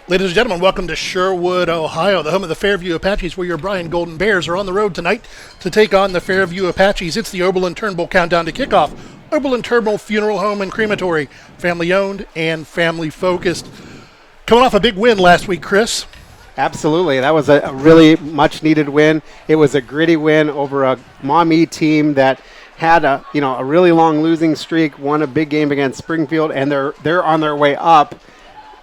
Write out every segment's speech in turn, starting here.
Ladies and gentlemen, welcome to Sherwood, Ohio, the home of the Fairview Apaches, where your Bryan Golden Bears are on the road tonight to take on the Fairview Apaches. It's the Oberlin Turnbull countdown to kickoff. Oberlin Turnbull Funeral Home and Crematory, family-owned and family-focused. Coming off a big win last week, Chris. Absolutely. That was a really much-needed win. It was a gritty win over a Maumee team that had a really long losing streak, won a big game against Springfield, and they're on their way up.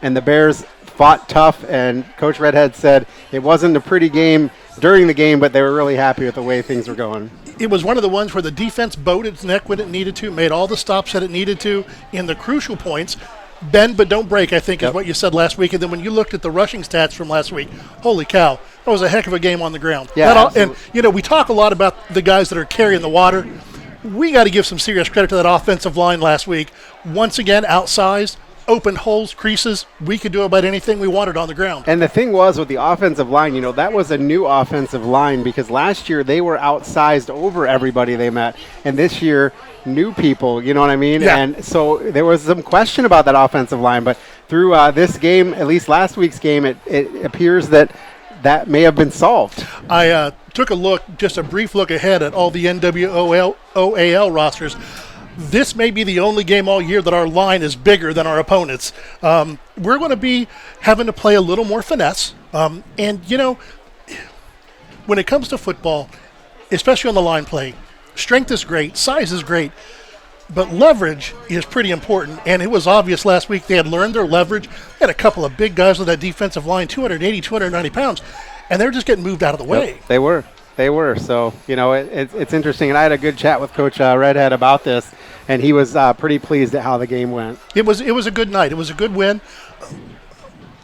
And the Bears fought tough, and Coach Redhead said it wasn't a pretty game during the game, but they were really happy with the way things were going. It was one of the ones where the defense bowed its neck when it needed to, made all the stops that it needed to in the crucial points. Bend but don't break, I think, is what you said last week. And then when you looked at the rushing stats from last week, holy cow, that was a heck of a game on the ground. Yeah, and, we talk a lot about the guys that are carrying the water. We got to give some serious credit to that offensive line last week. Once again, outsized, open holes, creases. We could do about anything we wanted on the ground. And the thing was with the offensive line, that was a new offensive line because last year they were outsized over everybody they met. And this year, new people, you know what I mean? Yeah. And so there was some question about that offensive line. But through this game, at least last week's game, it appears that may have been solved. I took just a brief look ahead at all the NWOAL rosters. This may be the only game all year that our line is bigger than our opponents. We're going to be having to play a little more finesse. When it comes to football, especially on the line play, strength is great, size is great, but leverage is pretty important. And it was obvious last week they had learned their leverage. They had a couple of big guys on that defensive line, 280, 290 pounds, and they're just getting moved out of the way. Yep, they were. So, it's interesting. And I had a good chat with Coach Redhead about this, and he was pretty pleased at how the game went. It was a good night. It was a good win.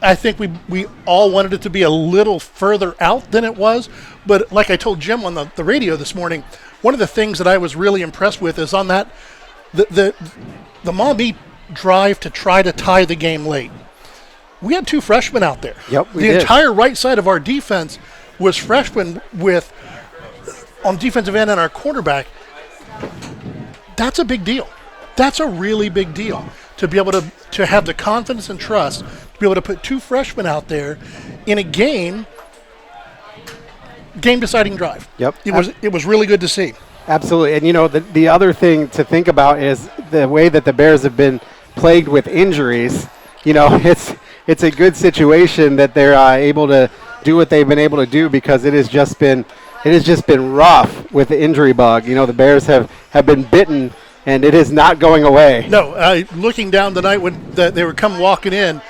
I think we all wanted it to be a little further out than it was. But like I told Jim on the radio this morning, one of the things that I was really impressed with is on that the Maumee drive to try to tie the game late. We had two freshmen out there. Yep, we did. The entire right side of our defense was freshmen on defensive end and our quarterback. That's a big deal. That's a really big deal to be able to have the confidence and trust to be able to put two freshmen out there in a game deciding drive. Yep. It was really good to see. Absolutely. And the other thing to think about is the way that the Bears have been plagued with injuries. It's a good situation that they're able to do what they've been able to do because it has just been rough with the injury bug. The Bears have been bitten, and it is not going away. No, looking down tonight when they were come walking in,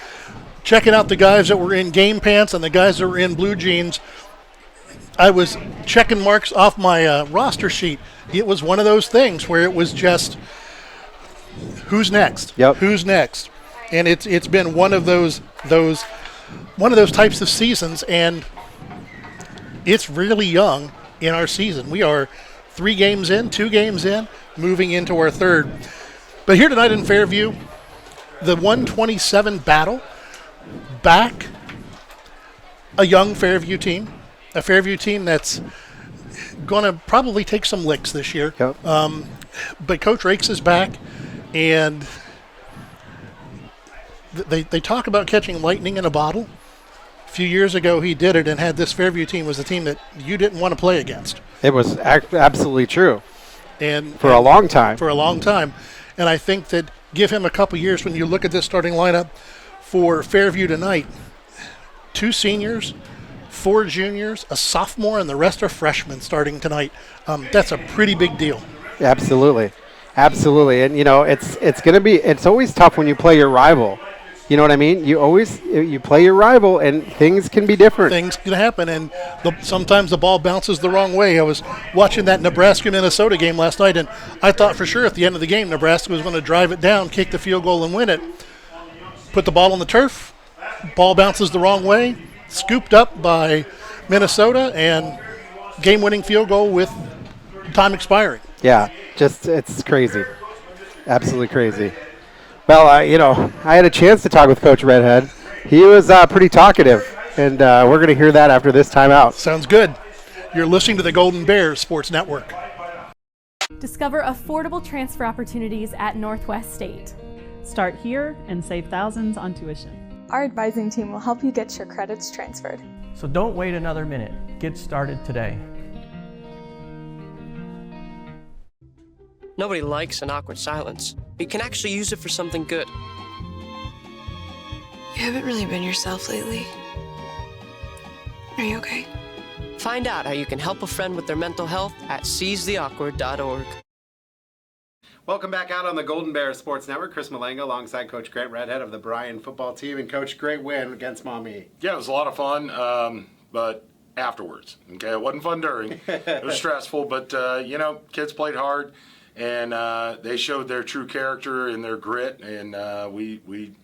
checking out the guys that were in game pants and the guys that were in blue jeans, I was checking marks off my roster sheet. It was one of those things where it was just, who's next? Yep. Who's next? And it's been one of those types of seasons, and it's really young in our season. We are 2 games in, moving into our third. But here tonight in Fairview, the 127 battle, back a young Fairview team, a Fairview team that's going to probably take some licks this year. Yep. But Coach Rakes is back, and they talk about catching lightning in a bottle. A few years ago, he did it and had this Fairview team was a team that you didn't want to play against. It was absolutely true. For a long time. For a long time. And I think that give him a couple years when you look at this starting lineup for Fairview tonight, 2 seniors, 4 juniors, a sophomore, and the rest are freshmen starting tonight. That's a pretty big deal. Absolutely. And, it's always tough when you play your rival. You know what I mean? You play your rival, and things can be different. Things can happen, and sometimes the ball bounces the wrong way. I was watching that Nebraska-Minnesota game last night, and I thought for sure at the end of the game Nebraska was going to drive it down, kick the field goal, and win it. Put the ball on the turf, ball bounces the wrong way, scooped up by Minnesota, and game-winning field goal with time expiring. Yeah, it's crazy. Absolutely crazy. Well, I had a chance to talk with Coach Redhead. He was pretty talkative, and we're going to hear that after this timeout. Sounds good. You're listening to the Golden Bears Sports Network. Discover affordable transfer opportunities at Northwest State. Start here and save thousands on tuition. Our advising team will help you get your credits transferred. So don't wait another minute. Get started today. Nobody likes an awkward silence. You can actually use it for something good. You haven't really been yourself lately. Are you okay? Find out how you can help a friend with their mental health at seizetheawkward.org. Welcome back out on the Golden Bear Sports Network. Chris Malanga alongside Coach Grant Redhead of the Bryan football team. And Coach, great win against Maumee. Yeah, it was a lot of fun, but afterwards. Okay, it wasn't fun during. It was stressful, but, kids played hard, and they showed their true character and their grit, and we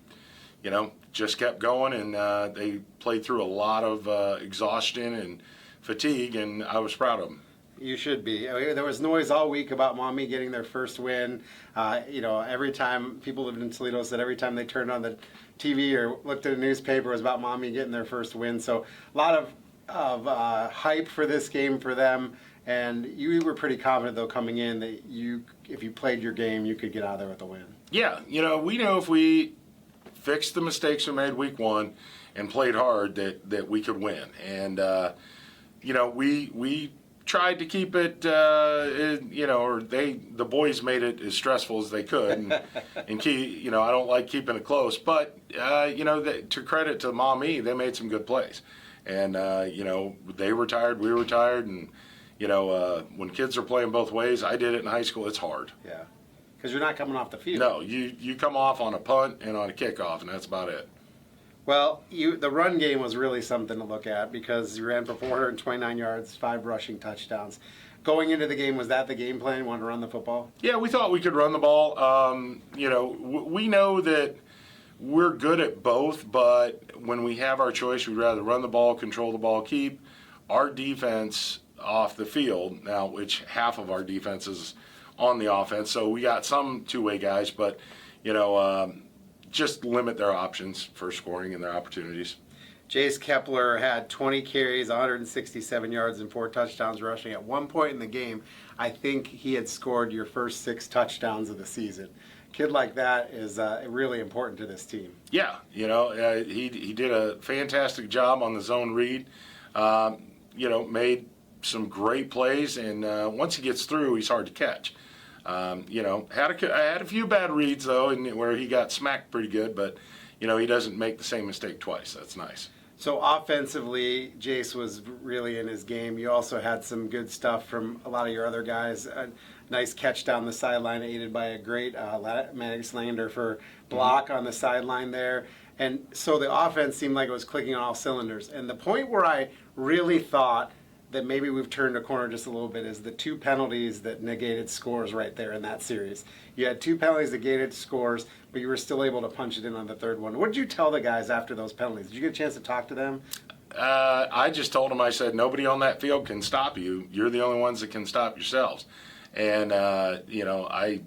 just kept going, and they played through a lot of exhaustion and fatigue, and I was proud of them. You should be. There was noise all week about Maumee getting their first win. Every time people lived in Toledo said every time they turned on the TV or looked at a newspaper, it was about Maumee getting their first win. So a lot of hype for this game for them. And you were pretty confident, though, coming in that if you played your game, you could get out of there with a win. Yeah, we know if we fixed the mistakes we made week one and played hard that we could win. And, we tried to keep it, the boys made it as stressful as they could, and I don't like keeping it close, but to credit to Maumee, they made some good plays, and they were tired, we were tired, and when kids are playing both ways, I did it in high school. It's hard. Yeah, because you're not coming off the field. No, you come off on a punt and on a kickoff, and that's about it. Well, the run game was really something to look at because you ran for 429 yards, 5 rushing touchdowns. Going into the game, was that the game plan? You wanted to run the football? Yeah, we thought we could run the ball. We know that we're good at both, but when we have our choice, we'd rather run the ball, control the ball, keep our defense off the field. Now, which half of our defense is on the offense, so we got some two-way guys, but, just limit their options for scoring and their opportunities. Jace Kepler had 20 carries, 167 yards, and 4 touchdowns rushing. At one point in the game, I think he had scored your first 6 touchdowns of the season. Kid like that is really important to this team. Yeah, he did a fantastic job on the zone read. Made some great plays, and once he gets through, he's hard to catch. I had a few bad reads, though, where he got smacked pretty good, but, he doesn't make the same mistake twice. That's nice. So offensively, Jace was really in his game. You also had some good stuff from a lot of your other guys. A nice catch down the sideline, aided by a great Maddox Lander for block on the sideline there. And so the offense seemed like it was clicking on all cylinders. And the point where I really thought that maybe we've turned a corner just a little bit is the 2 penalties that negated scores right there in that series. You had 2 penalties that negated scores, but you were still able to punch it in on the third one. What did you tell the guys after those penalties? Did you get a chance to talk to them? I just told them, I said, nobody on that field can stop you. You're the only ones that can stop yourselves. And, I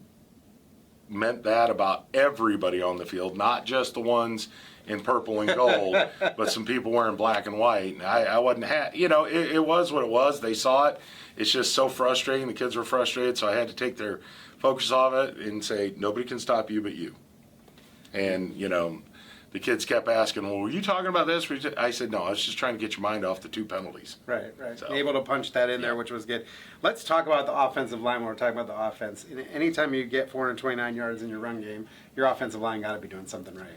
meant that about everybody on the field, not just the ones in purple and gold, but some people wearing black and white. I wasn't, it was what it was. They saw it. It's just so frustrating. The kids were frustrated, so I had to take their focus off it and say, nobody can stop you but you. And, the kids kept asking, well, were you talking about this? I said, no, I was just trying to get your mind off the 2 penalties. Right. So, able to punch that in there, which was good. Let's talk about the offensive line when we're talking about the offense. Anytime you get 429 yards in your run game, your offensive line got to be doing something right.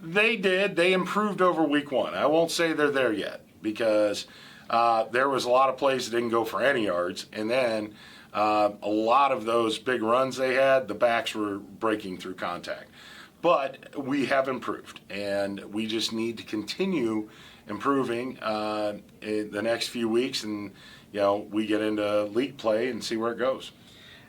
They did. They improved over week one. I won't say they're there yet because there was a lot of plays that didn't go for any yards. And then a lot of those big runs they had, the backs were breaking through contact. But we have improved, and we just need to continue improving in the next few weeks, and we get into league play and see where it goes.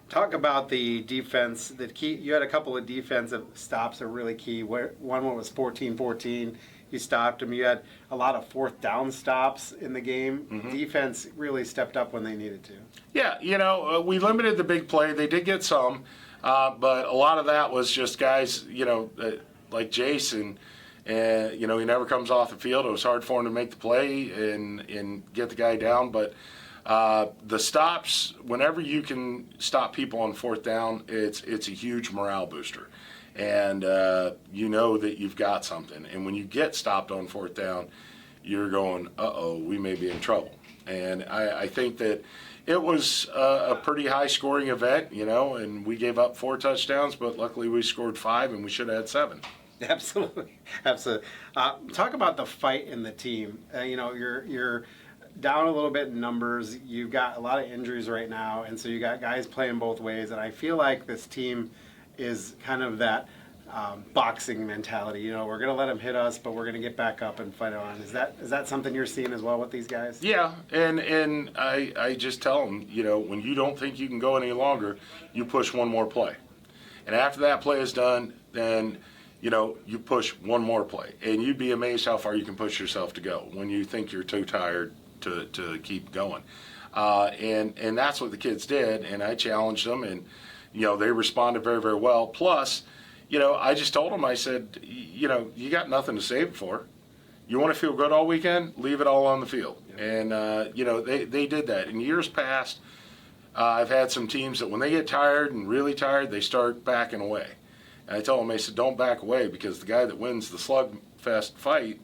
Talk about the defense. You had a couple of defensive stops that are really key. One was 14-14. You stopped them. You had a lot of 4th down stops in the game. Mm-hmm. Defense really stepped up when they needed to. Yeah, we limited the big play. They did get some. But a lot of that was just guys, like Jason, and he never comes off the field. It was hard for him to make the play and get the guy down. But the stops, whenever you can stop people on 4th down, it's a huge morale booster. and you know that you've got something. And when you get stopped on fourth down, you're going, uh-oh, we may be in trouble. And I think that it was a pretty high-scoring event, and we gave up 4 touchdowns, but luckily we scored 5, and we should have had 7. Absolutely, absolutely. Talk about the fight in the team. You're down a little bit in numbers. You've got a lot of injuries right now, and so you got guys playing both ways. And I feel like this team is kind of that boxing mentality. We're going to let them hit us, but we're going to get back up and fight on. Is that something you're seeing as well with these guys? Yeah, and I just tell them, when you don't think you can go any longer, you push one more play. And after that play is done, then you push one more play, and you'd be amazed how far you can push yourself to go when you think you're too tired to keep going. And that's what the kids did, and I challenged them, and they responded very, very well. Plus, I just told them, I said, you got nothing to save it for. You want to feel good all weekend? Leave it all on the field. Yeah. And they did that. In years past, I've had some teams that when they get tired and really tired, they start backing away. And I told him, I said, don't back away, because the guy that wins the slugfest fight,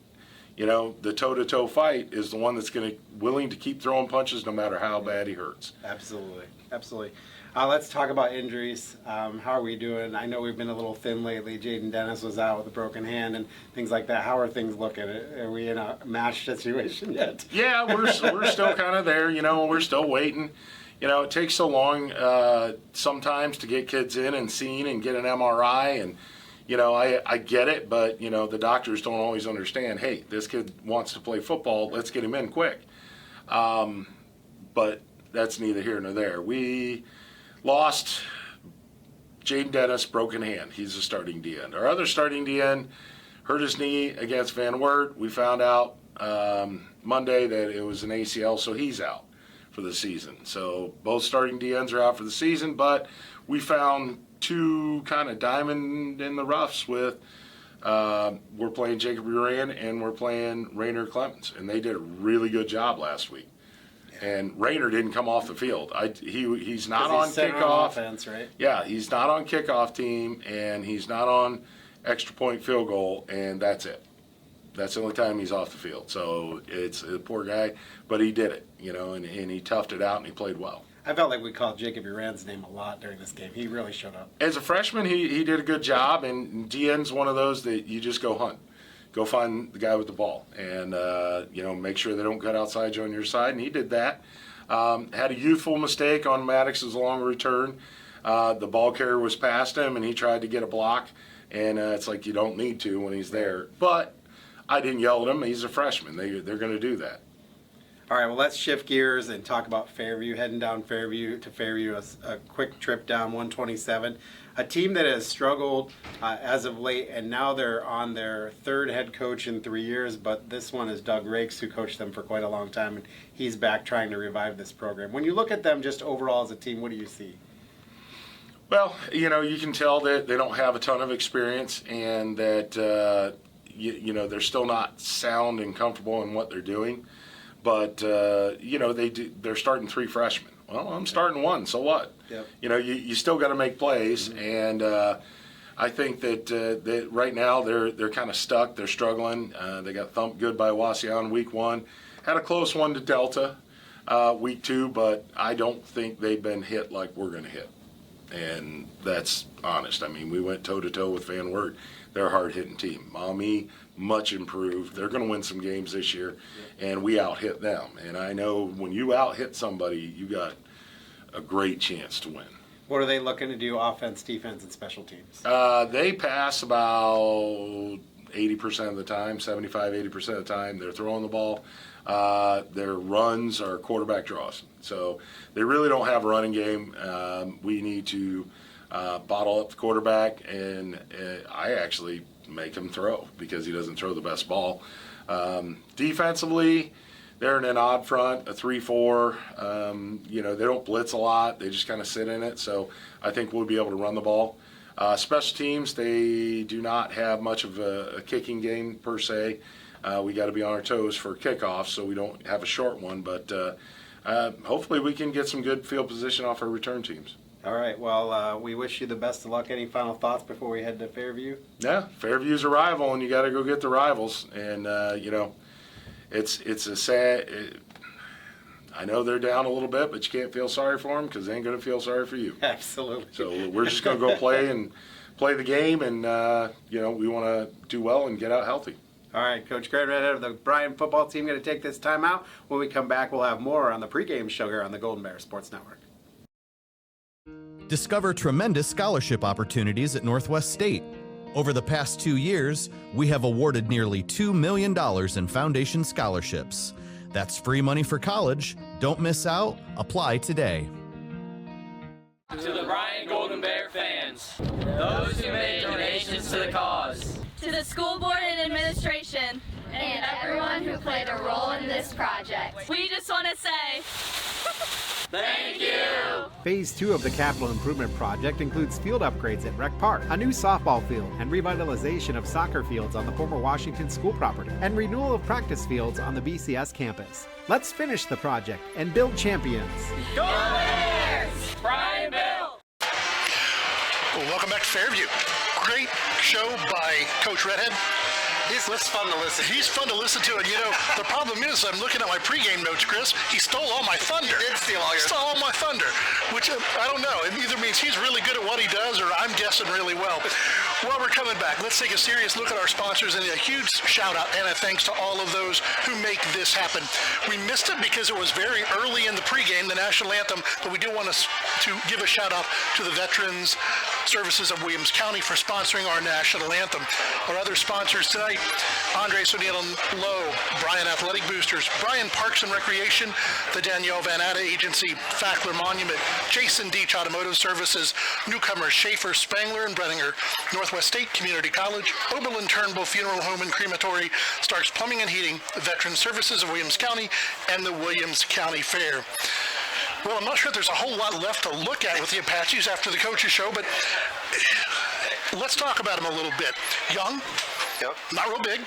the toe-to-toe fight, is the one that's willing to keep throwing punches no matter how bad he hurts. Absolutely, absolutely. Let's talk about injuries. How are we doing? I know we've been a little thin lately. Jaden Dennis was out with a broken hand and things like that. How are things looking? Are we in a match situation yet? Yeah, we're still kind of there. We're still waiting. It takes so long sometimes to get kids in and seen and get an MRI, and I get it, but the doctors don't always understand. Hey, this kid wants to play football. Let's get him in quick. But that's neither here nor there. We lost Jaden Dennis, broken hand. He's a starting D-end. Our other starting D-end hurt his knee against Van Wert. We found out Monday that it was an ACL, so he's out for the season. So both starting D-ends are out for the season, but we found 2 kind of diamond in the roughs with we're playing Jacob Bryan and we're playing Rainer Clemens, and they did a really good job last week. And Rainer didn't come off the field. He's not on kickoff. Offense, right? Yeah, he's not on kickoff team, and he's not on extra point field goal, and that's it. That's the only time he's off the field. So it's a poor guy, but he did it, and he toughed it out and he played well. I felt like we called Jacob Uran's name a lot during this game. He really showed up. As a freshman, he did a good job, and DN's one of those that you just go hunt. Go find the guy with the ball and, make sure they don't cut outside you on your side, and he did that. Had a youthful mistake on Maddox's long return. The ball carrier was past him, and he tried to get a block, and it's like you don't need to when he's there. But I didn't yell at him. He's a freshman. They're going to do that. All right, well, let's shift gears and talk about Fairview. Heading down Fairview, a quick trip down 127. A team that has struggled as of late, and now they're on their 3rd head coach in 3 years, but this one is Doug Rakes, who coached them for quite a long time, and he's back trying to revive this program. When you look at them just overall as a team, what do you see? Well, you can tell that they don't have a ton of experience, and that, they're still not sound and comfortable in what they're doing. But, they're starting 3 freshmen. Well, I'm starting 1, so what? Yep. You still got to make plays, and I think that right now they're kind of stuck. They're struggling. They got thumped good by Wasion week 1. Had a close one to Delta week 2, but I don't think they've been hit like we're going to hit. And that's honest. I mean, we went toe-to-toe with Van Wert. They're a hard-hitting team. Maumee, much improved. They're going to win some games this year, and we out-hit them. And I know when you out-hit somebody, you got a great chance to win. What are they looking to do offense, defense, and special teams? They pass about 80% of the time, 75, 80% of the time. They're throwing the ball. Their runs are quarterback draws. So they really don't have a running game. We need to bottle up the quarterback, and I actually make him throw because he doesn't throw the best ball. Defensively, they're in an odd front, a 3-4. They don't blitz a lot. They just kind of sit in it. So I think we'll be able to run the ball. Special teams, they do not have much of a kicking game per se. We got to be on our toes for kickoffs, so we don't have a short one. But hopefully we can get some good field position off our return teams. All right. Well, we wish you the best of luck. Any final thoughts before we head to Fairview? Yeah, Fairview's a rival, and you got to go get the rivals. And it's a sad. I know they're down a little bit, but you can't feel sorry for them because they ain't going to feel sorry for you. Absolutely. So we're just going to go play the game, and we want to do well and get out healthy. All right, Coach Grant Redhead of the Bryan football team going to take this time out. When we come back, we'll have more on the pregame show here on the Golden Bear Sports Network. Discover tremendous scholarship opportunities at Northwest State. Over the past 2 years, we have awarded nearly $2 million in foundation scholarships. That's free money for college. Don't miss out. Apply today. To the Bryan Golden Bear fans, those who made donations to the cause, to the school board and administration, and everyone who played a role in this project, we just want to say thank you! Phase 2 of the capital improvement project includes field upgrades at Rec Park, a new softball field, and revitalization of soccer fields on the former Washington school property, and renewal of practice fields on the BCS campus. Let's finish the project and build champions. Go Bears! Bryan Bill! Well, welcome back to Fairview. Great show by Coach Redhead. He's fun to listen to. He's fun to listen to, and the problem is I'm looking at my pregame notes, Chris. He stole all my thunder. He did steal all my thunder, which I don't know. It either means he's really good at what he does, or I'm guessing really well. While we're coming back, let's take a serious look at our sponsors, and a huge shout out and a thanks to all of those who make this happen. We missed it because it was very early in the pregame, the national anthem, but we do want to give a shout out to the Veterans Services of Williams County for sponsoring our national anthem. Our other sponsors tonight: Andres O'Neill and Lowe, Bryan Athletic Boosters, Bryan Parks and Recreation, the Danielle Van Atta Agency, Fackler Monument, Jason Deach Automotive Services, Newcomers Schaefer, Spangler, and Brenninger, Northwest State Community College, Oberlin Turnbull Funeral Home and Crematory, Starks Plumbing and Heating, Veteran Services of Williams County, and the Williams County Fair. Well, I'm not sure there's a whole lot left to look at with the Apaches after the coaches show, but let's talk about them a little bit. Young, not real big,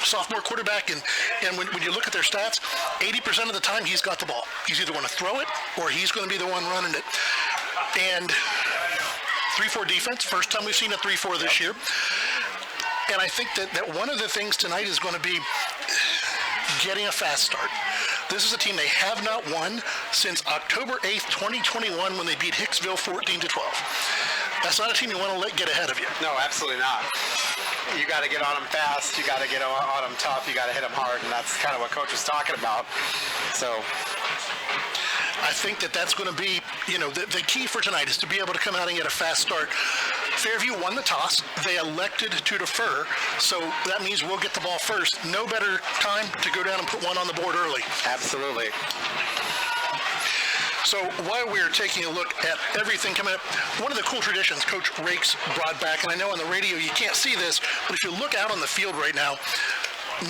sophomore quarterback, and when you look at their stats, 80% of the time he's got the ball. He's either going to throw it or he's going to be the one running it. And 3-4 defense, first time we've seen a 3-4 this year. And I think that one of the things tonight is going to be getting a fast start. This is a team they have not won since October 8th, 2021, when they beat Hicksville 14-12. That's not a team you want to let get ahead of you. No, absolutely not. You got to get on them fast. You got to get on them tough. You got to hit them hard, and that's kind of what Coach was talking about. So I think that's going to be, the key for tonight is to be able to come out and get a fast start. Fairview won the toss. They elected to defer, so that means we'll get the ball first. No better time to go down and put one on the board early. Absolutely. So while we're taking a look at everything coming up, one of the cool traditions Coach Rakes brought back, and I know on the radio you can't see this, but if you look out on the field right now,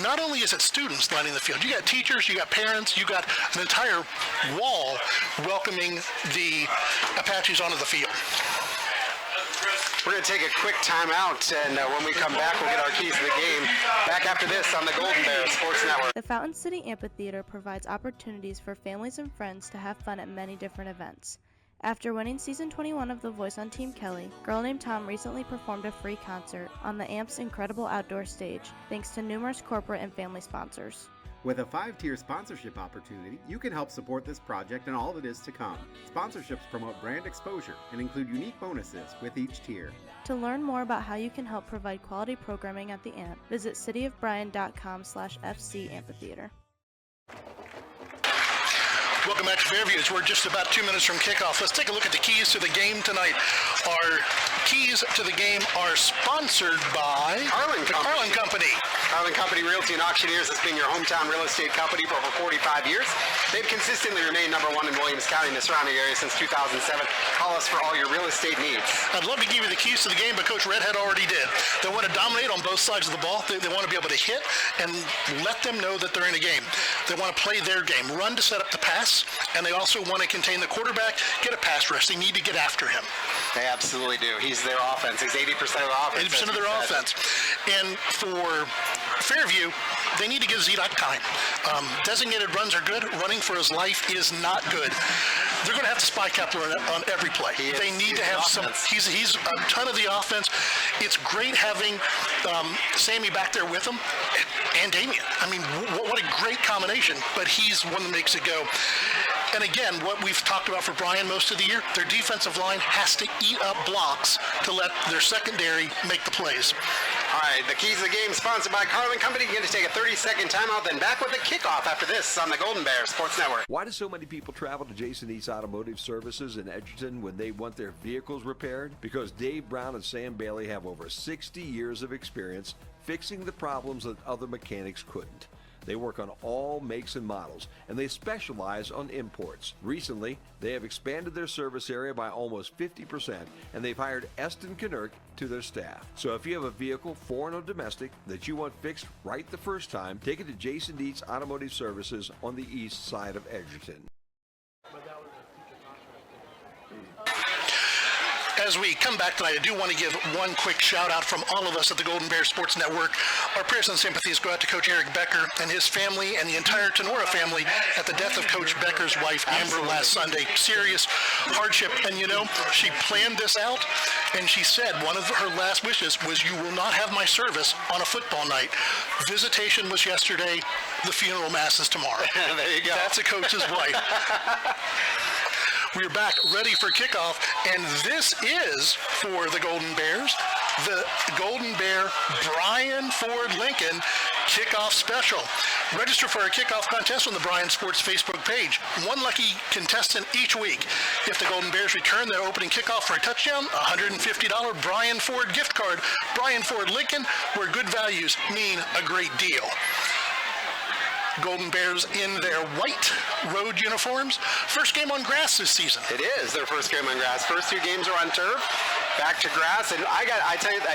not only is it students lining the field, you got teachers, you got parents, you got an entire wall welcoming the Apaches onto the field. We're going to take a quick timeout, and when we come back, we'll get our keys to the game. Back after this on the Golden Bear Sports Network. The Fountain City Amphitheater provides opportunities for families and friends to have fun at many different events. After winning Season 21 of The Voice on Team Kelly, Girl Named Tom recently performed a free concert on the AMP's incredible outdoor stage, thanks to numerous corporate and family sponsors. With a 5-tier sponsorship opportunity, you can help support this project and all that is to come. Sponsorships promote brand exposure and include unique bonuses with each tier. To learn more about how you can help provide quality programming at the AMP, visit cityofbryan.com/FC Amphitheater. Welcome back to Fairview. We're just about 2 minutes from kickoff. Let's take a look at the keys to the game tonight. Our keys to the game are sponsored by Carlin Company. Carlin Company Realty and Auctioneers has been your hometown real estate company for over 45 years. They've consistently remained number one in Williams County and the surrounding area since 2007. Call us for all your real estate needs. I'd love to give you the keys to the game, but Coach Redhead already did. They want to dominate on both sides of the ball. They want to be able to hit and let them know that they're in a game. They want to play their game, run to set up the pass, and they also want to contain the quarterback, get a pass rush. They need to get after him. They absolutely do. He's their offense. He's 80% of the offense. 80% of their offense. And for Fairview, they need to give Zedek time. Designated runs are good. Running for his life is not good. They're going to have to spy Kepler on every play. They need to have some. He's a ton of the offense. It's great having Sammy back there with him and Damian. I mean, what a great combination. But he's one that makes it go. And again, what we've talked about for Bryan most of the year, their defensive line has to eat up blocks to let their secondary make the plays. All right, the Keys of the Game sponsored by Carlin Company. You're going to take a 30-second timeout, then back with the kickoff after this on the Golden Bear Sports Network. Why do so many people travel to Jason East Automotive Services in Edgerton when they want their vehicles repaired? Because Dave Brown and Sam Bailey have over 60 years of experience fixing the problems that other mechanics couldn't. They work on all makes and models, and they specialize on imports. Recently, they have expanded their service area by almost 50%, and they've hired Eston Knurk to their staff. So if you have a vehicle, foreign or domestic, that you want fixed right the first time, take it to Jason Dietz Automotive Services on the east side of Edgerton. As we come back tonight, I do want to give one quick shout out from all of us at the Golden Bear Sports Network. Our prayers and sympathies go out to Coach Eric Becker and his family and the entire Tenora family at the death of Coach Becker's wife, Amber, last Sunday. Serious hardship. And you know, she planned this out, and she said one of her last wishes was, "You will not have my service on a football night." Visitation was yesterday. The funeral mass is tomorrow. There you go. That's a coach's wife. We're back ready for kickoff, and this is, for the Golden Bears, the Golden Bear Bryan Ford Lincoln Kickoff Special. Register for our kickoff contest on the Bryan Sports Facebook page. One lucky contestant each week. If the Golden Bears return their opening kickoff for a touchdown, a $150 Bryan Ford gift card. Bryan Ford Lincoln, where good values mean a great deal. Golden Bears in their white road uniforms. First game on grass this season. It is their first game on grass. First 2 games are on turf. Back to grass, and I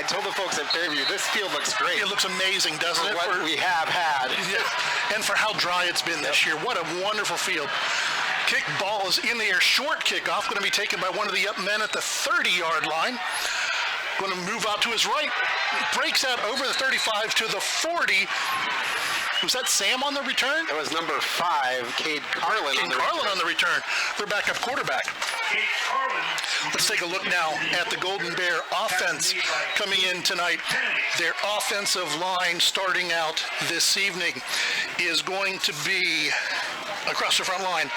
told the folks at Fairview, this field looks great. It looks amazing, doesn't it? For what we have had. Yeah. And for how dry it's been this year. What a wonderful field. Kick ball is in the air. Short kickoff, going to be taken by one of the up men at the 30-yard line. Going to move out to his right. Breaks out over the 35 to the 40. Was that Sam on the return? That was number 5, Cade Carlin. On the return. Their backup quarterback. Let's take a look now at the Golden Bear offense coming in tonight. Their offensive line starting out this evening is going to be across the front line.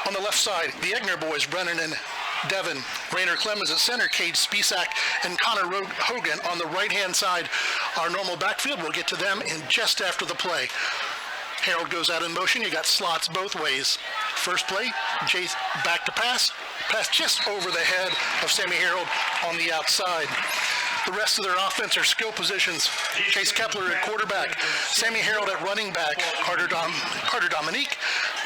On the left side, the Egner boys, Brennan and Devin, Rainer Clemens at center, Cade Spisak, and Connor Hogan on the right-hand side. Our normal backfield, we'll get to them in just after the play. Harold goes out in motion. You got slots both ways. First play, Chase back to pass just over the head of Sammy Harold on the outside. The rest of their offense are skill positions. Chase Kepler at quarterback, Sammy Harold at running back, Carter Dominique,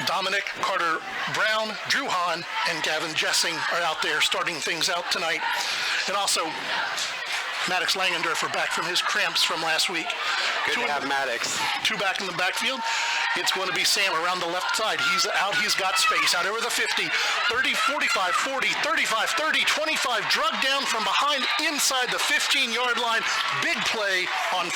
Dominic Carter Brown, Drew Hahn, and Gavin Jessing are out there starting things out tonight. And also, Maddox Langendorfer back from his cramps from last week. Good to have Maddox. 2 back in the backfield. It's going to be Sam around the left side. He's out. He's got space. Out over the 50, 30, 45, 40, 35, 30, 25. Drug down from behind inside the 15-yard line. Big play on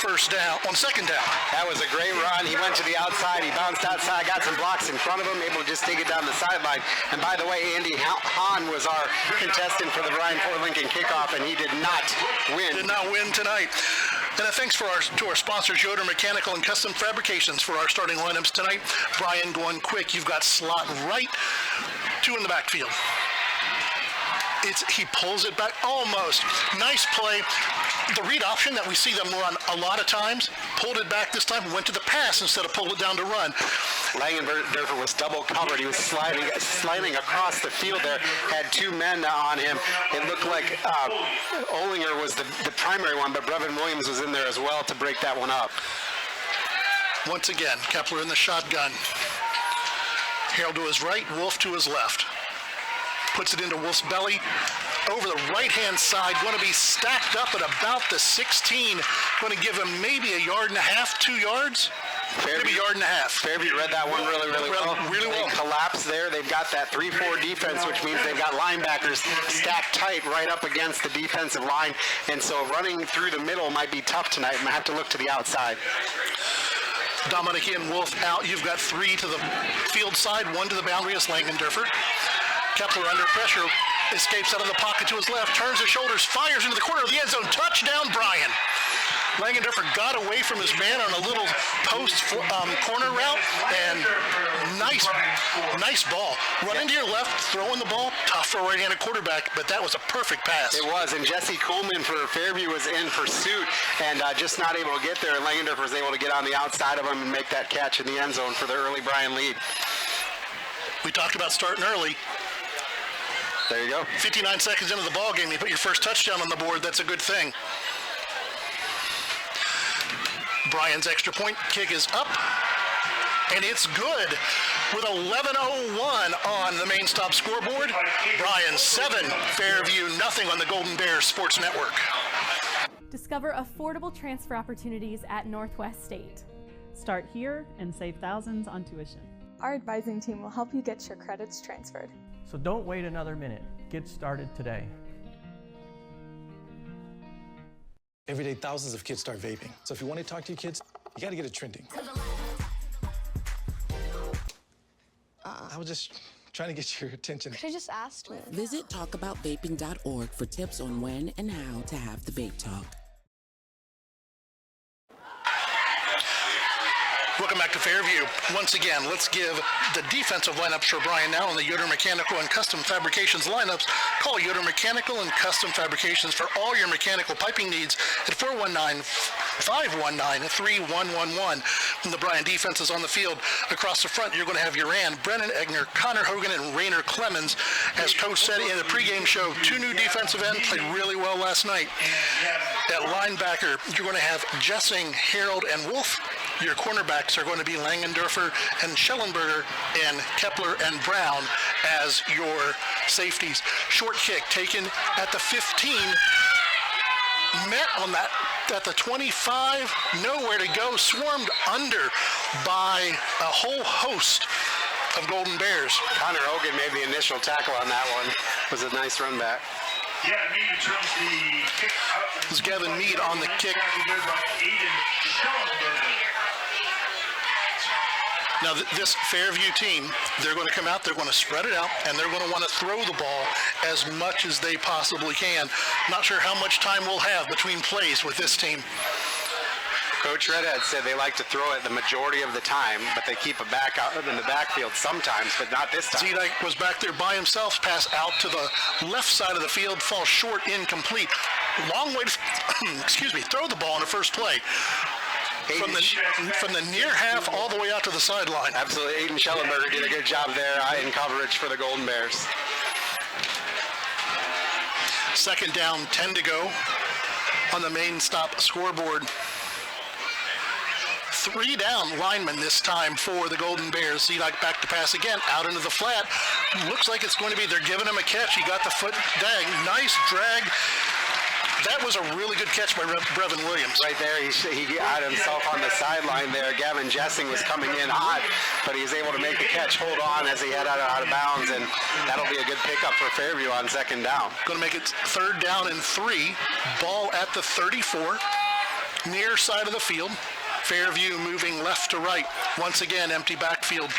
second down. That was a great run. He went to the outside. He bounced outside, got some blocks in front of him, able to just take it down the sideline. And by the way, Andy Hahn was our contestant for the Bryan Ford Lincoln kickoff, and he did not win. Did not win tonight. And thanks to our sponsors, Yoder Mechanical and Custom Fabrications, for our starting lineups tonight. Bryan going quick. You've got slot right, 2 in the backfield. He pulls it back almost. Nice play. The read option that we see them run a lot of times, pulled it back this time, went to the pass instead of pull it down to run. Langendorfer was double covered. He was sliding across the field there, had 2 men on him. It looked like Olinger was the primary one, but Brevin Williams was in there as well to break that one up. Once again, Kepler in the shotgun. Harold to his right, Wolf to his left. Puts it into Wolf's belly. Over the right-hand side, going to be stacked up at about the 16. Going to give him maybe a yard and a half, 2 yards. maybe a yard and a half. Fairview read that one really well. They collapse there. They've got that 3-4 defense, which means they've got linebackers stacked tight right up against the defensive line. And so running through the middle might be tough tonight. I'm going to have to look to the outside. Dominic and Wolf out. You've got 3 to the field side, 1 to the boundary as Langendorfer. Kepler under pressure, escapes out of the pocket to his left, turns his shoulders, fires into the corner of the end zone. Touchdown, Bryan. Langendorfer got away from his man on a little post corner route, and nice ball. Run into your left, throwing the ball, tough for a right-handed quarterback, but that was a perfect pass. It was, and Jesse Coolman for Fairview was in pursuit and just not able to get there. Langendorfer was able to get on the outside of him and make that catch in the end zone for the early Bryan lead. We talked about starting early. There you go. 59 seconds into the ball game, you put your first touchdown on the board. That's a good thing. Bryan's extra point kick is up, and it's good with 11:01 on the main stop scoreboard. Bryan 7, Fairview nothing on the Golden Bears Sports Network. Discover affordable transfer opportunities at Northwest State. Start here and save thousands on tuition. Our advising team will help you get your credits transferred. So don't wait another minute. Get started today. Every day, thousands of kids start vaping. So if you want to talk to your kids, you got to get it trending. I was just trying to get your attention. Could I just ask? Visit talkaboutVaping.org for tips on when and how to have the vape talk. Welcome back to Fairview. Once again, let's give the defensive lineups for Bryan now on the Yoder Mechanical and Custom Fabrications lineups. Call Yoder Mechanical and Custom Fabrications for all your mechanical piping needs at 419-519-3111. When the Bryan defense is on the field, across the front, you're going to have Uran, Brennan Egner, Connor Hogan, and Rainer Clemens. As Coach said in the pregame show, 2 new defensive ends played really well last night. At linebacker, you're going to have Jessing, Harold, and Wolf. Your cornerbacks are going to be Langendorfer and Schellenberger and Kepler and Brown as your safeties. Short kick taken at the 15. Met on that at the 25. Nowhere to go. Swarmed under by a whole host of Golden Bears. Connor Hogan made the initial tackle on that one. It was a nice run back. Yeah, Meade returns the kick out. This is Gavin Meade on the kick. Now this Fairview team, they're going to come out, they're going to spread it out, and they're going to want to throw the ball as much as they possibly can. Not sure how much time we'll have between plays with this team. Coach Redhead said they like to throw it the majority of the time, but they keep it back out in the backfield sometimes, but not this time. Zedek was back there by himself, pass out to the left side of the field, falls short, incomplete. Long way to, throw the ball on the first play. From the near half all the way out to the sideline. Absolutely. Aiden Schellenberger did a good job there in coverage for the Golden Bears. Second down, 10 to go on the main stop scoreboard. 3 down linemen this time for the Golden Bears. Zedek back to pass again, out into the flat. Looks like it's going to be, they're giving him a catch. He got the foot drag. Nice drag. That was a really good catch by Brevin Williams. Right there, he got himself on the sideline there. Gavin Jessing was coming in hot, but he was able to make the catch, hold on as he head out of bounds, and that'll be a good pickup for Fairview on second down. Going to make it 3rd down and 3. Ball at the 34, near side of the field. Fairview moving left to right. Once again, empty backfield.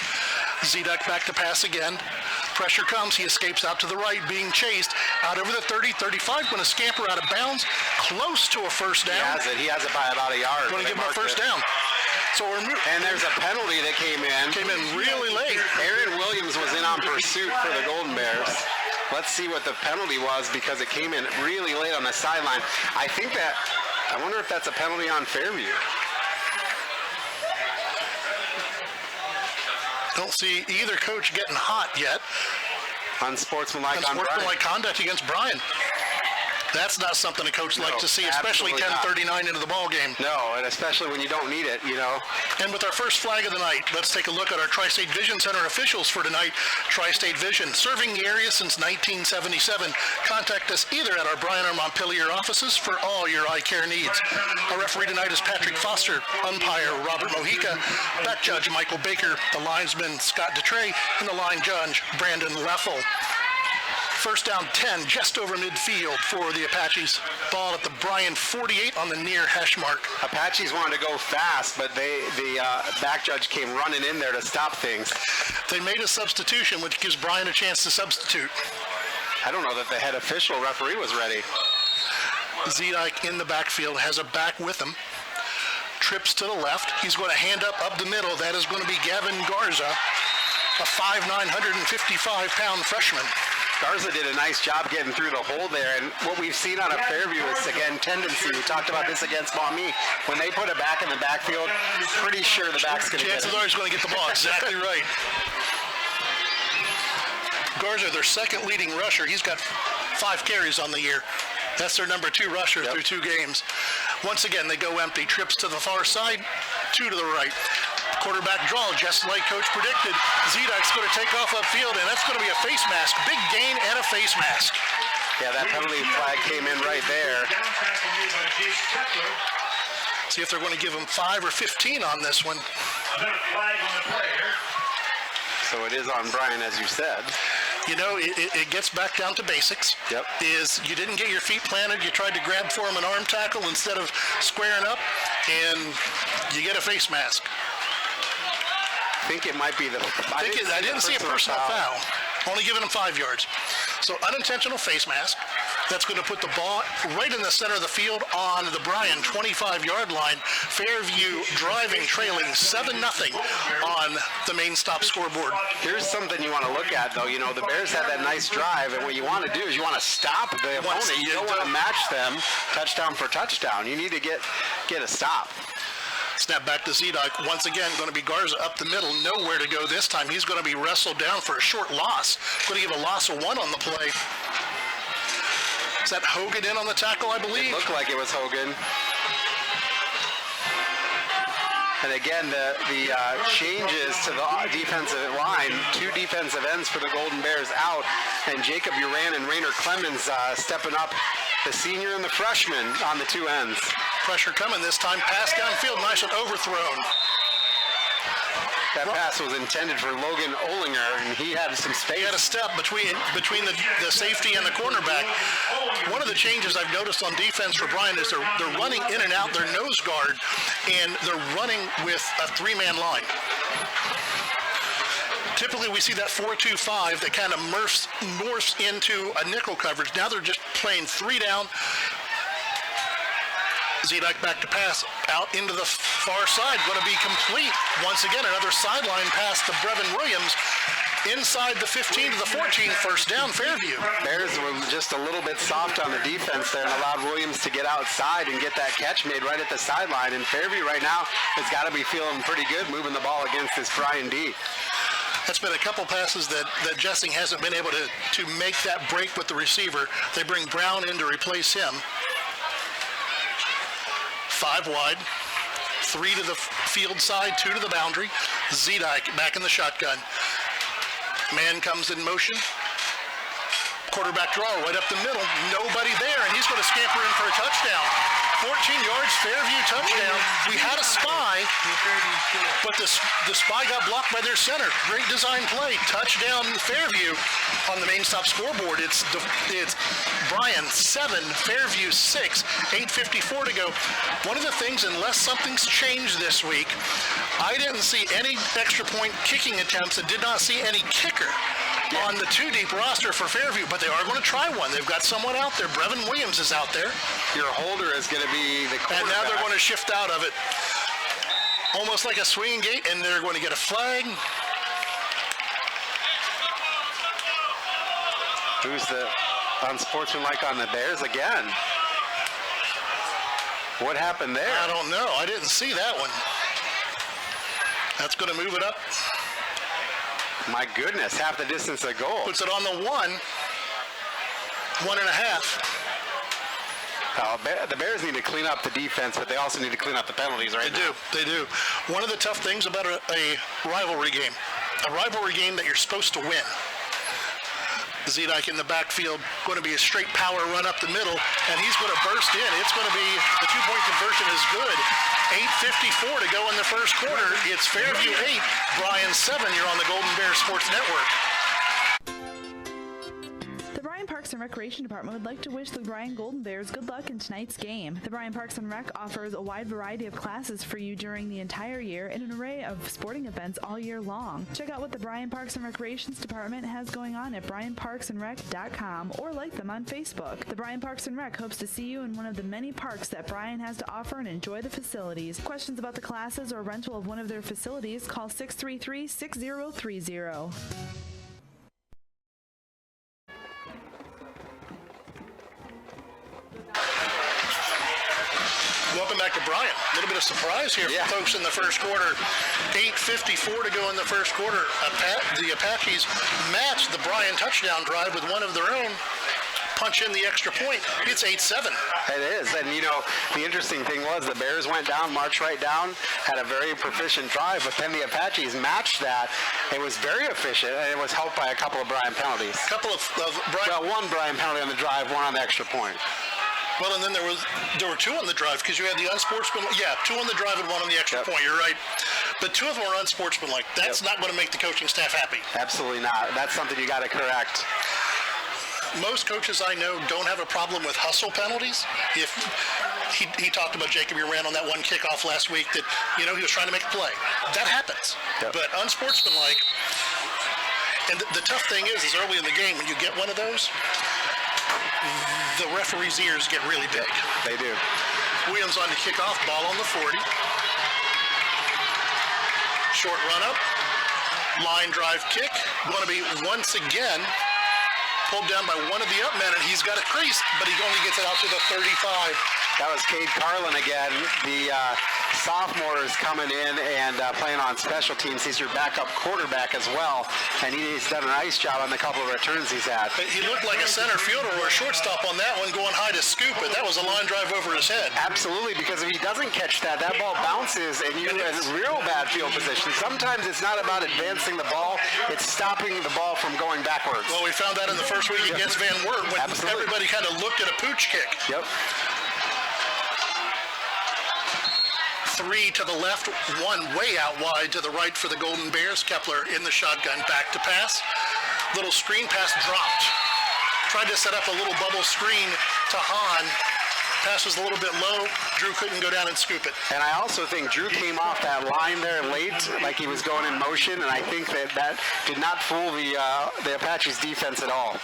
Zedek back to pass again. Pressure comes. He escapes out to the right, being chased. Out over the 30, 35. Going to scamper out of bounds. Close to a first down. He has it by about a yard. Going to give him a first down. So we're moving. And there's a penalty that came in. Came in really late. Aaron Williams was in on pursuit for the Golden Bears. Let's see what the penalty was because it came in really late on the sideline. I wonder if that's a penalty on Fairview. Don't see either coach getting hot yet. Unsportsmanlike on Bryan. Unsportsmanlike conduct against Bryan. That's not something a coach likes to see, especially absolutely 10:39 into the ball game. No, and especially when you don't need it, you know. And with our first flag of the night, let's take a look at our Tri-State Vision Center officials for tonight. Tri-State Vision, serving the area since 1977. Contact us either at our Bryan or Montpelier offices for all your eye care needs. Our referee tonight is Patrick Foster, umpire Robert Mojica, back judge Michael Baker, the linesman Scott Detray, and the line judge Brandon Leffel. First down 10, just over midfield for the Apaches. Ball at the Bryan 48 on the near hash mark. Apaches wanted to go fast, but the back judge came running in there to stop things. They made a substitution, which gives Bryan a chance to substitute. I don't know that the head official referee was ready. Zedek in the backfield, has a back with him. Trips to the left. He's going to hand up the middle. That is going to be Gavin Garza, a 5'9", 155-pound freshman. Garza did a nice job getting through the hole there, and what we've seen out of Fairview is, again, tendency. We talked about this against Maumee. When they put a back in the backfield, pretty sure the back's going to get it. Chances are he's going to get the ball. Exactly right. Garza, their second leading rusher. He's got 5 carries on the year. That's their number 2 rusher through 2 games. Once again, they go empty. Trips to the far side, 2 to the right. Quarterback draw, just like Coach predicted. Zedek's going to take off upfield, and that's going to be a face mask. Big gain and a face mask. Yeah, that penalty flag came in right there. See if they're going to give him 5 or 15 on this one. So it is on Bryan, as you said. You know, it gets back down to basics. Yep. Is you didn't get your feet planted, you tried to grab for him an arm tackle instead of squaring up, and you get a face mask. I think it might be the... I didn't see a personal foul. Only giving him 5 yards. So unintentional face mask. That's going to put the ball right in the center of the field on the Bryan 25-yard line. Fairview driving, trailing 7-0 on the main stop scoreboard. Here's something you want to look at, though. You know, the Bears had that nice drive, and what you want to do is you want to stop the opponent. You don't want to match them touchdown for touchdown. You need to get a stop. Snap back to Zedek. Once again, going to be Garza up the middle. Nowhere to go this time. He's going to be wrestled down for a short loss. Going to give a loss of 1 on the play. Is that Hogan in on the tackle, I believe? It looked like it was Hogan. And again, the changes to the defensive line, 2 defensive ends for the Golden Bears out, and Jacob Uran and Rainer Clemens stepping up, the senior and the freshman on the 2 ends. Pressure coming this time. Pass downfield, nice and overthrown. That pass was intended for Logan Olinger, and he had some space. He had a step between the safety and the cornerback. One of the changes I've noticed on defense for Bryan is they're running in and out their nose guard, and they're running with a 3-man line. Typically, we see that 4-2-5 that kind of morphs into a nickel coverage. Now they're just playing 3 down. Zedek back to pass out into the far side. Going to be complete. Once again, another sideline pass to Brevin Williams. Inside the 15 to the 14, first down, Fairview. Bears were just a little bit soft on the defense there and allowed Williams to get outside and get that catch made right at the sideline. And Fairview right now has got to be feeling pretty good moving the ball against this Bryan D. That's been a couple passes that Jessing hasn't been able to make that break with the receiver. They bring Brown in to replace him. 5 wide, 3 to the field side, 2 to the boundary. Zedek back in the shotgun. Man comes in motion. Quarterback draw right up the middle. Nobody there, and he's going to scamper in for a touchdown. 14 yards, Fairview touchdown. We had a spy, but the spy got blocked by their center. Great design play. Touchdown Fairview on the main stop scoreboard. It's Bryan 7, Fairview 6, 8:54 to go. One of the things, unless something's changed this week, I didn't see any extra point kicking attempts and did not see any kicker on the 2-deep roster for Fairview, but they are going to try one. They've got someone out there. Brevin Williams is out there. Your holder is going to be the quarterback. And now they're going to shift out of it. Almost like a swinging gate, and they're going to get a flag. Who's the unsportsmanlike on the Bears again? What happened there? I don't know. I didn't see that one. That's going to move it up. My goodness, half the distance of goal. Puts it on the 1.5. The Bears need to clean up the defense, but they also need to clean up the penalties, right? They do. One of the tough things about a rivalry game that you're supposed to win. Zedek in the backfield, going to be a straight power run up the middle, and he's going to burst in. It's going to be, the two-point conversion is good. 8:54 to go in the first quarter. It's Fairview 8, Bryan 7. You're on the Golden Bear Sports Network. The Bryan Parks and Recreation Department would like to wish the Bryan Golden Bears good luck in tonight's game. The Bryan Parks and Rec offers a wide variety of classes for you during the entire year and an array of sporting events all year long. Check out what the Bryan Parks and Recreations Department has going on at bryanparksandrec.com or like them on Facebook. The Bryan Parks and Rec hopes to see you in one of the many parks that Bryan has to offer and enjoy the facilities. Questions about the classes or rental of one of their facilities, call 633-6030. Welcome back to Bryan. A little bit of surprise here for folks in the first quarter. 8:54 to go in the first quarter. The Apaches matched the Bryan touchdown drive with one of their own. Punch in the extra point. It's 8-7. It is. And, the interesting thing was the Bears went down, marched right down, had a very proficient drive, but then the Apaches matched that. It was very efficient, and it was helped by a couple of Bryan penalties. One Bryan penalty on the drive, one on the extra point. Well, and then there were two on the drive because you had the unsportsmanlike. Yeah, two on the drive and one on the extra point. You're right. But two of them were unsportsmanlike. That's not going to make the coaching staff happy. Absolutely not. That's something you got to correct. Most coaches I know don't have a problem with hustle penalties. If he talked about Jacob Uran on that one kickoff last week that, he was trying to make a play. That happens. Yep. But unsportsmanlike, and the tough thing is early in the game when you get one of those, the referee's ears get really big. They do. Williams on the kickoff, ball on the 40. Short run up, line drive kick. Going to be once again pulled down by one of the up men, and he's got a crease, but he only gets it out to the 35. That was Cade Carlin again. The sophomore is coming in and playing on special teams. He's your backup quarterback as well, and he's done a nice job on the couple of returns he's had. He looked like a center fielder or a shortstop on that one, going high to scoop it. That was a line drive over his head. Absolutely, because if he doesn't catch that ball bounces, and you're in real bad field position. Sometimes it's not about advancing the ball, it's stopping the ball from going backwards. Well, we found that in the first week against Van Wert when everybody kind of looked at a pooch kick. Yep. 3 to the left, one way out wide to the right for the Golden Bears. Kepler in the shotgun, back to pass. Little screen pass dropped. Tried to set up a little bubble screen to Hahn. Pass was a little bit low. Drew couldn't go down and scoop it. And I also think Drew came off that line there late, like he was going in motion, and I think that did not fool the Apaches defense at all.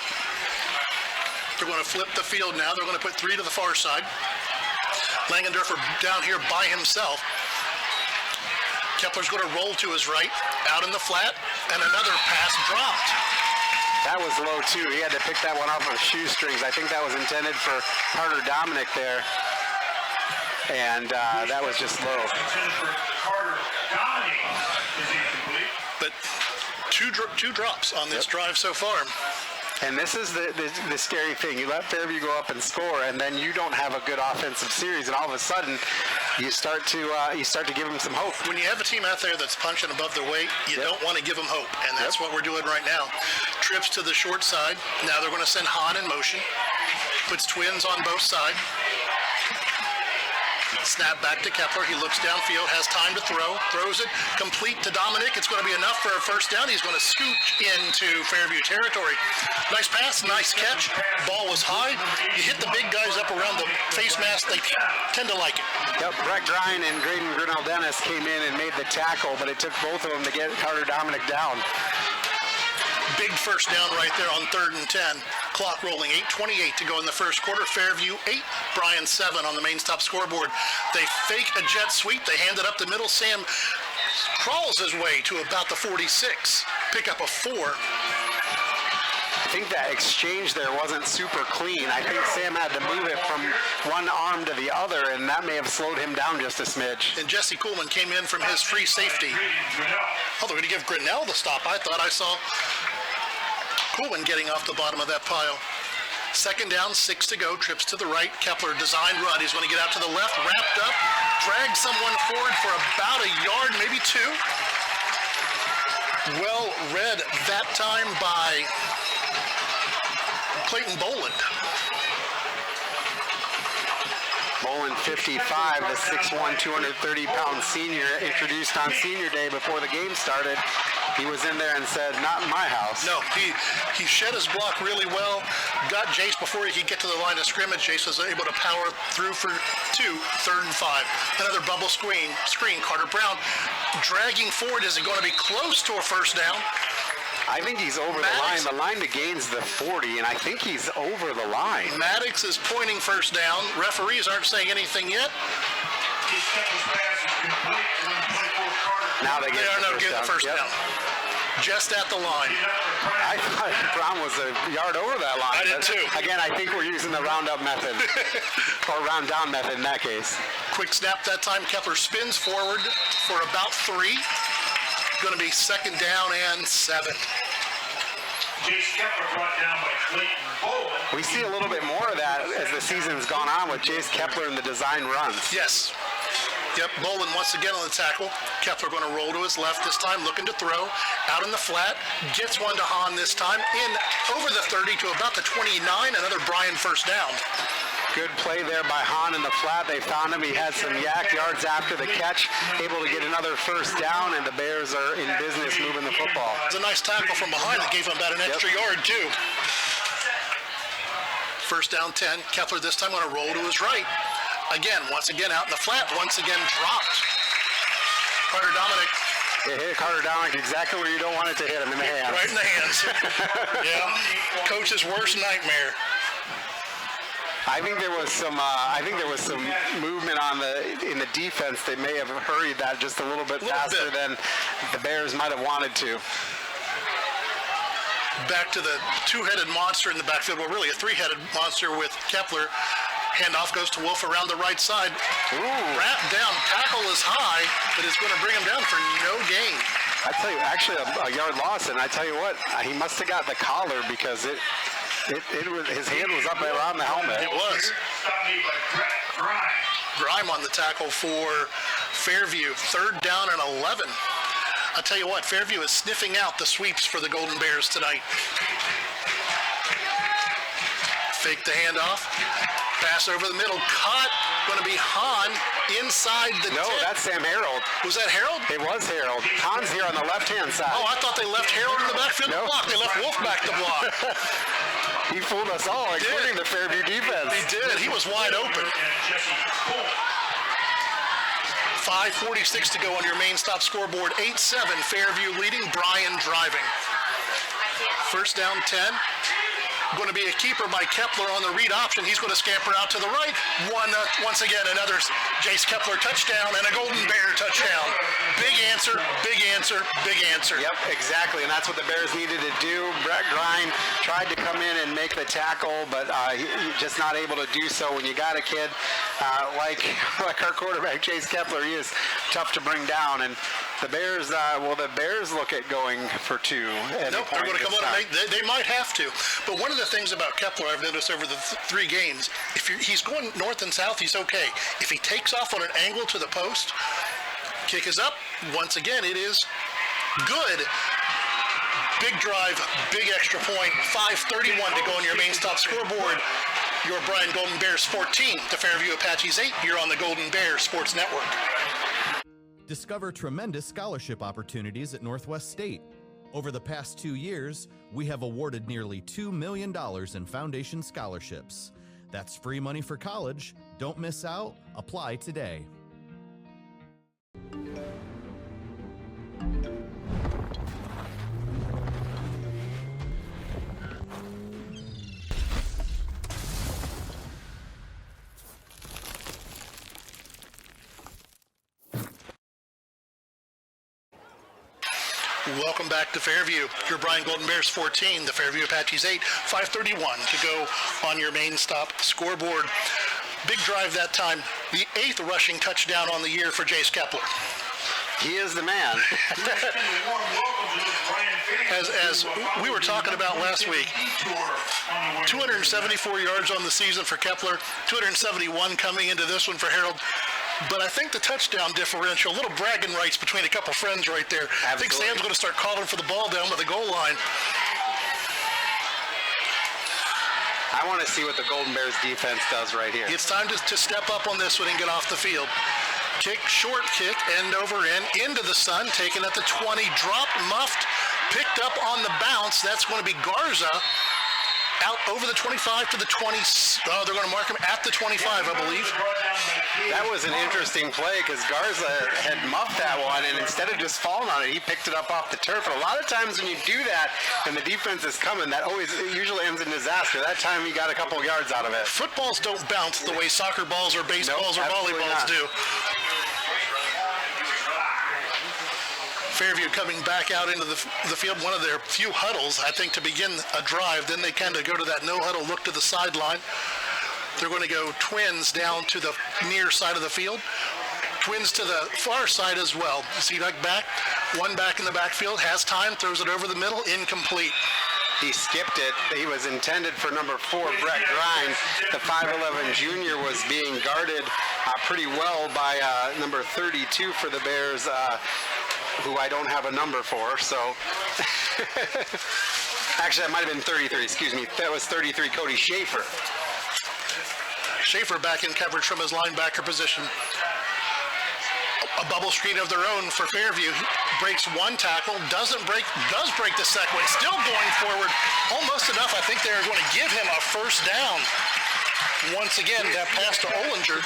They're going to flip the field now. They're going to put 3 to the far side. Langendorfer down here by himself. Kepler's going to roll to his right, out in the flat, and another pass dropped. That was low too. He had to pick that one up on shoestrings. I think that was intended for Carter Dominic there, and that was just low. But two drops on this drive so far. And this is the scary thing. You let Fairview go up and score, and then you don't have a good offensive series, and all of a sudden, you start to give them some hope. When you have a team out there that's punching above their weight, you don't want to give them hope, and that's what we're doing right now. Trips to the short side. Now they're going to send Hahn in motion. Puts twins on both sides. Snap back to Kepler. He looks downfield, has time to throw, throws it complete to Dominic. It's going to be enough for a first down. He's going to scoot into Fairview territory. Nice pass, nice catch. Ball was high. You hit the big guys up around the face mask, they tend to like it. Yep, Brett Bryan and Graydon Grinnell-Dennis came in and made the tackle, but it took both of them to get Carter Dominic down. Big first down right there on 3rd and 10. Clock rolling, 8:28 to go in the first quarter. Fairview 8, Bryan 7 on the main stop scoreboard. They fake a jet sweep. They hand it up the middle. Sam crawls his way to about the 46. Pick up a 4. I think that exchange there wasn't super clean. I think Sam had to move it from one arm to the other, and that may have slowed him down just a smidge. And Jesse Kuhlman came in from his free safety. Oh, they're going to give Grinnell the stop. I thought I saw Kuhlman getting off the bottom of that pile. Second down, 6 to go, trips to the right. Kepler designed run. He's going to get out to the left, wrapped up, drag someone forward for about a yard, maybe 2. Well read that time by Clayton Boland. Boland, 55, the 6'1", 230-pound senior, introduced on senior day before the game started. He was in there and said, not in my house. No, he shed his block really well, got Jace before he could get to the line of scrimmage. Jace was able to power through for 2, 3rd and 5. Another bubble screen. Carter Brown dragging forward. Is he going to be close to a first down? I think he's over the line. The line to gain's the 40, and I think he's over the line. Maddox is pointing first down. Referees aren't saying anything yet. Now they are getting the first down. Just at the line. I thought Brown was a yard over that line. I did too. Again, I think we're using the round-up method, or round-down method in that case. Quick snap that time. Kepler spins forward for about 3. Going to be second down and 7. Jace Kepler brought down by Clayton Boland. We see a little bit more of that as the season's gone on with Jace Kepler and the design runs. Yes. Yep, Boland once again on the tackle. Kepler going to roll to his left this time, looking to throw. Out in the flat, gets one to Hahn this time. In over the 30 to about the 29, another Bryan first down. Good play there by Hahn in the flat. They found him. He had some yak yards after the catch, able to get another first down, and the Bears are in business moving the football. It was a nice tackle from behind that gave him about an extra yard, too. First down 10. Kepler this time going to roll to his right. Again, once again out in the flat, once again dropped. Carter Dominic. It hit Carter Dominic exactly where you don't want it to hit him, in the hands. Right in the hands. Yeah, coach's worst nightmare. I think there was some movement in the defense. They may have hurried that just a little bit faster than the Bears might have wanted to. Back to the two-headed monster in the backfield. Well, really a three-headed monster with Kepler. Handoff goes to Wolf around the right side. Wrap down. Tackle is high, but it's going to bring him down for no gain. I tell you, actually a yard loss, and I tell you what, he must have got the collar because his hand was up around the helmet. It was. Grime on the tackle for Fairview. Third down and 11. I'll tell you what, Fairview is sniffing out the sweeps for the Golden Bears tonight. Fake the handoff. Pass over the middle. Caught. Going to be Hahn inside the No, that's Sam Harold. Was that Harold? It was Harold. Hahn's here on the left-hand side. Oh, I thought they left Harold in the backfield to block. They left Wolf back to block. He fooled us all, including the Fairview defense. He did. He was wide open. 5:46 to go on your main stop scoreboard. 8-7, Fairview leading, Bryan driving. First down 10. Going to be a keeper by Kepler on the read option. He's going to scamper out to the right. Once again, another Jace Kepler touchdown and a Golden Bear touchdown. Big answer, big answer, big answer. Yep, exactly, and that's what the Bears needed to do. Brett Grine tried to come in and make the tackle, but just not able to do so. When you got a kid like our quarterback, Jace Kepler, he is tough to bring down. And the Bears, the Bears look at going for 2. Nope, they're going to come out and they might have to. But one of the things about Kepler I've noticed over the 3 games, he's going north and south, he's okay. If he takes off on an angle to the post, kick is up. Once again, it is good. Big drive, big extra point. 5:31 to go on your main stop scoreboard. Your Bryan Golden Bears 14, the Fairview Apaches 8 here on the Golden Bears Sports Network. Discover tremendous scholarship opportunities at Northwest State. Over the past 2 years, we have awarded nearly $2 million in foundation scholarships. That's free money for college. Don't miss out. Apply today. Welcome back to Fairview. Your Bryan Golden Bears 14, the Fairview Apaches 8. 5:31 to go on your main stop scoreboard. Big drive that time. The 8th rushing touchdown on the year for Jace Kepler. He is the man. As we were talking about last week, 274 yards on the season for Kepler, 271 coming into this one for Harold. But I think the touchdown differential, a little bragging rights between a couple friends right there. Absolutely. I think Sam's going to start calling for the ball down by the goal line. I want to see what the Golden Bears defense does right here. It's time to step up on this one and get off the field. Kick, short kick, end over end, into the sun, taken at the 20, dropped, muffed, picked up on the bounce. That's going to be Garza out over the 25 to the 20. Oh, they're going to mark him at the 25, I believe. That was an interesting play because Garza had muffed that one, and instead of just falling on it, he picked it up off the turf. And a lot of times when you do that and the defense is coming, it usually ends in disaster. That time he got a couple yards out of it. Footballs don't bounce the way soccer balls or baseballs or volleyballs do. Fairview coming back out into the field, one of their few huddles, I think, to begin a drive. Then they kind of go to that no huddle, look to the sideline. They're going to go twins down to the near side of the field. Twins to the far side as well. See that back? One back in the backfield, has time, throws it over the middle, incomplete. He skipped it. He was intended for number 4, Brett Bryan. The 5'11 junior was being guarded pretty well by number 32 for the Bears, who I don't have a number for, so. Actually, that might have been 33, excuse me. That was 33, Cody Schaefer. Schaefer back in coverage from his linebacker position. A bubble screen of their own for Fairview. Breaks one tackle, does break the second one. Still going forward, almost enough. I think they're going to give him a first down. Once again, that pass to Ollinger.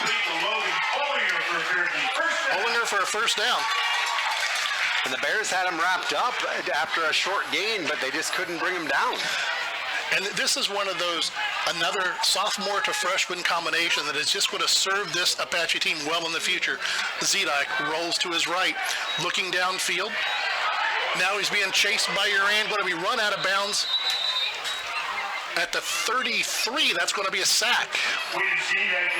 Ollinger for a first down. And the Bears had him wrapped up after a short gain, but they just couldn't bring him down. And this is one of those, another sophomore to freshman combination that is just going to serve this Apache team well in the future. Zedek rolls to his right, looking downfield. Now he's being chased by Uran, going to be run out of bounds at the 33. That's going to be a sack.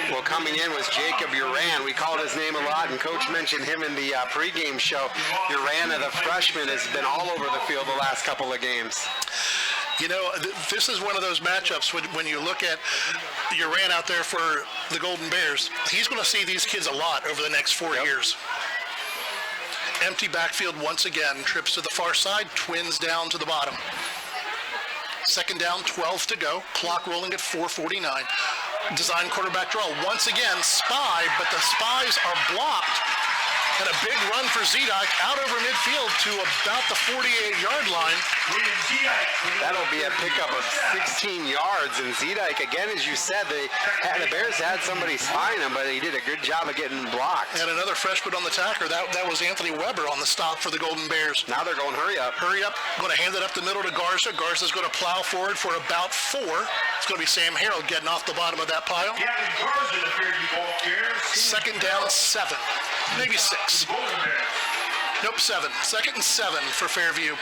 Well, coming in was Jacob Uran. We called his name a lot, and Coach mentioned him in the pregame show. Uran, the freshman, has been all over the field the last couple of games. You know, this is one of those matchups when you look at Uran out there for the Golden Bears. He's going to see these kids a lot over the next 4 years. Empty backfield once again. Trips to the far side. Twins down to the bottom. Second down, 12 to go. Clock rolling at 4:49. Design quarterback draw. Once again, spy, but the spies are blocked. And a big run for Zedek out over midfield to about the 48-yard line. That'll be a pickup of 16 yards. And Zedek, again, as you said, the Bears had somebody spying him, but he did a good job of getting blocked. And another freshman on the tackle. That was Anthony Weber on the stop for the Golden Bears. Now they're going hurry up. Hurry up. Going to hand it up the middle to Garza. Garza's going to plow forward for about 4. It's going to be Sam Harold getting off the bottom of that pile. Second down, 7. Maybe 6. Nope, 7. Second and 7 for Fairview.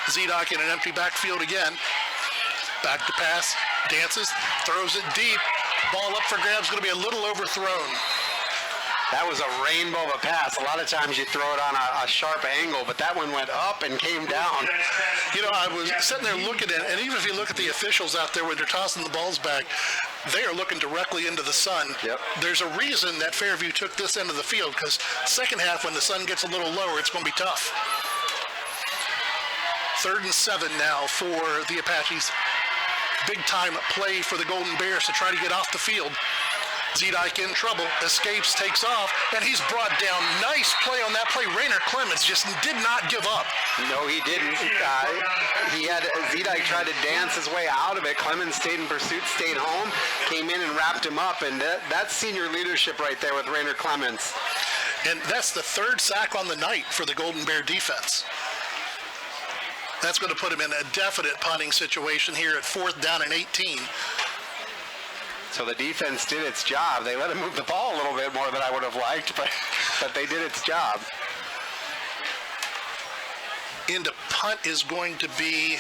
Zedek in an empty backfield again. Back to pass. Dances. Throws it deep. Ball up for grabs. Going to be a little overthrown. That was a rainbow of a pass. A lot of times you throw it on a sharp angle, but that one went up and came down. You know, I was sitting there looking at it, and even if you look at the officials out there when they're tossing the balls back, they are looking directly into the sun. Yep. There's a reason that Fairview took this end of the field, because second half, when the sun gets a little lower, it's going to be tough. 3rd and 7 now for the Apaches. Big time play for the Golden Bears to try to get off the field. Zedek in trouble, escapes, takes off, and he's brought down. Nice play on that play. Rainer Clemens just did not give up. No, he didn't. Zedek tried to dance his way out of it. Clemens stayed in pursuit, stayed home, came in and wrapped him up, and that's senior leadership right there with Rainer Clemens. And that's the 3rd sack on the night for the Golden Bear defense. That's going to put him in a definite punting situation here at 4th down and 18. So the defense did its job. They let him move the ball a little bit more than I would have liked, but they did its job. Into punt is going to be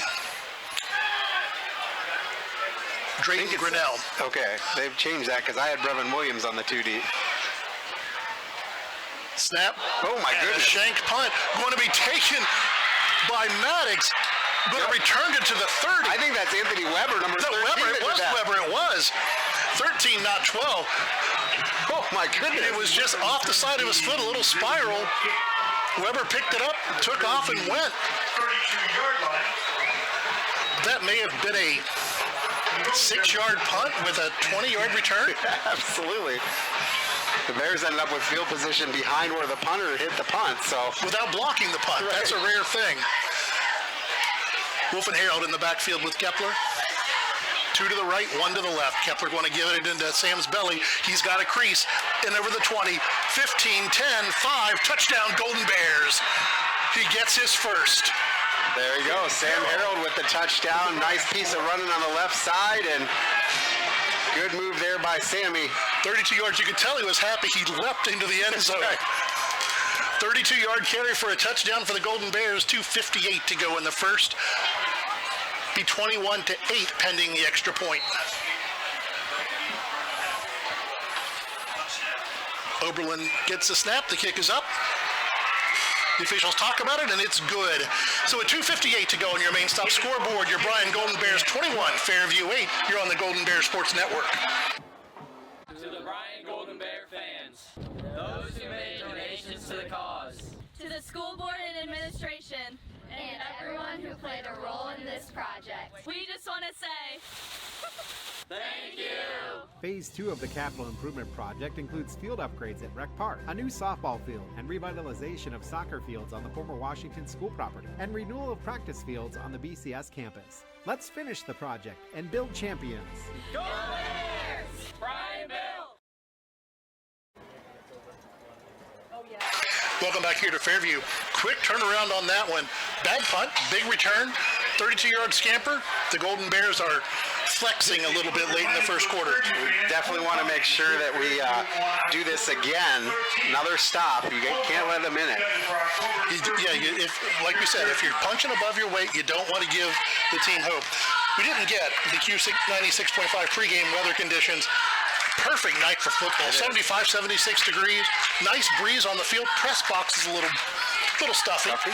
Drayton Grinnell. Okay, they've changed that because I had Brevin Williams on the 2 deep. Snap. Oh, my and goodness. A shank punt going to be taken by Maddox. Going to return it to the 30. I think that's Anthony Weber, number 13. It was Weber. It was 13, not 12. Oh, my goodness. It was just off the side of his foot, a little spiral. Weber picked it up, took off, and went. 32-yard line. That may have been a 6-yard punt with a 20-yard return. Absolutely. The Bears ended up with field position behind where the punter hit the punt, so. Without blocking the punt. Right. That's a rare thing. Wolf and Harold in the backfield with Kepler. 2 to the right, 1 to the left. Kepler going to give it into Sam's belly. He's got a crease. And over the 20, 15, 10, 5, touchdown Golden Bears. He gets his first. There you go. Sam Harold with the touchdown. Nice piece of running on the left side, and good move there by Sammy. 32 yards. You could tell he was happy. He leapt into the end zone. 32-yard carry for a touchdown for the Golden Bears. 2:58 to go in the first. Be 21-8 pending the extra point. Oberlin gets the snap. The kick is up. The officials talk about it, and it's good. So at 2:58 to go on your main stop scoreboard, your Bryan Golden Bears 21, Fairview 8. You're on the Golden Bears Sports Network. To the Bryan Golden Bear fans, those who made donations to the cause, To the school board and administration, and everyone who played a role in this project. we just want to say thank you. Phase 2 of the capital improvement project includes field upgrades at Rec Park, a new softball field, and revitalization of soccer fields on the former Washington School property, and renewal of practice fields on the BCS campus. Let's finish the project and build champions. Go Bears! Bryan Bill! Welcome back here to Fairview. Quick turnaround on that one. Bad punt, big return, 32-yard scamper. The Golden Bears are flexing a little bit late in the first quarter. We definitely want to make sure that we do this again. Another stop. You can't let them in it. Like we said, if you're punching above your weight, you don't want to give the team hope. We didn't get the Q96.5 pregame weather conditions. Perfect night for football. 75, 76 degrees. Nice breeze on the field. Press box is a little stuffy.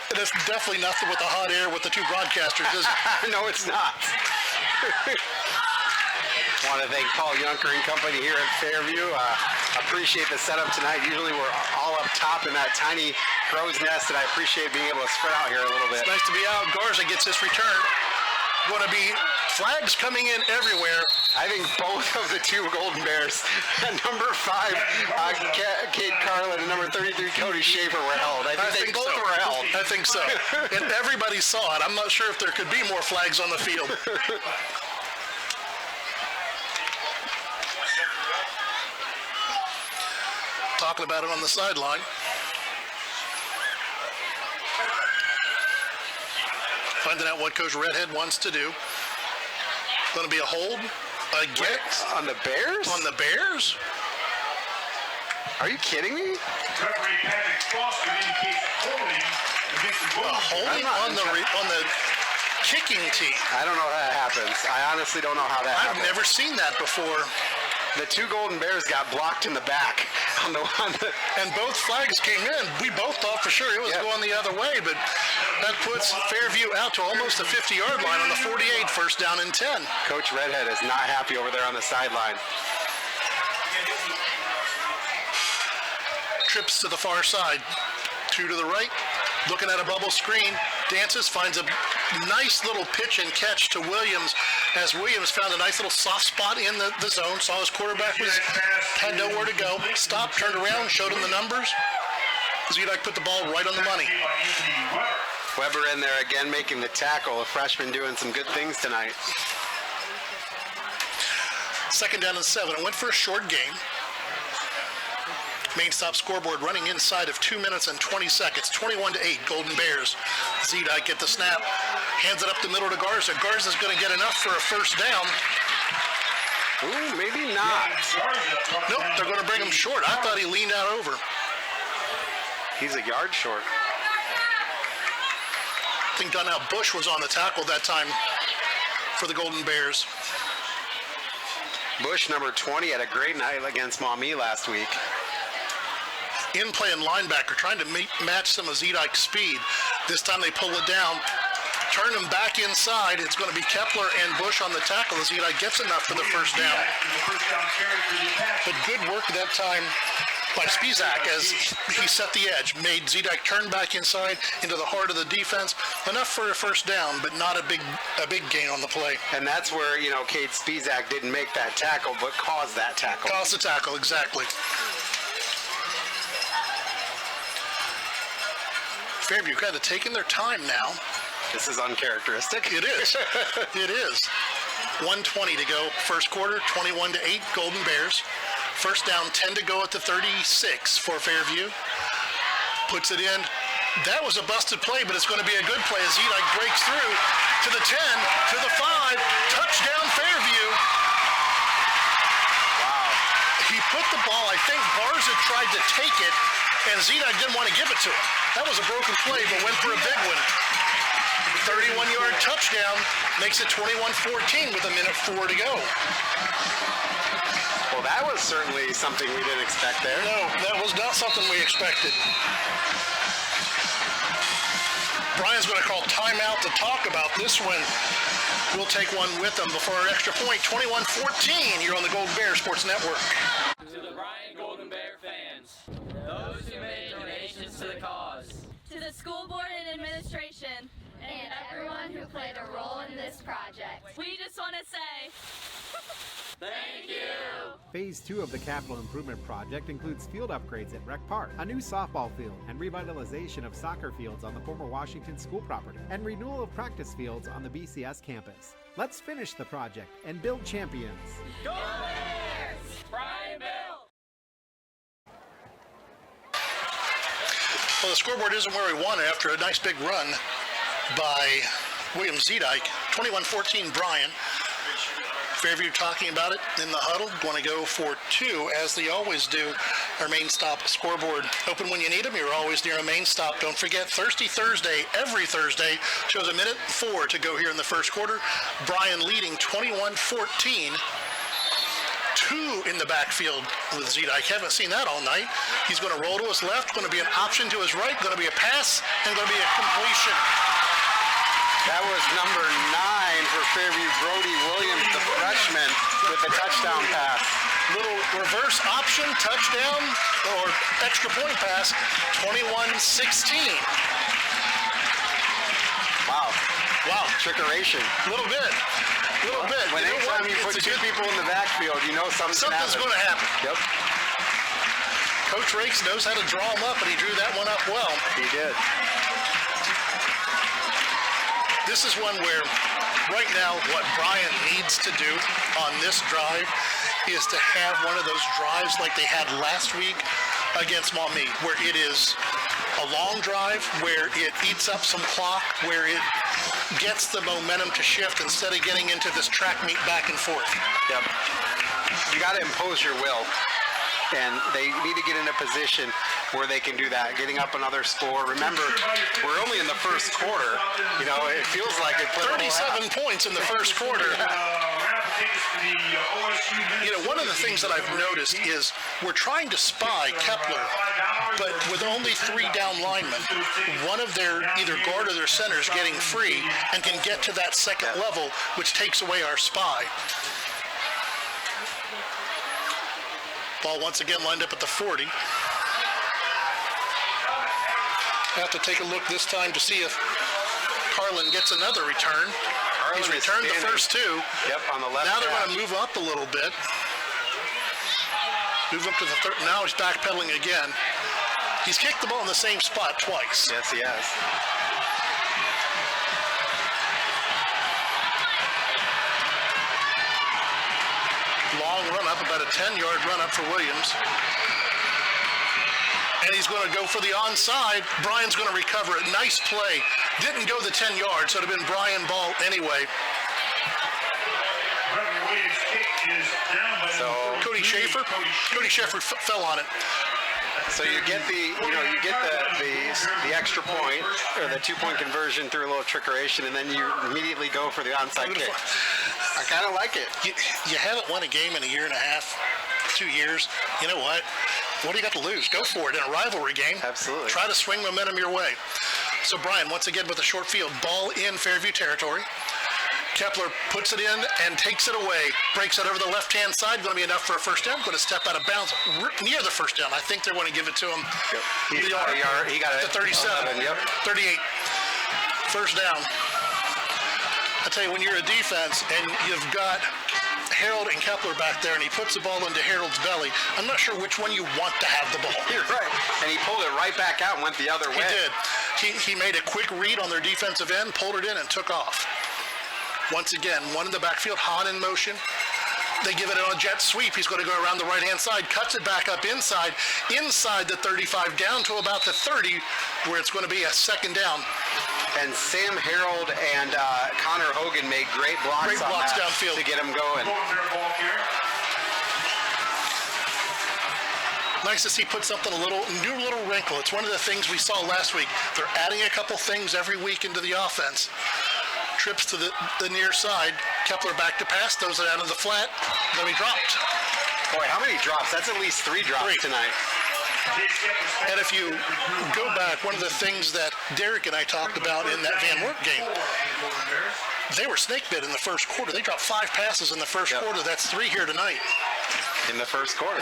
And it's definitely nothing with the hot air with the two broadcasters, is it? No, it's not. Want to thank Paul Yunker and company here at Fairview. Appreciate the setup tonight. Usually we're all up top in that tiny crow's nest, and I appreciate being able to spread out here a little bit. It's nice to be out. Garza gets his return. Going to be flags coming in everywhere. I think both of the two Golden Bears, number 5, Kate Carlin, and number 33, Cody Schaefer, were held. I think both were held. I think so. And everybody saw it. I'm not sure if there could be more flags on the field. Talking about it on the sideline. Finding out what Coach Redhead wants to do. Going to be a hold again on the Bears? On the Bears? Are you kidding me? Referee Patrick Foster indicates holding against the Golden Bears. On the kicking team. I don't know how that happens. I honestly don't know how that happens. I've never seen that before. The two Golden Bears got blocked in the back on the one. And both flags came in. We both thought for sure it was going the other way, but that puts Fairview out to almost the 50-yard line on the 48, first down and 10. Coach Redhead is not happy over there on the sideline. Trips to the far side. 2 to the right. Looking at a bubble screen. Dances, finds a nice little pitch and catch to Williams, as Williams found a nice little soft spot in the zone. Saw his quarterback had nowhere to go. Stopped, turned around, showed him the numbers. Zedek put the ball right on the money. Weber in there again making the tackle. A freshman doing some good things tonight. 2nd down and 7. It went for a short game. Main stop scoreboard running inside of 2 minutes and 20 seconds. 21-8, Golden Bears. Zedek get the snap. Hands it up the middle to Garza. Garza's going to get enough for a first down. Ooh, maybe not. Nope, they're going to bring him short. I thought he leaned out over. He's a yard short. I think Donnell Bush was on the tackle that time for the Golden Bears. Bush, number 20, had a great night against Maumee last week. in-playing linebacker trying to match some of Zedike's speed. This time they pull it down, turn him back inside. It's going to be Kepler and Bush on the tackle as Zedike gets enough for the first down. But good work that time by Spizak as he set the edge, made Zedike turn back inside into the heart of the defense. Enough for a first down, but not a big gain on the play. And that's where, Cade Spizak didn't make that tackle, but caused that tackle. Caused the tackle, exactly. Fairview kind of taking their time now. This is uncharacteristic. It is. It is. 1:20 to go, first quarter, 21-8, Golden Bears. First down, 10 to go at the 36 for Fairview. Puts it in. That was a busted play, but it's going to be a good play as Zedike breaks through to the 10, to the 5. Touchdown, Fairview. Wow. He put the ball, I think Barza tried to take it, and Zedike didn't want to give it to him. That was a broken play, but went for a big one. 31-yard touchdown makes it 21-14 with 1:04 to go. Well, that was certainly something we didn't expect there. No, that was not something we expected. Bryan's going to call timeout to talk about this one. We'll take one with them before our extra point. 21-14 here on the Golden Bear Sports Network. To the Bryan Golden Bear fans, those who made donations to the cause, To the school board and administration, And everyone who played a role in this project. we just want to say thank you. Phase 2 of the capital improvement project includes field upgrades at Rec Park, a new softball field, and revitalization of soccer fields on the former Washington School property, and renewal of practice fields on the BCS campus. Let's finish the project and build champions. Go Bears! Bryan Bill! Well, the scoreboard isn't where we want it after a nice big run by William Zedike. 21-14 Bryan. Fairview talking about it in the huddle. Going to go for 2, as they always do. Our main stop scoreboard open when you need them. You're always near a main stop. Don't forget, Thirsty Thursday, every Thursday, shows 1:04 to go here in the first quarter. Bryan leading 21-14. 2 in the backfield with Zedike. Haven't seen that all night. He's going to roll to his left. Going to be an option to his right. Going to be a pass and going to be a completion. That was number 9 for Fairview, Brody Williams, the freshman, with a touchdown pass. Little reverse option, touchdown, or extra point pass, 21-16. Wow. Wow. Trickeration. A little bit. When anytime you put 2 people in the backfield, you know something's going to happen. Yep. Coach Rakes knows how to draw them up, and he drew that one up well. He did. This is one where, right now, what Bryan needs to do on this drive is to have one of those drives like they had last week against Maumee, where it is a long drive, where it eats up some clock, where it gets the momentum to shift instead of getting into this track meet back and forth. Yep. You got to impose your will. And they need to get in a position where they can do that, getting up another score. Remember, we're only in the first quarter. It feels like it. 37 points in the first quarter. One of the things that I've noticed is we're trying to spy Kepler, but with only 3 down linemen, one of their either guard or their centers getting free and can get to that second level, which takes away our spy. Ball once again lined up at the 40. Have to take a look this time to see if Carlin gets another return. He's returned the first 2. Yep, on the left. Now they're going to move up a little bit. Move up to the third. Now he's backpedaling again. He's kicked the ball in the same spot twice. Yes, he has. Long run up, about a 10-yard run up for Williams. And he's going to go for the onside. Bryan's going to recover it. Nice play. Didn't go the 10 yards, so it would have been Bryan ball anyway. So Cody Schaefer fell on it. So you get the extra point, or the 2-point conversion through a little trickeration, and then you immediately go for the onside kick. I kind of like it. You haven't won a game in a year and a half, 2 years. You know what? What do you got to lose? Go for it in a rivalry game. Absolutely. Try to swing momentum your way. So Bryan, once again with a short field, ball in Fairview territory. Kepler puts it in and takes it away. Breaks it over the left-hand side. Going to be enough for a first down. Going to step out of bounds near the first down. I think they're going to give it to him. Yep. He got it. To 37. 11, yep. 38. First down. I tell you, when you're a defense and you've got Harold and Kepler back there and he puts the ball into Harold's belly, I'm not sure which one you want to have the ball. You're right. And he pulled it right back out and went the other way. He did. He made a quick read on their defensive end, pulled it in, and took off. Once again, one in the backfield, Hahn in motion. They give it on a jet sweep. He's going to go around the right-hand side, cuts it back up inside the 35, down to about the 30, where it's going to be a second down. And Sam Harold and Connor Hogan made great blocks downfield to get him going. Nice to see put something new little wrinkle. It's one of the things we saw last week. They're adding a couple things every week into the offense. Trips to the near side. Kepler back to pass, throws it out of the flat. Then he dropped. Boy, how many drops? That's at least 3 drops tonight. And if you go back, one of the things that Derek and I talked about in that Van Wert game, they were snake bit in the first quarter. They dropped 5 passes in the first quarter. That's 3 here tonight. In the first quarter.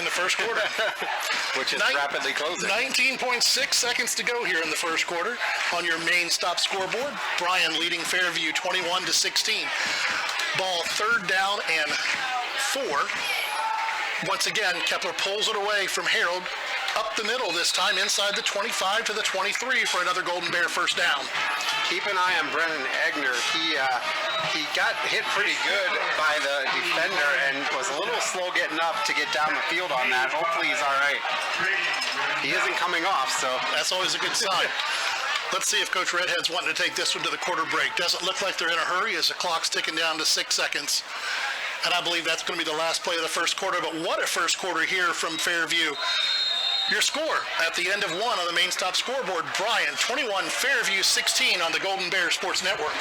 Which is rapidly closing. 19.6 seconds to go here in the first quarter on your main stop scoreboard. Bryan leading Fairview 21-16. Ball third down and 4. Once again, Kepler pulls it away from Harold. Up the middle this time, inside the 25 to the 23 for another Golden Bear first down. Keep an eye on Brennan Egner. He got hit pretty good by the defender and was a little slow getting up to get down the field on that. Hopefully he's all right. He isn't coming off, so that's always a good sign. Let's see if Coach Redhead's wanting to take this one to the quarter break. Doesn't look like they're in a hurry as the clock's ticking down to 6 seconds. And I believe that's going to be the last play of the first quarter. But what a first quarter here from Fairview. Your score at the end of 1 on the main stop scoreboard. Bryan 21, Fairview 16 on the Golden Bear Sports Network.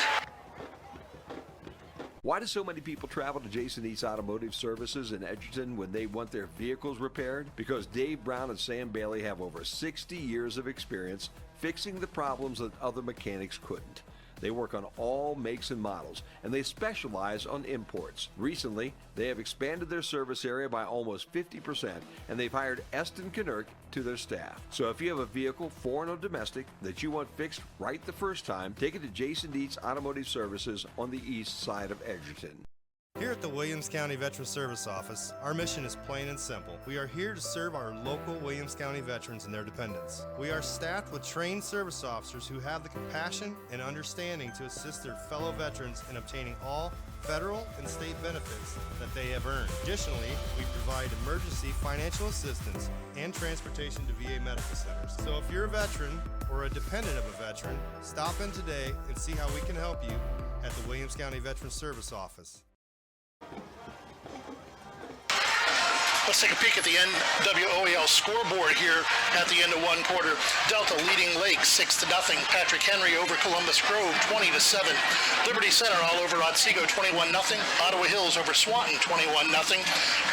Why do so many people travel to Jason East Automotive Services in Edgerton when they want their vehicles repaired? Because Dave Brown and Sam Bailey have over 60 years of experience fixing the problems that other mechanics couldn't. They work on all makes and models, and they specialize on imports. Recently, they have expanded their service area by almost 50%, and they've hired Eston Knerk to their staff. So if you have a vehicle, foreign or domestic, that you want fixed right the first time, take it to Jason Dietz Automotive Services on the east side of Edgerton. Here at the Williams County Veteran Service Office, our mission is plain and simple. We are here to serve our local Williams County veterans and their dependents. We are staffed with trained service officers who have the compassion and understanding to assist their fellow veterans in obtaining all federal and state benefits that they have earned. Additionally, we provide emergency financial assistance and transportation to VA medical centers. So if you're a veteran or a dependent of a veteran, stop in today and see how we can help you at the Williams County Veteran Service Office. Let's take a peek at the NWOAL scoreboard here at the end of 1 quarter. Delta leading Lake 6-0. Patrick Henry over Columbus Grove 20-7. Liberty Center all over Otsego 21-0. Ottawa Hills over Swanton 21-0.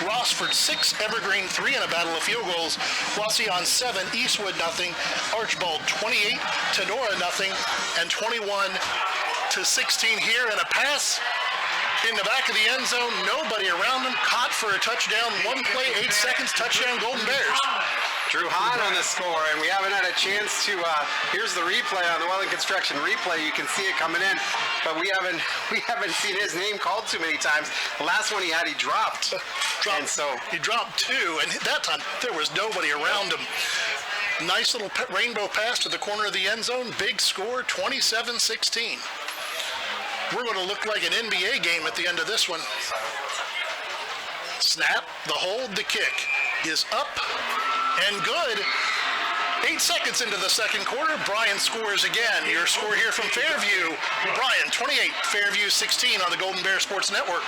Rossford 6, Evergreen 3 in a battle of field goals. Wauseon 7, Eastwood 0. Archibald 28, Tenora 0, and 21-16 here in a pass. In the back of the end zone, nobody around them, caught for a touchdown, 1 play, 8 seconds, touchdown, Golden Bears. Drew Hahn on the score, and we haven't had a chance to, here's the replay on the Welland Construction replay. You can see it coming in, but we haven't seen his name called too many times. The last one he had, he dropped. And so he dropped 2, and that time there was nobody around him. Nice little rainbow pass to the corner of the end zone, big score, 27-16. We're going to look like an NBA game at the end of this one. Snap, the hold, the kick is up and good. 8 seconds into the second quarter, Bryan scores again. Your score here from Fairview, Bryan 28, Fairview 16 on the Golden Bear Sports Network.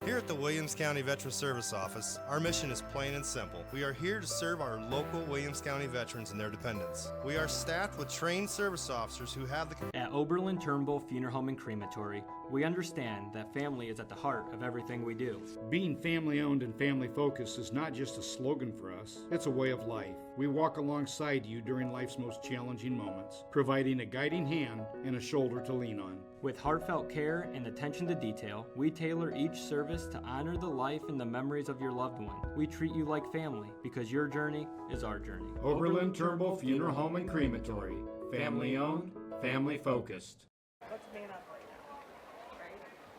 Here at the Williams County Veteran Service Office, our mission is plain and simple. We are here to serve our local Williams County veterans and their dependents. We are staffed with trained service officers who have the... At Oberlin Turnbull Funeral Home and Crematory, We understand that family is at the heart of everything we do. Being family-owned and family-focused is not just a slogan for us, it's a way of life. We walk alongside you during life's most challenging moments, providing a guiding hand and a shoulder to lean on. With heartfelt care and attention to detail, we tailor each service to honor the life and the memories of your loved one. We treat you like family because your journey is our journey. Oberlin Turnbull Funeral Home and Crematory. Family-owned, family-focused.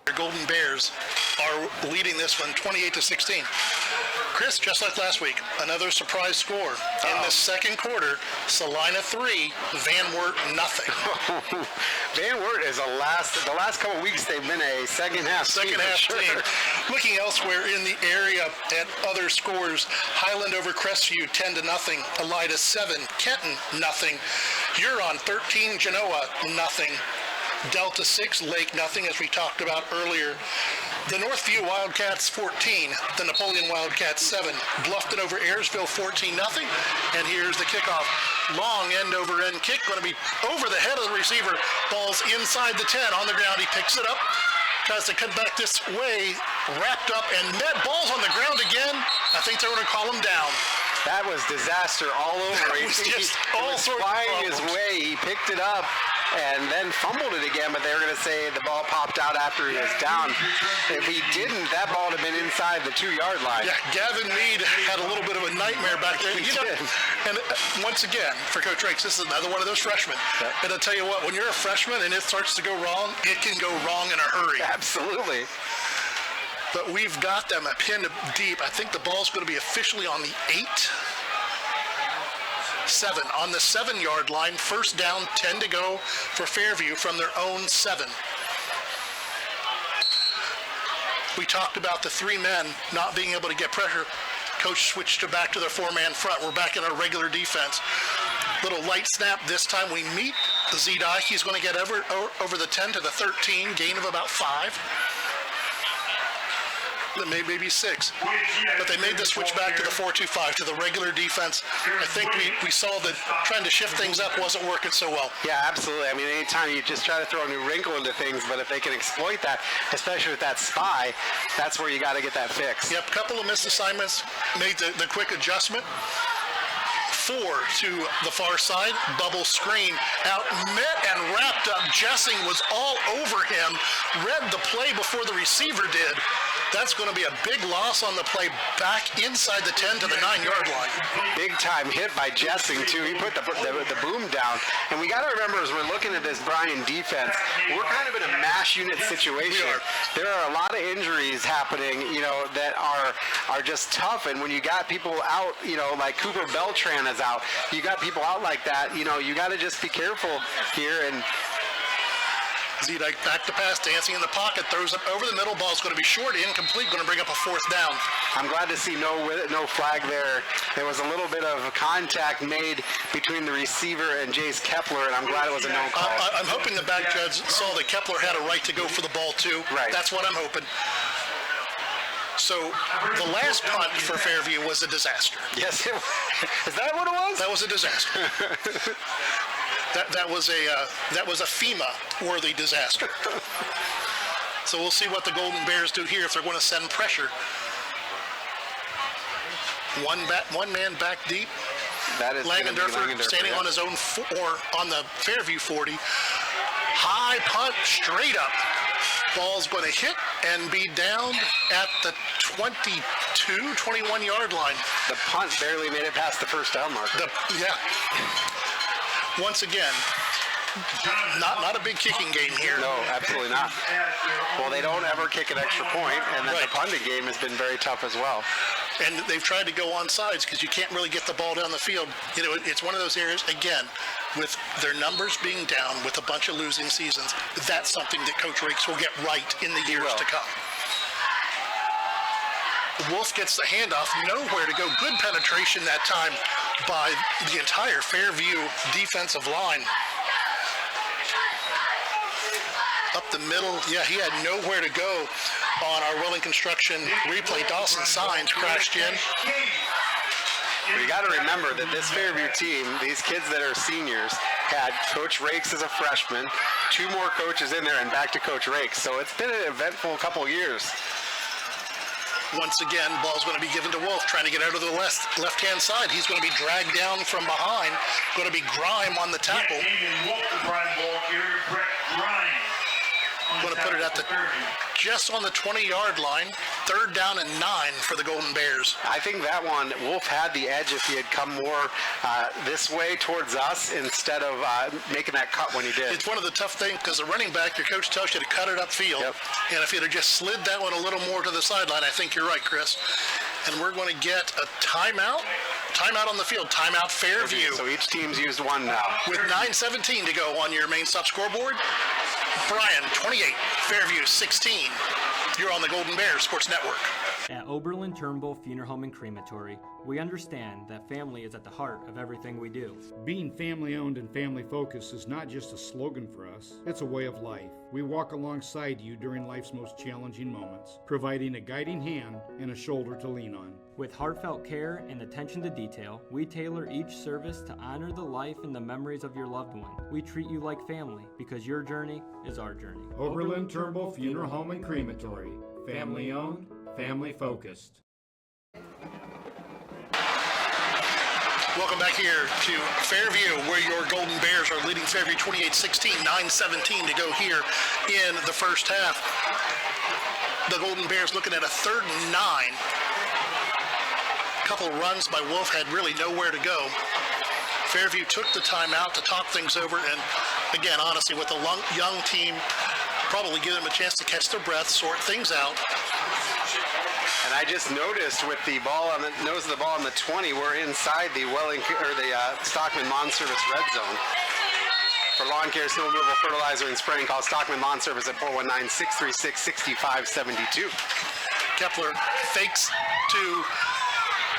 The Golden Bears are leading this one 28-16. Chris, just like last week, another surprise score. In the second quarter, Salina 3, Van Wert nothing. Van Wert is the last couple weeks they've been a second half team. Looking elsewhere in the area at other scores, Highland over Crestview 10-0, Elida 7, Kenton nothing, Huron 13, Genoa nothing. Delta 6, Lake nothing, as we talked about earlier. The Northview Wildcats 14, the Napoleon Wildcats 7, Bluffton over Ayersville 14-0, and here's the kickoff. Long end over end kick, going to be over the head of the receiver. Ball's inside the 10, on the ground, he picks it up, tries to cut back this way, wrapped up and met. Ball's on the ground again. I think they're going to call him down. That was disaster all over. It was just all sorts of flying problems. his way, he picked it up and then fumbled it again, but they were going to say the ball popped out after he was down. If he didn't, that ball would have been inside the 2-yard line. Yeah, Gavin Mead had a little bit of a nightmare back there. He did. And once again, for Coach Rakes, this is another one of those freshmen. Yep. And I'll tell you what, when you're a freshman and it starts to go wrong, it can go wrong in a hurry. Absolutely. But we've got them pinned deep. I think the ball's going to be officially on the 7 on the 7-yard line. First down, 10 to go for Fairview from their own 7. We talked about the 3 men not being able to get pressure. Coach switched back to their 4-man front. We're back in our regular defense. Little light snap this time. We meet Zedai. He's going to get over the 10 to the 13, gain of about 5. Maybe 6. But they made the switch back to the 4-2-5, to the regular defense. I think we saw that trying to shift things up wasn't working so well. Yeah, absolutely. I mean, anytime you just try to throw a new wrinkle into things, but if they can exploit that, especially with that spy, that's where you got to get that fixed. Yep, couple of missed assignments, made the quick adjustment. 4 to the far side, bubble screen, out, met and wrapped up. Jessing was all over him, read the play before the receiver did. That's going to be a big loss on the play, back inside the 10 to the 9-yard line. Big time hit by Jessing too. He put the boom down. And we got to remember, as we're looking at this Bryan defense, we're kind of in a mash unit situation. There are a lot of injuries happening, that are just tough. And when you got people out, like Cooper Beltran is out, you got people out like that, you got to just be careful here. And Zedek back to pass, dancing in the pocket, throws it over the middle. Ball's going to be short, incomplete, going to bring up a 4th down. I'm glad to see no flag there. There was a little bit of contact made between the receiver and Jace Kepler, and I'm glad it was a no call. I'm hoping the back judge saw that Kepler had a right to go for the ball too. Right. That's what I'm hoping. So the last punt for Fairview was a disaster. Yes, is that what it was? That was a disaster. That was a FEMA-worthy disaster. So we'll see what the Golden Bears do here if they're going to send pressure. One man back deep. That is Langendorfer standing on his own on the Fairview 40. High punt straight up. Ball's going to hit and be down at the 21-yard line. The punt barely made it past the first down marker. Once again, not a big kicking game here. No, absolutely not. Well, they don't ever kick an extra point, and then the punting game has been very tough as well. And they've tried to go on sides because you can't really get the ball down the field. It's one of those areas, again, with their numbers being down with a bunch of losing seasons, that's something that Coach Rakes will get right in the years to come. Wolf gets the handoff, nowhere to go. Good penetration that time by the entire Fairview defensive line. Up the middle, he had nowhere to go on our Willing Construction replay. Dawson Signs crashed in. But you got to remember that this Fairview team, these kids that are seniors, had Coach Rakes as a freshman, 2 more coaches in there, and back to Coach Rakes. So it's been an eventful couple years. Once again, ball's going to be given to Wolf, trying to get out of the left-hand side. He's going to be dragged down from behind. Going to be Grime on the tackle. Going to put it at the just on the 20-yard line. 3rd down and 9 for the Golden Bears. I think that one, Wolf had the edge if he had come more this way towards us instead of making that cut when he did. It's one of the tough things because the running back, your coach tells you to cut it upfield. Yep. And if you'd have just slid that one a little more to the sideline, I think you're right, Chris. And we're going to get a timeout. Timeout on the field. Timeout Fairview. So each team's used one now. With 9:17 to go on your main stop scoreboard. Bryan, 28. Fairview, 16. You're on the Golden Bears Sports Network. At Oberlin Turnbull Funeral Home and Crematory, we understand that family is at the heart of everything we do. Being family-owned and family-focused is not just a slogan for us, it's a way of life. We walk alongside you during life's most challenging moments, providing a guiding hand and a shoulder to lean on. With heartfelt care and attention to detail, we tailor each service to honor the life and the memories of your loved one. We treat you like family because your journey is our journey. Oberlin Turnbull Funeral Home and Crematory. Family-owned, family-focused. Welcome back here to Fairview, where your Golden Bears are leading Fairview 28-16, 9:17 to go here in the first half. The Golden Bears looking at a 3rd and 9. A couple runs by Wolf had really nowhere to go. Fairview took the timeout to talk things over, and again, honestly, with a young team, probably give them a chance to catch their breath, sort things out. And I just noticed with the ball on the nose of the ball on the 20, we're inside the Stockman Lawn Service red zone. For lawn care, snow removal, fertilizer, and spraying, call Stockman Lawn Service at 419-636-6572. Kepler fakes to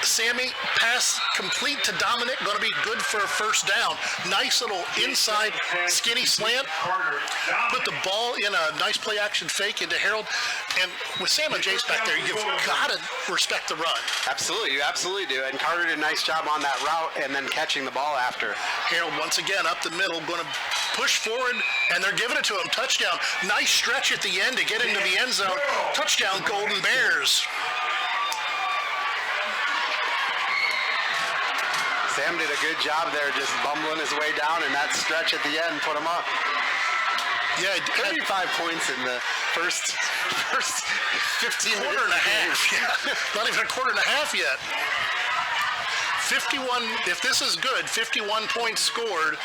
Sammy, pass complete to Dominic, going to be good for a first down. Nice little inside skinny slant. Put the ball in a nice play action fake into Harold. And with Sam and Jace back there, you've got to respect the run. Absolutely, you absolutely do. And Carter did a nice job on that route and then catching the ball after. Harold once again up the middle, going to push forward, and they're giving it to him. Touchdown. Nice stretch at the end to get into the end zone. Touchdown, Golden Bears. Sam did a good job there, just bumbling his way down, and that stretch at the end put him up. Yeah, 35 points in the first 15 minutes. Quarter and a half. Yeah. Not even a quarter and a half yet. 51, if this is good, 51 points scored,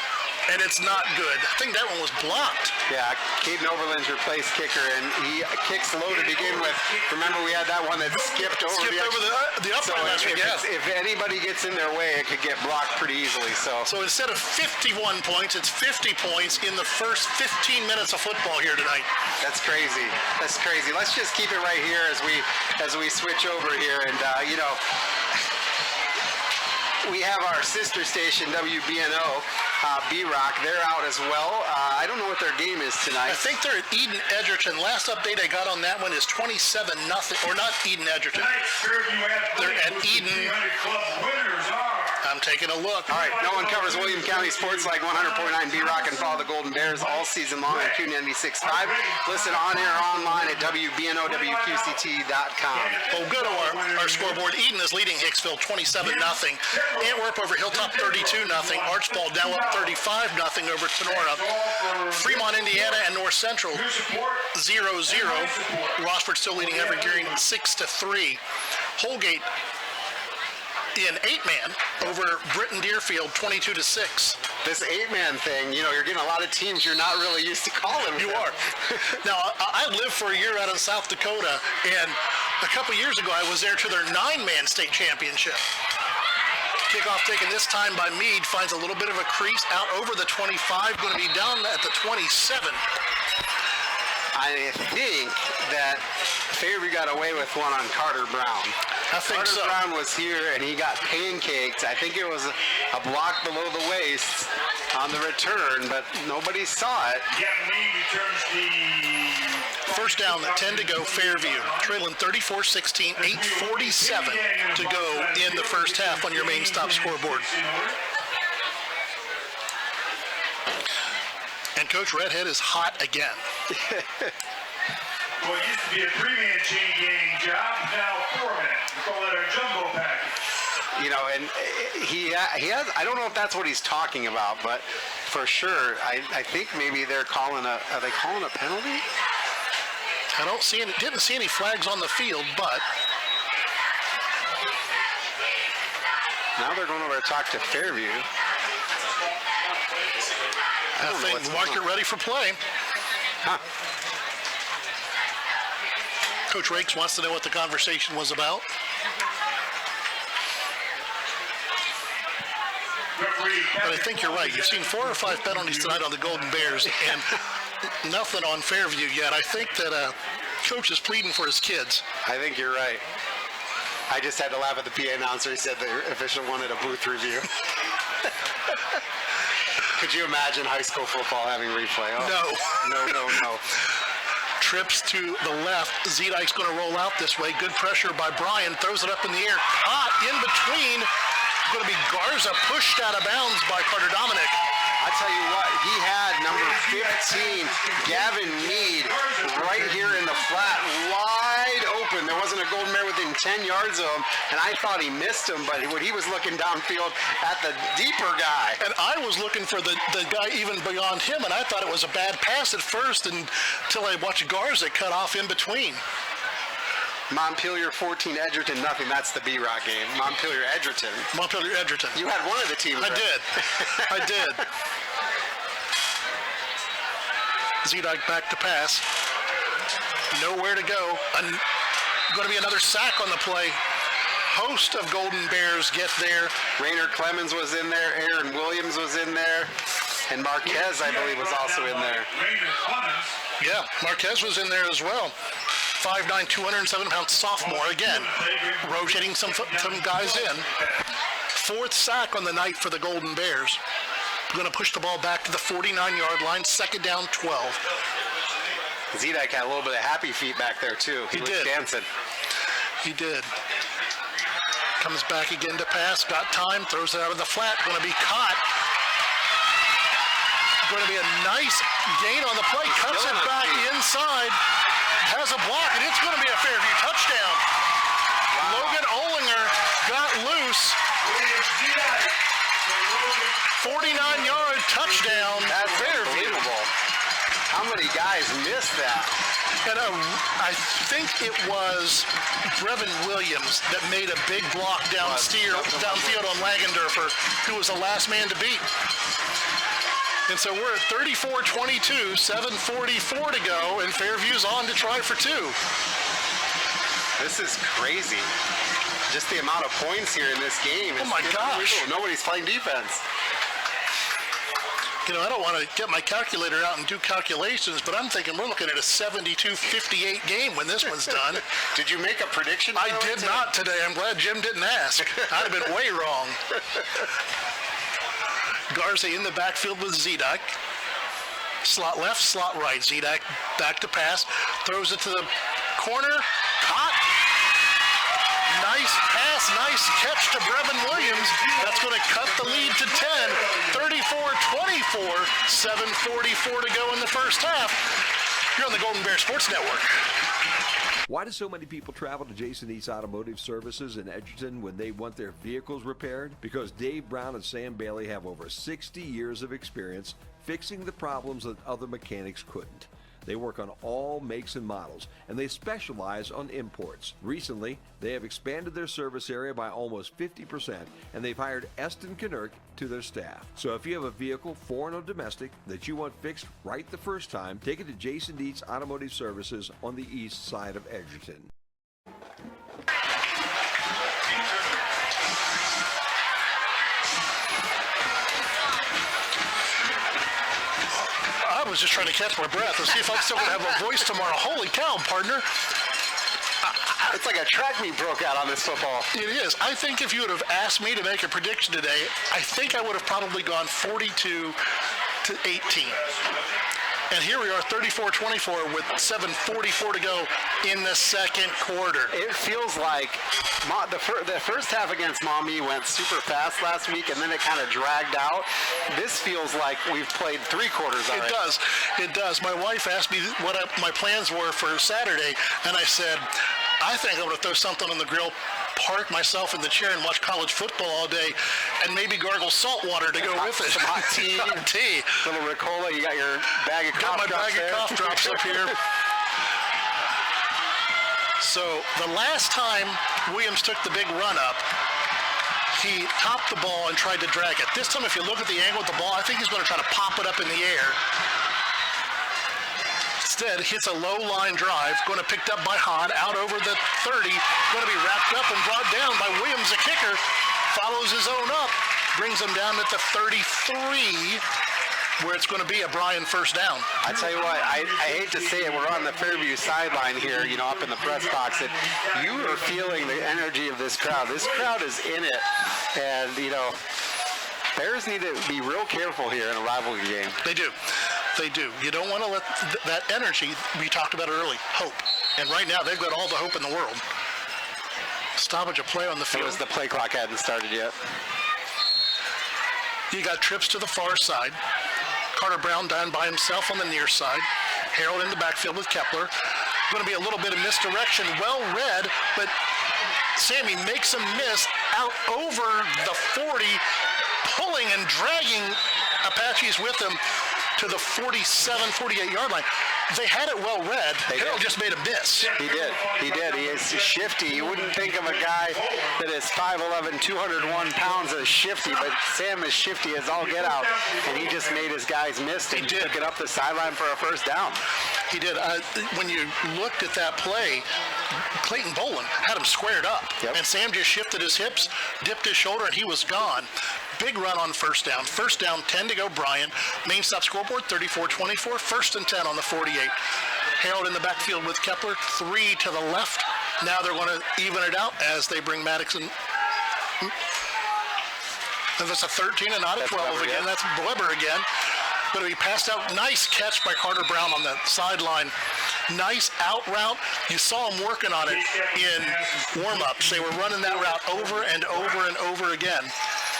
and it's not good. I think that one was blocked. Yeah, Caden Overland's replaced kicker, and he kicks low to begin with. Remember, we had that one that skipped over the upright last week. If anybody gets in their way, it could get blocked pretty easily. So instead of 51 points, it's 50 points in the first 15 minutes of football here tonight. That's crazy. That's crazy. Let's just keep it right here as we switch over here, and we have our sister station, WBNO, B-Rock. They're out as well. I don't know what their game is tonight. I think they're at Eden Edgerton. Last update I got on that one is 27-0. Or not Eden Edgerton. They're at Eden. I'm taking a look. All right, no one covers William County Sports like 100.9 B-Rock and follow the Golden Bears all season long on Q96.5. Listen on air online at WBNOWQCT.com. Well, go to our scoreboard. Eden is leading Hicksville 27-0. Antwerp over Hilltop 32-0. Archbald now up 35-0 over Sonora. Fremont, Indiana, and North Central 0-0. Rossford still leading Evergreen 6-3. Holgate in 8-man over Britton Deerfield 22-6. This 8-man thing, you're getting a lot of teams you're not really used to calling. You are. Now, I lived for a year out in South Dakota, and a couple years ago I was there to their 9-man state championship. Kickoff taken this time by Meade, finds a little bit of a crease out over the 25, going to be down at the 27. I think that Fairview got away with one on Carter Brown. I think Carter so. Brown was here and he got pancaked. I think it was a block below the waist on the return, but nobody saw it. Gavin returns the First down, 10 to go, Fairview. Trailing 34-16, 8:47 to go in the first half on your main stop scoreboard. And Coach Redhead is hot again. Well, it used to be a 3-man chain gang job, now 4-man. We call that our jumbo package. You know, and he has, I don't know if that's what he's talking about, but for sure, I think maybe they're calling are they calling a penalty? I didn't see any flags on the field, but now they're going over to talk to Fairview. I think Mark, you're ready for play. Huh. Coach Rakes wants to know what the conversation was about. But I think you're right. You've seen 4 or 5 penalties tonight on the Golden Bears, and nothing on Fairview yet. I think that Coach is pleading for his kids. I think you're right. I just had to laugh at the PA announcer. He said the official wanted a booth review. Could you imagine high school football having replay? Oh, No. Trips to the left. Zedike's going to roll out this way. Good pressure by Bryan. Throws it up in the air. Caught in between. Going to be Garza pushed out of bounds by Carter Dominic. I tell you what, he had number 15, Gavin Mead, right here in the flat, wide open. There wasn't a Golden Bear within 10 yards of him, and I thought he missed him, but when he was looking downfield at the deeper guy. And I was looking for the guy even beyond him, and I thought it was a bad pass at first until I watched Garza cut off in between. Montpelier 14, Edgerton nothing. That's the B-Rock game. Montpelier Edgerton. You had one of the teams. I did. I did. Zedike back to pass. Nowhere to go. Going to be another sack on the play. Host of Golden Bears get there. Rainer Clemens was in there. Aaron Williams was in there. And Marquez, I believe, was also in there. Yeah, Marquez was in there as well. 5'9", 207-pound sophomore again, rotating some guys in. 4th sack on the night for the Golden Bears. Going to push the ball back to the 49-yard line. 2nd down, 12. Zedike had a little bit of happy feet back there too. He was dancing. He did. Comes back again to pass. Got time. Throws it out of the flat. Going to be caught. Going to be a nice gain on the play. Cuts it back inside. Has a block, and it's going to be a Fairview touchdown. Wow. Logan Olinger got loose. 49-yard touchdown. That's Fairview. How many guys missed that? And I think it was Brevin Williams that made a big block downfield on Langendorfer, who was the last man to beat. And so we're at 34-22, 7:44 to go, and Fairview's on to try for 2. This is crazy. Just the amount of points here in this game. Oh my gosh. Nobody's playing defense. You know, I don't want to get my calculator out and do calculations, but I'm thinking we're looking at a 72-58 game when this one's done. Did you make a prediction? I did not today. I'm glad Jim didn't ask. I'd have been way wrong. Garza in the backfield with Zedike. Slot left, slot right. Zedike back to pass. Throws it to the corner. Caught. Nice pass, nice catch to Brevin Williams. That's going to cut the lead to 10. 34-24, 7:44 to go in the first half. You're on the Golden Bear Sports Network. Why do so many people travel to Jason East Automotive Services in Edgerton when they want their vehicles repaired? Because Dave Brown and Sam Bailey have over 60 years of experience fixing the problems that other mechanics couldn't. They work on all makes and models, and they specialize on imports. Recently, they have expanded their service area by almost 50%, and they've hired Eston Knerk to their staff. So if you have a vehicle, foreign or domestic, that you want fixed right the first time, take it to Jason Dietz Automotive Services on the east side of Edgerton. I was just trying to catch my breath and see if I'm still going to have a voice tomorrow. Holy cow, partner. It's like a track meet broke out on this football. It is. I think if you would have asked me to make a prediction today, I think I would have probably gone 42-18. And here we are, 34-24 with 7:44 to go in the second quarter. It feels like the first half against Maumee went super fast last week, and then it kind of dragged out. This feels like we've played 3 quarters already. It does. My wife asked me what my plans were for Saturday, and I said, I think I'm going to throw something on the grill, park myself in the chair and watch college football all day, and maybe gargle salt water to go with it. Some hot tea. Little Ricola. You got your bag of cough drops. Got my bag of cough drops up here. So the last time Williams took the big run up, he topped the ball and tried to drag it. This time, if you look at the angle of the ball, I think he's going to try to pop it up in the air. Instead, hits a low line drive, going to picked up by Hahn, out over the 30, going to be wrapped up and brought down by Williams, the kicker, follows his own up, brings him down at the 33, where it's going to be a Bryan first down. I tell you what, I hate to say it, we're on the Fairview sideline here, up in the press box, and you are feeling the energy of this crowd. This crowd is in it, and, Bears need to be real careful here in a rivalry game. They do. They do. You don't want to let that energy, we talked about early, hope. And right now, they've got all the hope in the world. Stoppage of play on the field. It was the play clock hadn't started yet. You got trips to the far side. Carter Brown down by himself on the near side. Harold in the backfield with Kepler. Going to be a little bit of misdirection. Well read, but Sammy makes a miss out over the 40, pulling and dragging Apaches with him to the 47, 48-yard line. They had it well read. Harold just made a miss. He did. He is shifty. You wouldn't think of a guy that is 5'11", 201 pounds as shifty, but Sam is shifty as all get out, and he just made his guys miss and took it up the sideline for a first down. He did. When you looked at that play, Clayton Boland had him squared up, and Sam just shifted his hips, dipped his shoulder, and he was gone. Big run on first down. First down, 10 to go, Bryan. Main stop scoreboard, 34-24. First and 10 on the 48. Harold in the backfield with Kepler, 3 to the left. Now they're going to even it out as they bring Maddox in. And that's a 13 and not a 12 again. That's Weber again. Going to be passed out. Nice catch by Carter Brown on the sideline. Nice out route. You saw him working on it in warm-ups. They were running that route over and over and over again.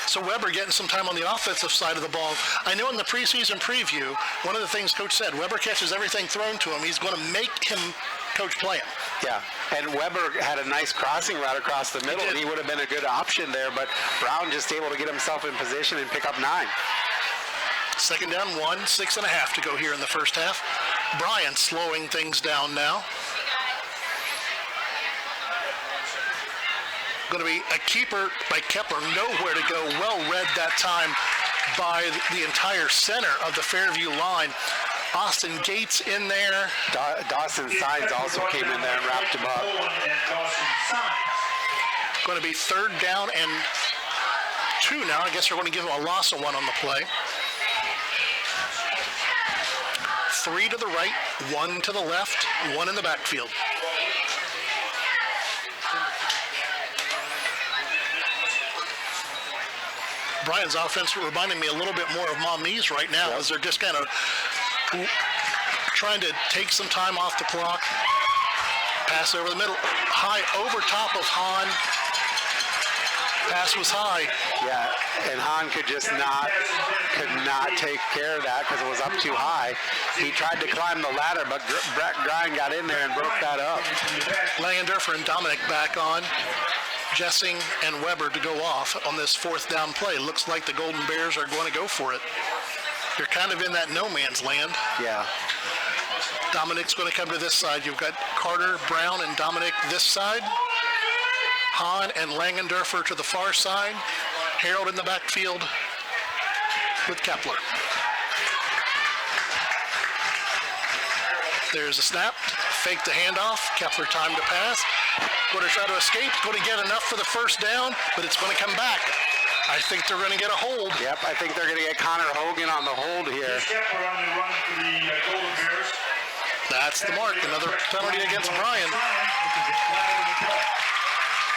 So Weber getting some time on the offensive side of the ball. I know in the preseason preview, one of the things Coach said, Weber catches everything thrown to him. He's going to make him coach play him. Yeah, and Weber had a nice crossing route across the middle, and he would have been a good option there, but Brown just able to get himself in position and pick up 9. Second down, 1, 6.5 to go here in the first half. Bryan slowing things down now. Going to be a keeper by Kepler, nowhere to go. Well read that time by the entire center of the Fairview line. Austin Gates in there. Dawson Signs also came in there and wrapped him up. Going to be third down and 2 now. I guess they're going to give him a loss of 1 on the play. 3 to the right, 1 to the left, 1 in the backfield. Bryan's offense reminding me a little bit more of Maumee's right now, as they're just kind of trying to take some time off the clock. Pass over the middle, high over top of Hahn. Pass was high. Yeah, and Hahn could not take care of that because it was up too high. He tried to climb the ladder, but Bryan got in there and broke that up. Langendorfer and Dominic back on. Jessing and Weber to go off on this fourth down play. Looks like the Golden Bears are going to go for it. You're kind of in that no man's land. Yeah. Dominic's going to come to this side. You've got Carter, Brown, and Dominic this side. Hahn and Langendorfer to the far side. Harold in the backfield with Kepler. There's a snap. Fake the handoff. Kepler time to pass. Going to try to escape. Going to get enough for the first down, but it's going to come back. I think they're going to get a hold. Yep, I think they're going to get Connor Hogan on the hold here. Kepler on the run for the Golden Bears. That's the mark. Another penalty against Bryan.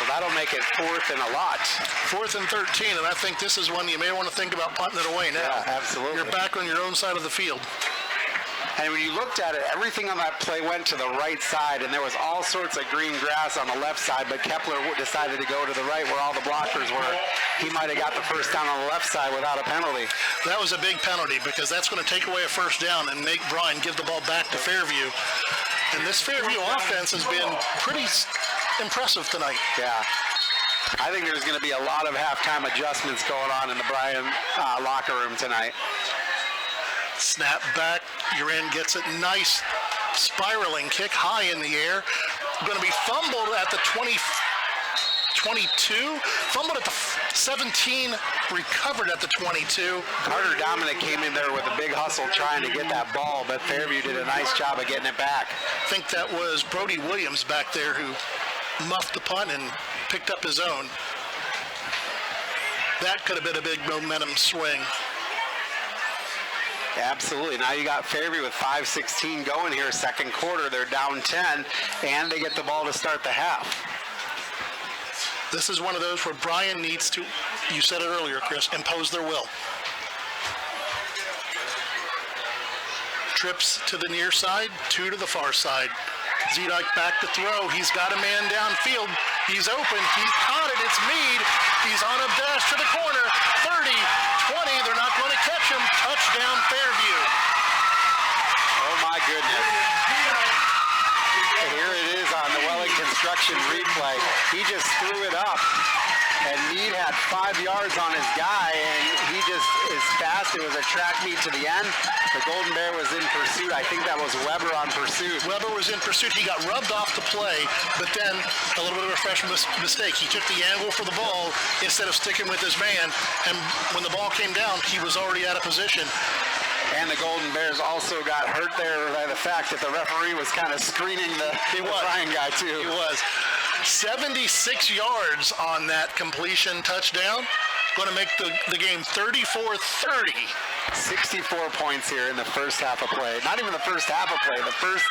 Well, that'll make it 4th and a lot. 4th and 13, and I think this is one you may want to think about punting it away now. Yeah, absolutely. You're back on your own side of the field. And when you looked at it, everything on that play went to the right side, and there was all sorts of green grass on the left side, but Kepler decided to go to the right where all the blockers were. He might have got the first down on the left side without a penalty. That was a big penalty because that's going to take away a first down and make Bryan give the ball back to Fairview. And this Fairview offense has been pretty impressive tonight. Yeah. I think there's going to be a lot of halftime adjustments going on in the Bryan locker room tonight. Snap back, Uran gets it, nice spiraling kick high in the air. Going to be fumbled at the 22, fumbled at the 17, recovered at the 22. Carter Dominic came in there with a big hustle trying to get that ball, but Fairview did a nice job of getting it back. I think that was Brody Williams back there who muffed the punt and picked up his own. That could have been a big momentum swing. Absolutely. Now you got Fairview with 5:16 going here, second quarter. They're down 10, and they get the ball to start the half. This is one of those where Bryan needs to, you said it earlier, Chris, impose their will. Trips to the near side, 2 to the far side. Zedek back to throw. He's got a man downfield. He's open. He's caught it. It's Meade. He's on a dash to the corner. 30, 20. They're not going to catch him. Touchdown, Fairview. Oh, my goodness. Here it is on the Welling Construction replay. He just threw it up. And Meade had 5 yards on his guy, and he just is fast. It was a track meet to the end. The Golden Bear was in pursuit. I think that was Weber on pursuit. Weber was in pursuit. He got rubbed off the play, but then a little bit of a fresh mistake. He took the angle for the ball instead of sticking with his man, and when the ball came down, he was already out of position. And the Golden Bears also got hurt there by the fact that the referee was kind of screening the Bryan guy, too. He was. 76 yards on that completion touchdown. Going to make the game 34-30. 64 points here in the first half of play. Not even the first half of play. The first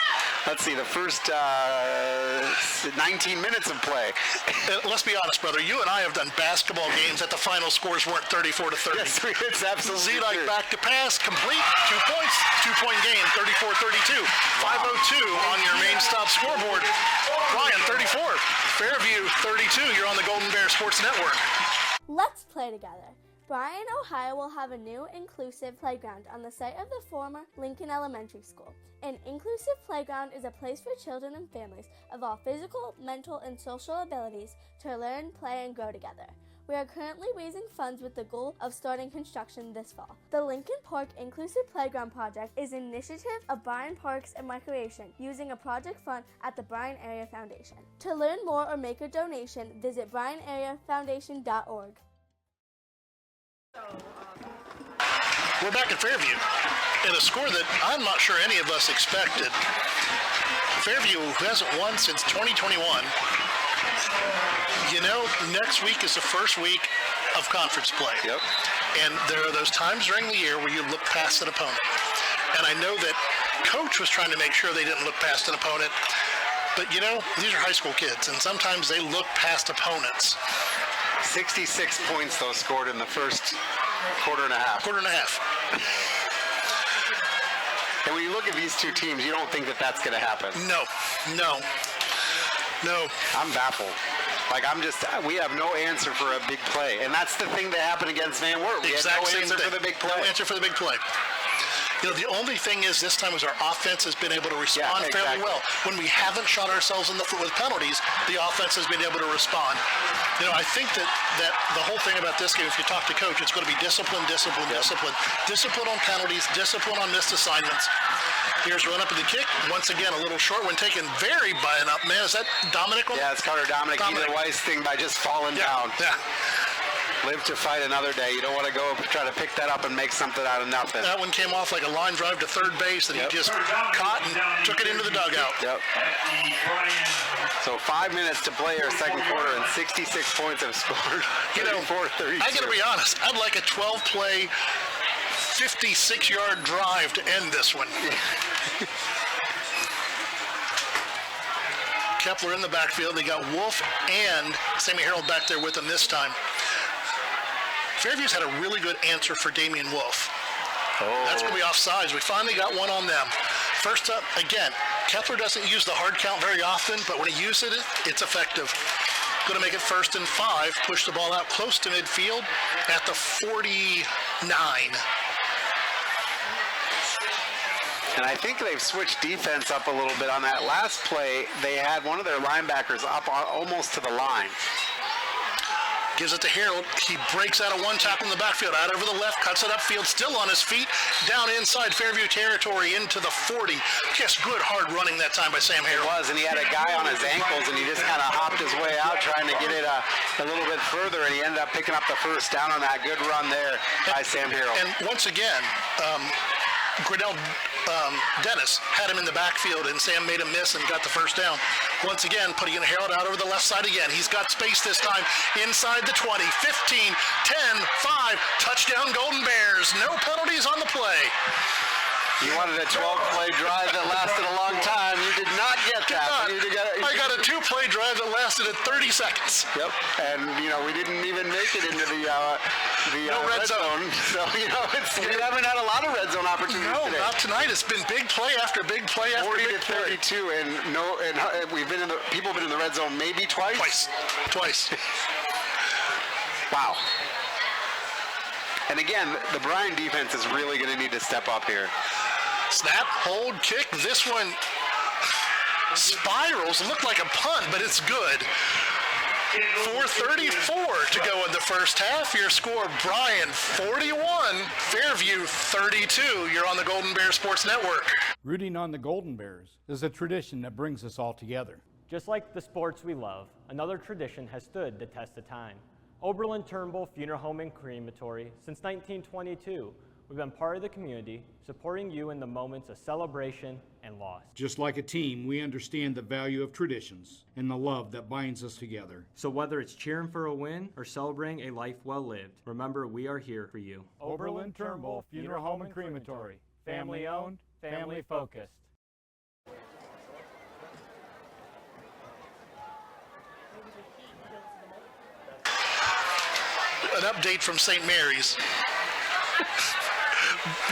19 minutes of play. Let's be honest, brother. You and I have done basketball games that the final scores weren't 34-30. Yes, it's absolutely Zedek back to pass, complete, 2 points, 2-point game, 34-32. 5:02 on your main stop scoreboard. Bryan 34, Fairview 32. You're on the Golden Bear Sports Network. Let's play together. Bryan, Ohio will have a new inclusive playground on the site of the former Lincoln Elementary School. An inclusive playground is a place for children and families of all physical, mental, and social abilities to learn, play, and grow together. We are currently raising funds with the goal of starting construction this fall. The Lincoln Park Inclusive Playground Project is an initiative of Bryan Parks and Recreation using a project fund at the Bryan Area Foundation. To learn more or make a donation, visit BryanAreaFoundation.org. We're back at Fairview in a score that I'm not sure any of us expected. Fairview, who hasn't won since 2021. You know, next week is the first week of conference play. Yep. And there are those times during the year where you look past an opponent. And I know that Coach was trying to make sure they didn't look past an opponent. But, you know, these are high school kids, and sometimes they look past opponents. 66 points, though, scored in the first quarter and a half. And when you look at these two teams, you don't think that that's going to happen. No. I'm baffled. We have no answer for a big play. And that's the thing that happened against Van Wert. We had no answer for the big play. No answer for the big play. You know, the only thing is this time is our offense has been able to respond fairly well. When we haven't shot ourselves in the foot with penalties, the offense has been able to respond. You know, I think that the whole thing about this game, if you talk to Coach, it's going to be discipline. Discipline on penalties, discipline on missed assignments. Here's run up at the kick. Once again, a little short one taken very by an up man. Is that Dominic? Yeah, it's Carter Dominic. He did a wise thing by just falling down. Yeah. Live to fight another day. You don't want to go try to pick that up and make something out of nothing. That one came off like a line drive to third base that he just caught and took it into the dugout. Yep. So 5 minutes to play our second quarter, and 66 points have scored. 34-32. I got to be honest. I'd like a 12-play, 56-yard drive to end this one. Kepler in the backfield. They got Wolf and Sammy Harold back there with them this time. Fairview's had a really good answer for Damian Wolf. That's going to be offsides. We finally got one on them. First up, again, Kepler doesn't use the hard count very often, but when he uses it, it's effective. Going to make it 1st and 5. Push the ball out close to midfield at the 49. And I think they've switched defense up a little bit on that last play. They had one of their linebackers up almost to the line. Gives it to Harold. He breaks out of one tackle in the backfield, out over the left, cuts it upfield, still on his feet, down inside Fairview territory into the 40. Just good hard running that time by Sam Harold. It was, and he had a guy on his ankles, and he just kind of hopped his way out trying to get it a little bit further, and he ended up picking up the first down on that good run there by Sam Harold. And once again, Grinnell Dennis had him in the backfield, and Sam made him miss and got the first down. Once again, putting in Harold out over the left side again. He's got space this time inside the 20, 15, 10, 5, touchdown Golden Bears. No penalties on the play. You wanted a 12-play drive that lasted a long time. You did not get that. I got a 2-play drive that lasted at 30 seconds. Yep, and we didn't even make it into the red zone. So we haven't had a lot of red zone opportunities today. No, not tonight. It's been big play after big play after big play. 40 to 32, and we've been people have been in the red zone maybe twice. Twice. Wow. And again, the Bryan defense is really going to need to step up here. Snap, hold, kick. This one spirals. Looked like a punt, but it's good. 4:34 to go in the first half. Your score, Bryan 41, Fairview 32. You're on the Golden Bear Sports Network. Rooting on the Golden Bears is a tradition that brings us all together. Just like the sports we love, another tradition has stood the test of time. Oberlin Turnbull Funeral Home and Crematory since 1922. We've been part of the community, supporting you in the moments of celebration and loss. Just like a team, we understand the value of traditions and the love that binds us together. So whether it's cheering for a win or celebrating a life well lived, remember we are here for you. Oberlin Turnbull Funeral Home and Crematory. Family owned, family focused. An update from St. Mary's.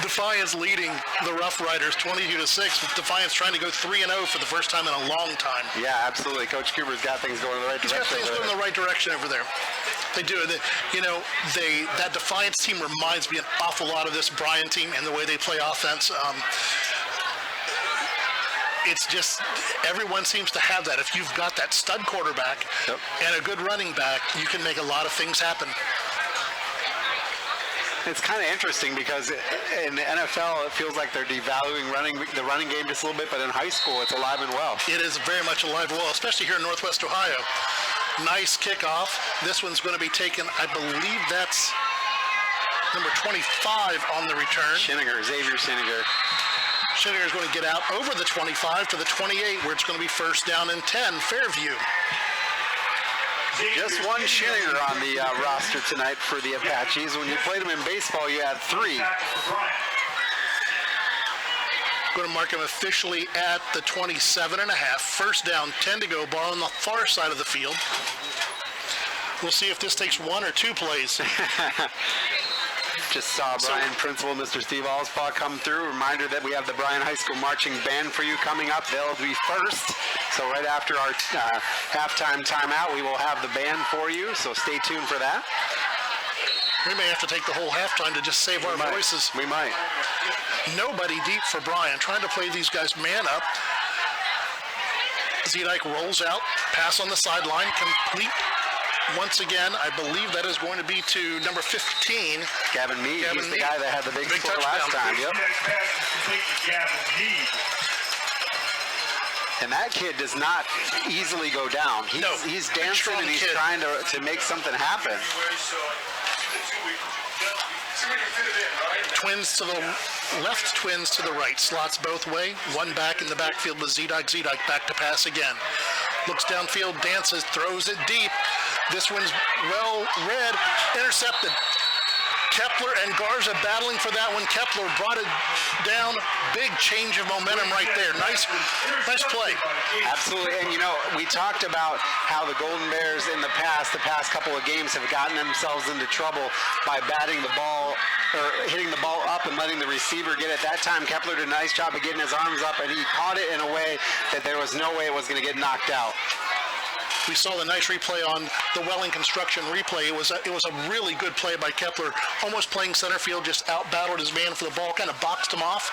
Defiance leading the Rough Riders 22-6. With Defiance trying to go 3-0 for the first time in a long time. Yeah, absolutely. Coach Kuber's got things going in the right direction. He's got things going in the right direction over there. They do. That Defiance team reminds me an awful lot of this Bryan team and the way they play offense. It's just everyone seems to have that. If you've got that stud quarterback and a good running back, you can make a lot of things happen. It's kind of interesting because in the NFL, it feels like they're devaluing the running game just a little bit, but in high school, it's alive and well. It is very much alive and well, especially here in Northwest Ohio. Nice kickoff. This one's going to be taken, I believe that's number 25 on the return. Xavier Schiniger. Schiniger is going to get out over the 25 to the 28, where it's going to be first down and 10, Fairview. Just one Schiniger on the roster tonight for the Apaches. When you played them in baseball, you had 3. Going to mark him officially at the 27.5. First down, 10 to go. Ball on the far side of the field. We'll see if this takes 1 or 2 plays. Just saw Bryan Principal, Mr. Steve Allspaw come through. Reminder that we have the Bryan High School Marching Band for you coming up. They'll be first. So right after our halftime timeout, we will have the band for you. So stay tuned for that. We may have to take the whole halftime to just save our voices. We might. Nobody deep for Bryan. Trying to play these guys man up. Zedike rolls out. Pass on the sideline. Complete. Once again, I believe that is going to be to number 15. Gavin Meade. He's the guy that had the big score last time. Yep. And that kid does not easily go down. He's dancing and he's trying to make something happen. Twins to the left, twins to the right. Slots both way. One back in the backfield with Zedike. Zedike back to pass again. Looks downfield, dances, throws it deep. This one's well read, intercepted. Kepler and Garza battling for that one. Kepler brought it down. Big change of momentum right there. Nice play. Absolutely. And, you know, we talked about how the Golden Bears in the past couple of games have gotten themselves into trouble by batting the ball or hitting the ball up and letting the receiver get it. That time, Kepler did a nice job of getting his arms up, and he caught it in a way that there was no way it was going to get knocked out. We saw the nice replay on the Welling Construction replay. It was a really good play by Kepler, almost playing center field, just out-battled his man for the ball, kind of boxed him off,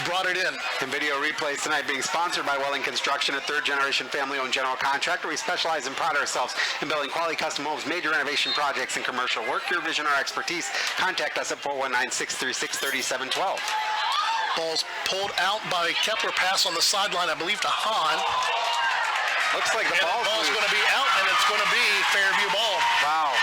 brought it in. And video replays tonight being sponsored by Welling Construction, a third-generation family-owned general contractor. We specialize and pride ourselves in building quality custom homes, major renovation projects, and commercial work. Your vision, our expertise. Contact us at 419-636-3712. Ball's pulled out by Kepler, pass on the sideline, I believe, to Hahn. Looks like the ball's going to be out, and it's going to be Fairview ball. Wow.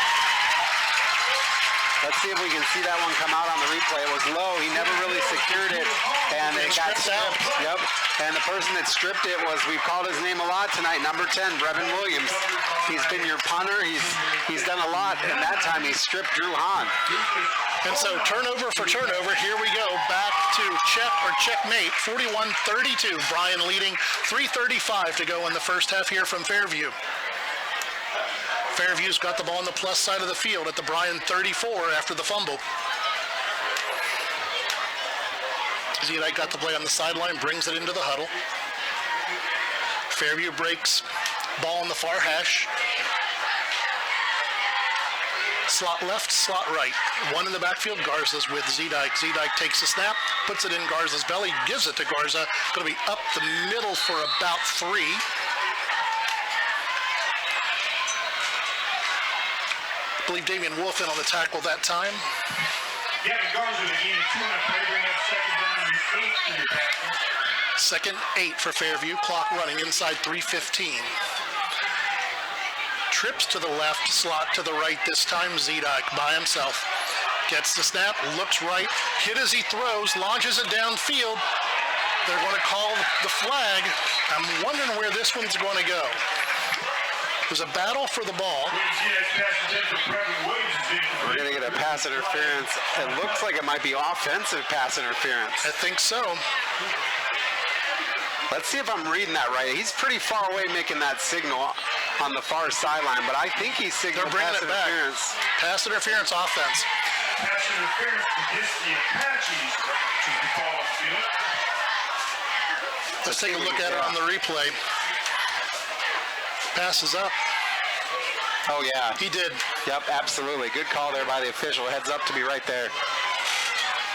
Let's see if we can see that one come out on the replay. It was low. He never really secured it, and it got stripped. Yep. And the person that stripped it was, we've called his name a lot tonight, number 10, Brevin Williams. He's been your punter. He's done a lot, and that time he stripped Drew Hahn. And so turnover for turnover. Here we go. Back to checkmate. 41-32. Bryan leading. 3:35 to go in the first half here from Fairview. Fairview's got the ball on the plus side of the field at the Bryan 34 after the fumble. Zedike got the play on the sideline, brings it into the huddle. Fairview breaks. Ball on the far hash. Slot left, slot right. One in the backfield. Garza's with Zedike. Zedike takes the snap, puts it in Garza's belly, gives it to Garza. Going to be up the middle for about 3. I believe Damian Wolf in on the tackle that time. Gavin Garza again, 2 play, bring up second down and 8 for your Packers. Second 8 for Fairview. Clock running inside 3:15. Trips to the left, slot to the right this time. Zedike by himself. Gets the snap, looks right, hit as he throws, launches it downfield. They're going to call the flag. I'm wondering where this one's going to go. There's a battle for the ball. We're going to get a pass interference. It looks like it might be offensive pass interference. I think so. Let's see if I'm reading that right. He's pretty far away making that signal on the far sideline, but I think he's signaling pass interference. Pass interference offense. Pass interference against the Apaches to be called on the field. Let's take a look at it on the replay. Passes up. Oh, yeah. He did. Yep, absolutely. Good call there by the official. Heads up to be right there.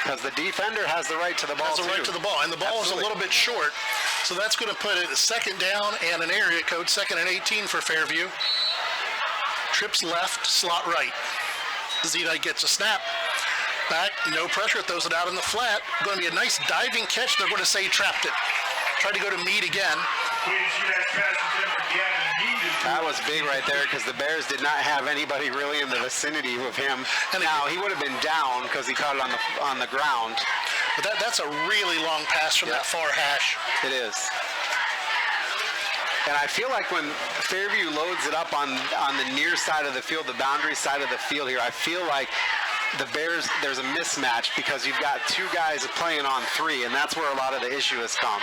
Because the defender has the right to the ball, Has the right to the ball, and the ball is a little bit short. So that's going to put it a second down and an area code, 2nd and 18 for Fairview. Trips left, slot right. Zedike gets a snap. Back, no pressure, throws it out in the flat. Going to be a nice diving catch. They're going to say he trapped it. Tried to go to Meade again. That was big right there because the Bears did not have anybody really in the vicinity of him. And now he would have been down because he caught it on the ground. But that's a really long pass from that far hash. It is. And I feel like when Fairview loads it up on the near side of the field, the boundary side of the field here, I feel like the Bears, there's a mismatch because you've got 2 guys playing on 3, and that's where a lot of the issue has come.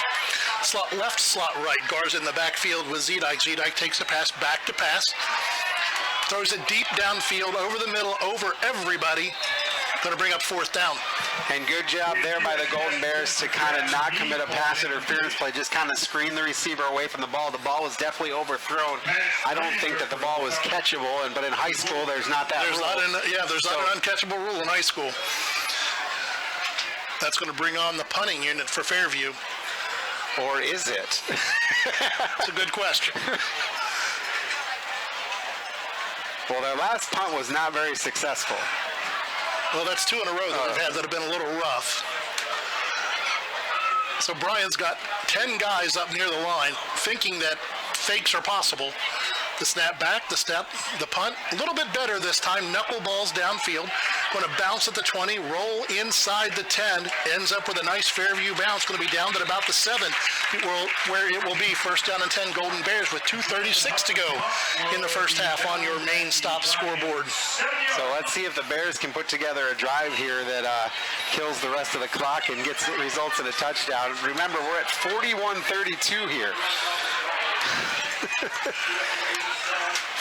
Slot left, slot right. Garza in the backfield with Zedike. Zedike takes a pass back to pass. Throws it deep downfield, over the middle, over everybody. Going to bring up 4th down. And good job there by the Golden Bears to kind of not commit a pass interference play, just kind of screen the receiver away from the ball. The ball was definitely overthrown. I don't think that the ball was catchable, but in high school there's not that rule. There's not an uncatchable rule in high school. That's going to bring on the punting unit for Fairview. Or is it? It's a good question. Well, their last punt was not very successful. Well, that's 2 in a row that they've had that have been a little rough. So Bryan's got 10 guys up near the line thinking that fakes are possible. The snap back, the punt, a little bit better this time. Knuckleballs downfield. Going to bounce at the 20, roll inside the 10, ends up with a nice Fairview bounce. Going to be down at about the 7, where it will be first down and 10 Golden Bears with 2:36 to go in the first half on your main stop scoreboard. So let's see if the Bears can put together a drive here that kills the rest of the clock and results in a touchdown. Remember, we're at 41-32 here.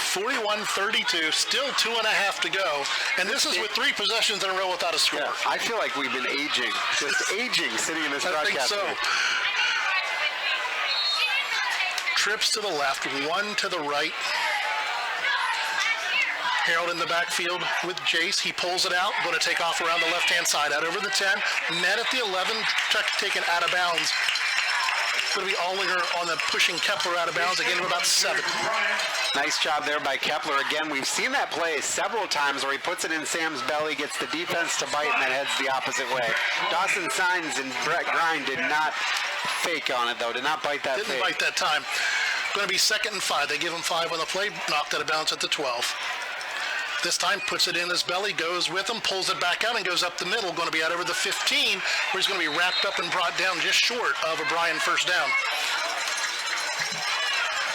41-32, still 2.5 to go, and this is with 3 possessions in a row without a score. Yeah, I feel like we've been aging, just aging, sitting in this broadcast. I think so. Trips to the left, 1 to the right. Harold in the backfield with Jace. He pulls it out, going to take off around the left-hand side, out over the 10. Met at the 11, taken out of bounds. Going to be Ollinger on the pushing Kepler out of bounds. Again, about 7. Nice job there by Kepler. Again, we've seen that play several times where he puts it in Sam's belly, gets the defense to bite, and then heads the opposite way. Dawson Signs and Brett Grind did not fake on it, though. Did not bite that Didn't bite that time. Going to be 2nd and 5. They give him 5 on the play. Knocked out of bounds at the 12. This time puts it in his belly, goes with him, pulls it back out, and goes up the middle. Going to be out over the 15, where he's going to be wrapped up and brought down just short of a Bryan first down.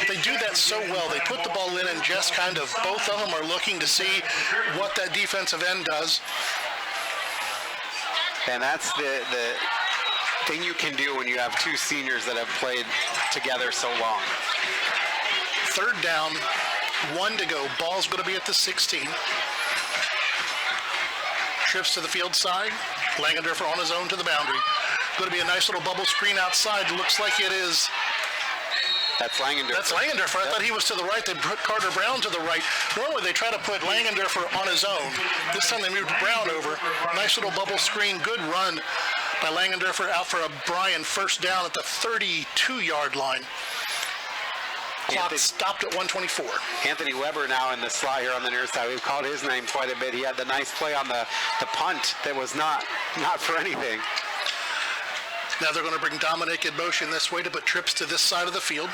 They do that so well. They put the ball in and just kind of, both of them are looking to see what that defensive end does. And that's the thing you can do when you have 2 seniors that have played together so long. 3rd down, 1 to go. Ball's going to be at the 16. Trips to the field side. Langendorfer on his own to the boundary. Going to be a nice little bubble screen outside. Looks like it is. That's Langendorfer. That's Langendorfer. I thought he was to the right. They put Carter Brown to the right. Normally they try to put Langendorfer on his own. This time they moved Brown over. Nice little bubble screen. Good run by Langendorfer out for a Bryan first down at the 32-yard line. Clock stopped at 1:24. Anthony Weber now in the slot here on the near side. We've called his name quite a bit. He had the nice play on the punt that was not for anything. Now they're going to bring Dominic in motion this way to put trips to this side of the field.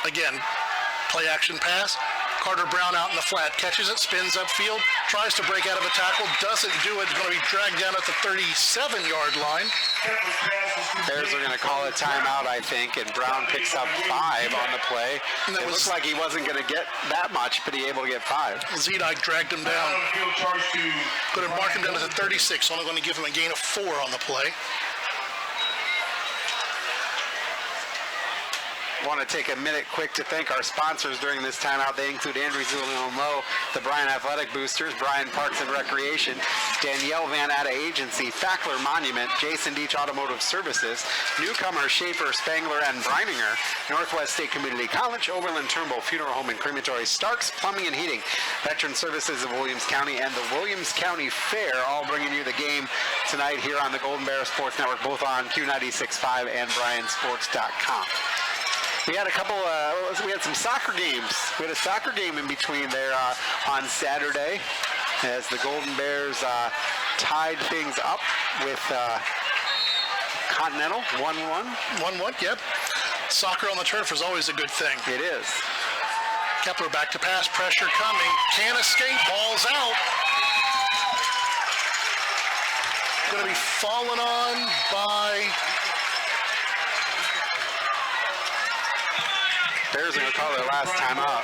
Again, play action pass. Carter Brown out in the flat, catches it, spins upfield, tries to break out of a tackle, doesn't do it. It's going to be dragged down at the 37-yard line. Bears are going to call a timeout, I think, and Brown picks up 5 on the play. It looks like he wasn't going to get that much, but he able to get 5. Zedek dragged him down. Going to mark him down to the 36, only going to give him a gain of 4 on the play. Want to take a minute quick to thank our sponsors during this timeout. They include Andrew Zulino Lowe, the Bryan Athletic Boosters, Bryan Parks and Recreation, Danielle Van Atta Agency, Fackler Monument, Jason Deach Automotive Services, Newcomer, Schaefer, Spangler, and Breininger, Northwest State Community College, Oberlin Turnbull Funeral Home and Crematory, Starks Plumbing and Heating, Veteran Services of Williams County, and the Williams County Fair, all bringing you the game tonight here on the Golden Bear Sports Network, both on Q96.5 and BryanSports.com. We had we had some soccer games. We had a soccer game in between there on Saturday as the Golden Bears tied things up with Continental 1-1. 1-1, yep. Soccer on the turf is always a good thing. It is. Kepler back to pass, pressure coming. Can't escape, ball's out. Going to be fallen on by... Bears are going to call their last time out.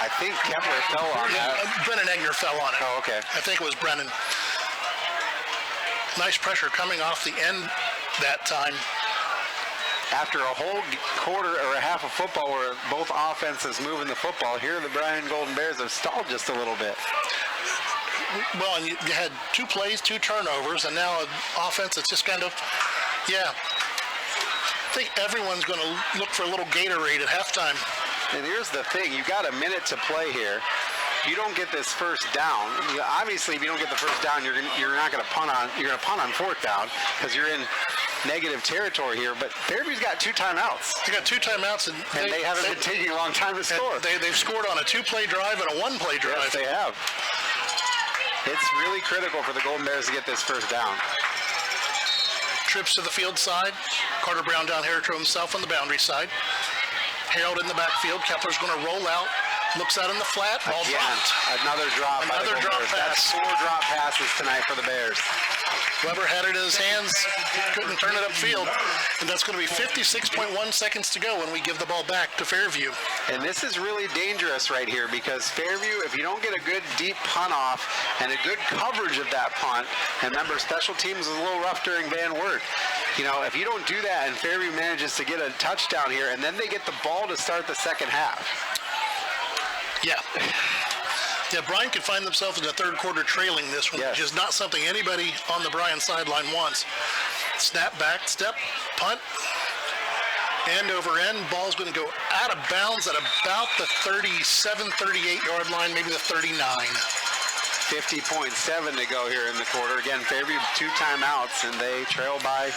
I think Kepler fell on that. Brennan Egner fell on it. Oh, okay. I think it was Brennan. Nice pressure coming off the end that time. After a whole quarter or a half of football where both offenses moving the football, here the Bryan Golden Bears have stalled just a little bit. Well, and you had 2 plays, 2 turnovers, and now an offense that's just kind of, yeah. I think everyone's going to look for a little Gatorade at halftime. And here's the thing, you've got a minute to play here. You don't get this first down. Obviously, if you don't get the first down, you're not going to punt on. You're going to punt on 4th down because you're in negative territory here. But Fairview's got 2 timeouts. They got 2 timeouts, and they haven't been taking a long time to score. They've scored on a 2-play drive and a 1-play drive. Yes, they have. It's really critical for the Golden Bears to get this first down. trips to the field side. Carter Brown down here to himself on the boundary side. Harold in the backfield. Kepler's going to roll out. Looks out in the flat. Ball dropped. Another drop. Another drop pass. That's 4 drop passes tonight for the Bears. Weber had it in his hands. Couldn't turn it upfield. And that's going to be 56.1 seconds to go when we give the ball back to Fairview. And this is really dangerous right here because Fairview, if you don't get a good deep punt off and a good coverage of that punt, and remember, special teams is a little rough during Van Wert. You know, if you don't do that and Fairview manages to get a touchdown here and then they get the ball to start the second half. Yeah. Yeah, Bryan could find themselves in the third quarter trailing this one, which is not something anybody on the Bryan sideline wants. Snap back, step, punt, end over end. Ball's going to go out of bounds at about the 37, 38-yard line, maybe the 39. 50.7 to go here in the quarter. Again, Fairview 2 timeouts, and they trail by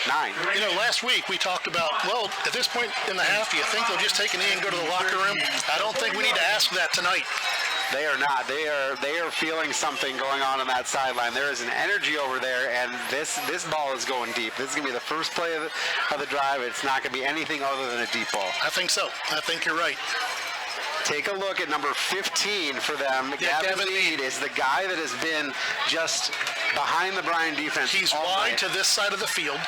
9. You know, last week we talked about, well, at this point in the half, do you think they'll just take a knee and go to the locker room? I don't think we need to ask that tonight. They are not. They are feeling something going on that sideline. There is an energy over there, and this ball is going deep. This is going to be the first play of the drive. It's not going to be anything other than a deep ball. I think so. I think you're right. Take a look at number 15 for them. Yeah, Gavin Mead is the guy that has been just behind the Bryan defense. He's wide to this side of the field.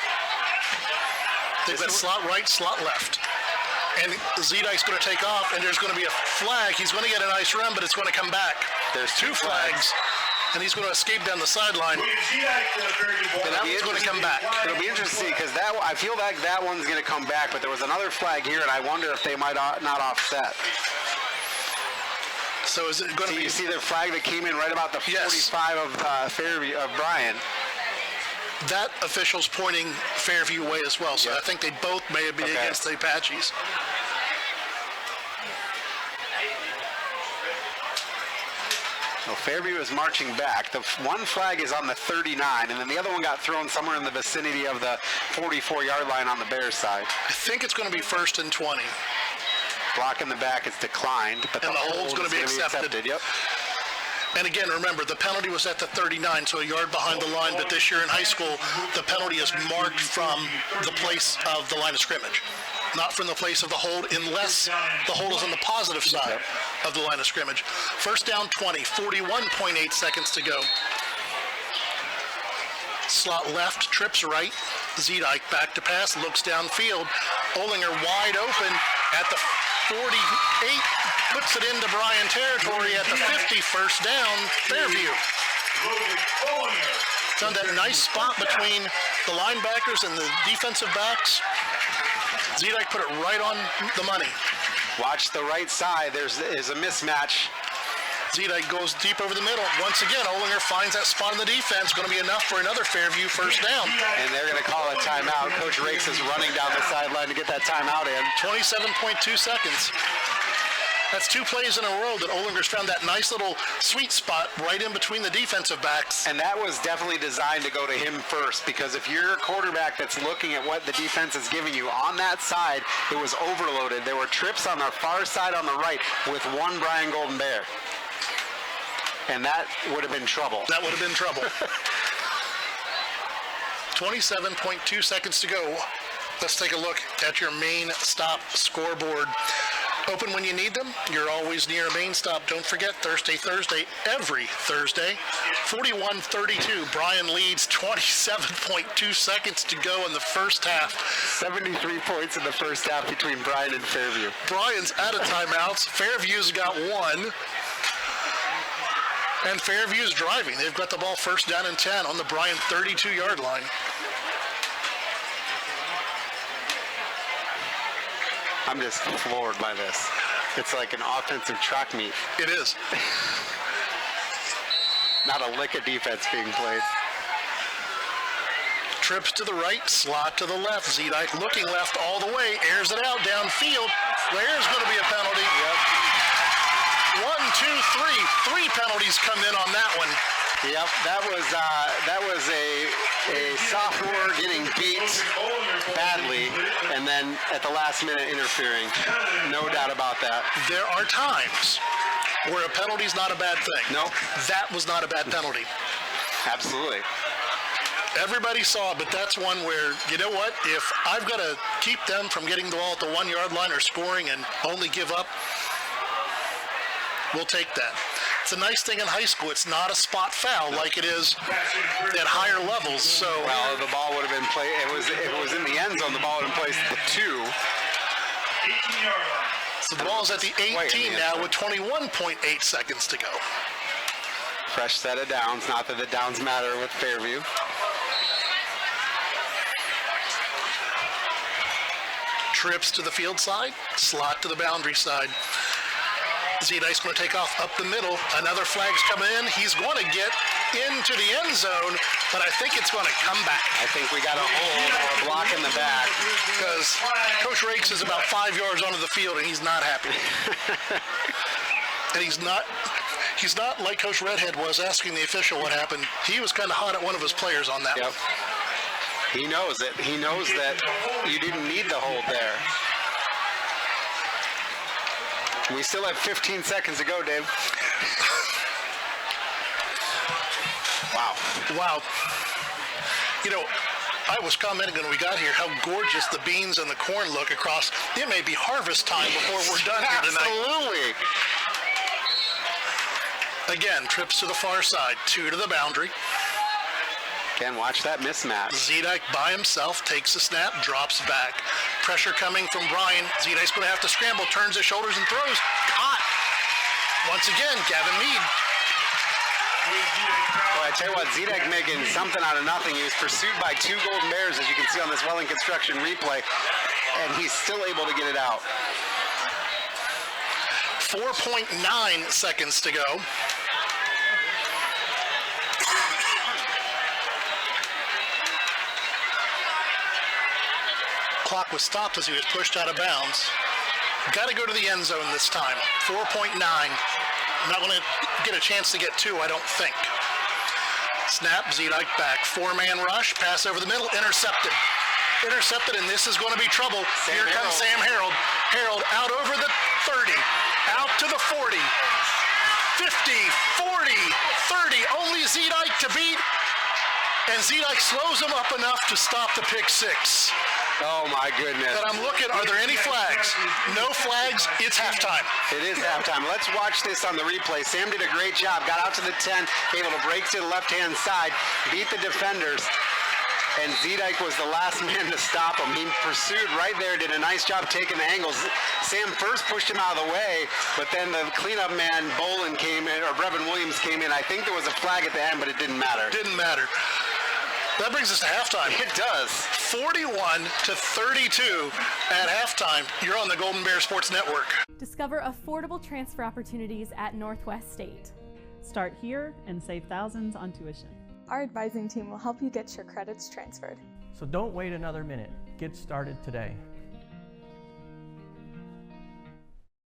They've got slot right, slot left. And Zedike's going to take off, and there's going to be a flag. He's going to get a nice run, but it's going to come back. There's 2 flags, and he's going to escape down the sideline. And that one's going to come back. It'll be interesting because I feel like that one's going to come back, but there was another flag here, and I wonder if they might not offset. So is it going to be? You see the flag that came in right about the 45 of Fairview of Bryan. That official's pointing Fairview way as well, so I think they both may be against the Apaches. Well, Fairview is marching back. The one flag is on the 39, and then the other one got thrown somewhere in the vicinity of the 44-yard line on the Bears side. I think it's going to be 1st and 20. Block in the back is declined, but and the hold's going to be accepted. Yep. And again, remember, the penalty was at the 39, so a yard behind the line, but this year in high school, the penalty is marked from the place of the line of scrimmage, not from the place of the hold, unless the hold is on the positive side of the line of scrimmage. 1st down 20, 41.8 seconds to go. Slot left, trips right. Zedike back to pass, looks downfield. Olinger wide open at the 48, puts it into Bryan territory at the 50, 1st down, Fairview. Found that nice spot between the linebackers and the defensive backs. Zedike put it right on the money. Watch the right side. There's a mismatch. Zedike goes deep over the middle. Once again, Olinger finds that spot in the defense. Going to be enough for another Fairview 1st down. And they're going to call a timeout. Coach Rakes is running down the sideline to get that timeout in. 27.2 seconds. That's 2 plays in a row that Olinger's found that nice little sweet spot right in between the defensive backs. And that was definitely designed to go to him first, because if you're a quarterback that's looking at what the defense is giving you on that side, it was overloaded. There were trips on the far side on the right with one Bryan Golden Bear. And that would have been trouble. That would have been trouble. 27.2 seconds to go. Let's take a look at your main stop scoreboard. Open when you need them. You're always near a main stop. Don't forget, Thursday, every Thursday. 41-32. Bryan leads, 27.2 seconds to go in the first half. 73 points in the first half between Bryan and Fairview. Bryan's out of timeouts. Fairview's got 1. And Fairview's driving. They've got the ball 1st down and 10 on the Bryan 32-yard line. I'm just floored by this. It's like an offensive track meet. It is. Not a lick of defense being played. Trips to the right, slot to the left. Zedike looking left all the way, airs it out downfield. There's going to be a penalty. Yep. 1, 2, 3. 3 penalties come in on that one. Yep, that was a sophomore getting beat badly, and then at the last minute interfering. No doubt about that. There are times where a penalty is not a bad thing. No. That was not a bad penalty. Absolutely. Everybody saw it, but that's one where, you know what, if I've got to keep them from getting the ball at the 1 yard line or scoring and only give up, we'll take that. It's a nice thing in high school. It's not a spot foul like it is at higher levels. So well, the ball would have been played. It was in the end zone. The ball would have been placed at the 2. So the ball's at the 18 now with 21.8 seconds to go. Fresh set of downs. Not that the downs matter with Fairview. Trips to the field side, slot to the boundary side. Z-Dice going to take off up the middle. Another flag's coming in. He's going to get into the end zone, but I think it's going to come back. I think we got a hold or a block in the back. Because Coach Rakes is about 5 yards onto the field, and he's not happy. And he's not like Coach Redhead was asking the official what happened. He was kind of hot at one of his players on that one. He knows it. He knows that you didn't need the hold there. We still have 15 seconds to go, Dave. Wow. You know, I was commenting when we got here how gorgeous the beans and the corn look across. It may be harvest time before we're done here tonight. Absolutely. Again, trips to the far side, 2 to the boundary. Again, watch that mismatch. Z-Dike by himself takes the snap, drops back. Pressure coming from Bryan. Z-Dike's going to have to scramble, turns his shoulders and throws. Caught. Once again, Gavin Mead. Well, I tell you what, Z-Dike making something out of nothing. He was pursued by 2 Golden Bears, as you can see on this Welling Construction replay, and he's still able to get it out. 4.9 seconds to go. Clock was stopped as he was pushed out of bounds. Got to go to the end zone this time. 4.9. Not going to get a chance to get 2, I don't think. Snap, Z-Dike back. 4-man rush, pass over the middle, intercepted. Intercepted, and this is going to be trouble. Here comes Sam Harold. Harold out over the 30, out to the 40, 50, 40, 30. Only Z-Dike to beat, and Z-Dike slows him up enough to stop the pick 6. Oh my goodness. But I'm looking, are there any flags? No flags, it's halftime. It is halftime. Let's watch this on the replay. Sam did a great job, got out to the 10, able to break to the left-hand side, beat the defenders, and Z-Dike was the last man to stop him. He pursued right there, did a nice job taking the angles. Sam first pushed him out of the way, but then the cleanup man, Bolin, came in, or Brevin Williams came in. I think there was a flag at the end, but it didn't matter. Didn't matter. That brings us to halftime. It does. 41-32 at halftime. You're on the Golden Bear Sports Network. Discover affordable transfer opportunities at Northwest State. Start here and save thousands on tuition. Our advising team will help you get your credits transferred. So don't wait another minute. Get started today.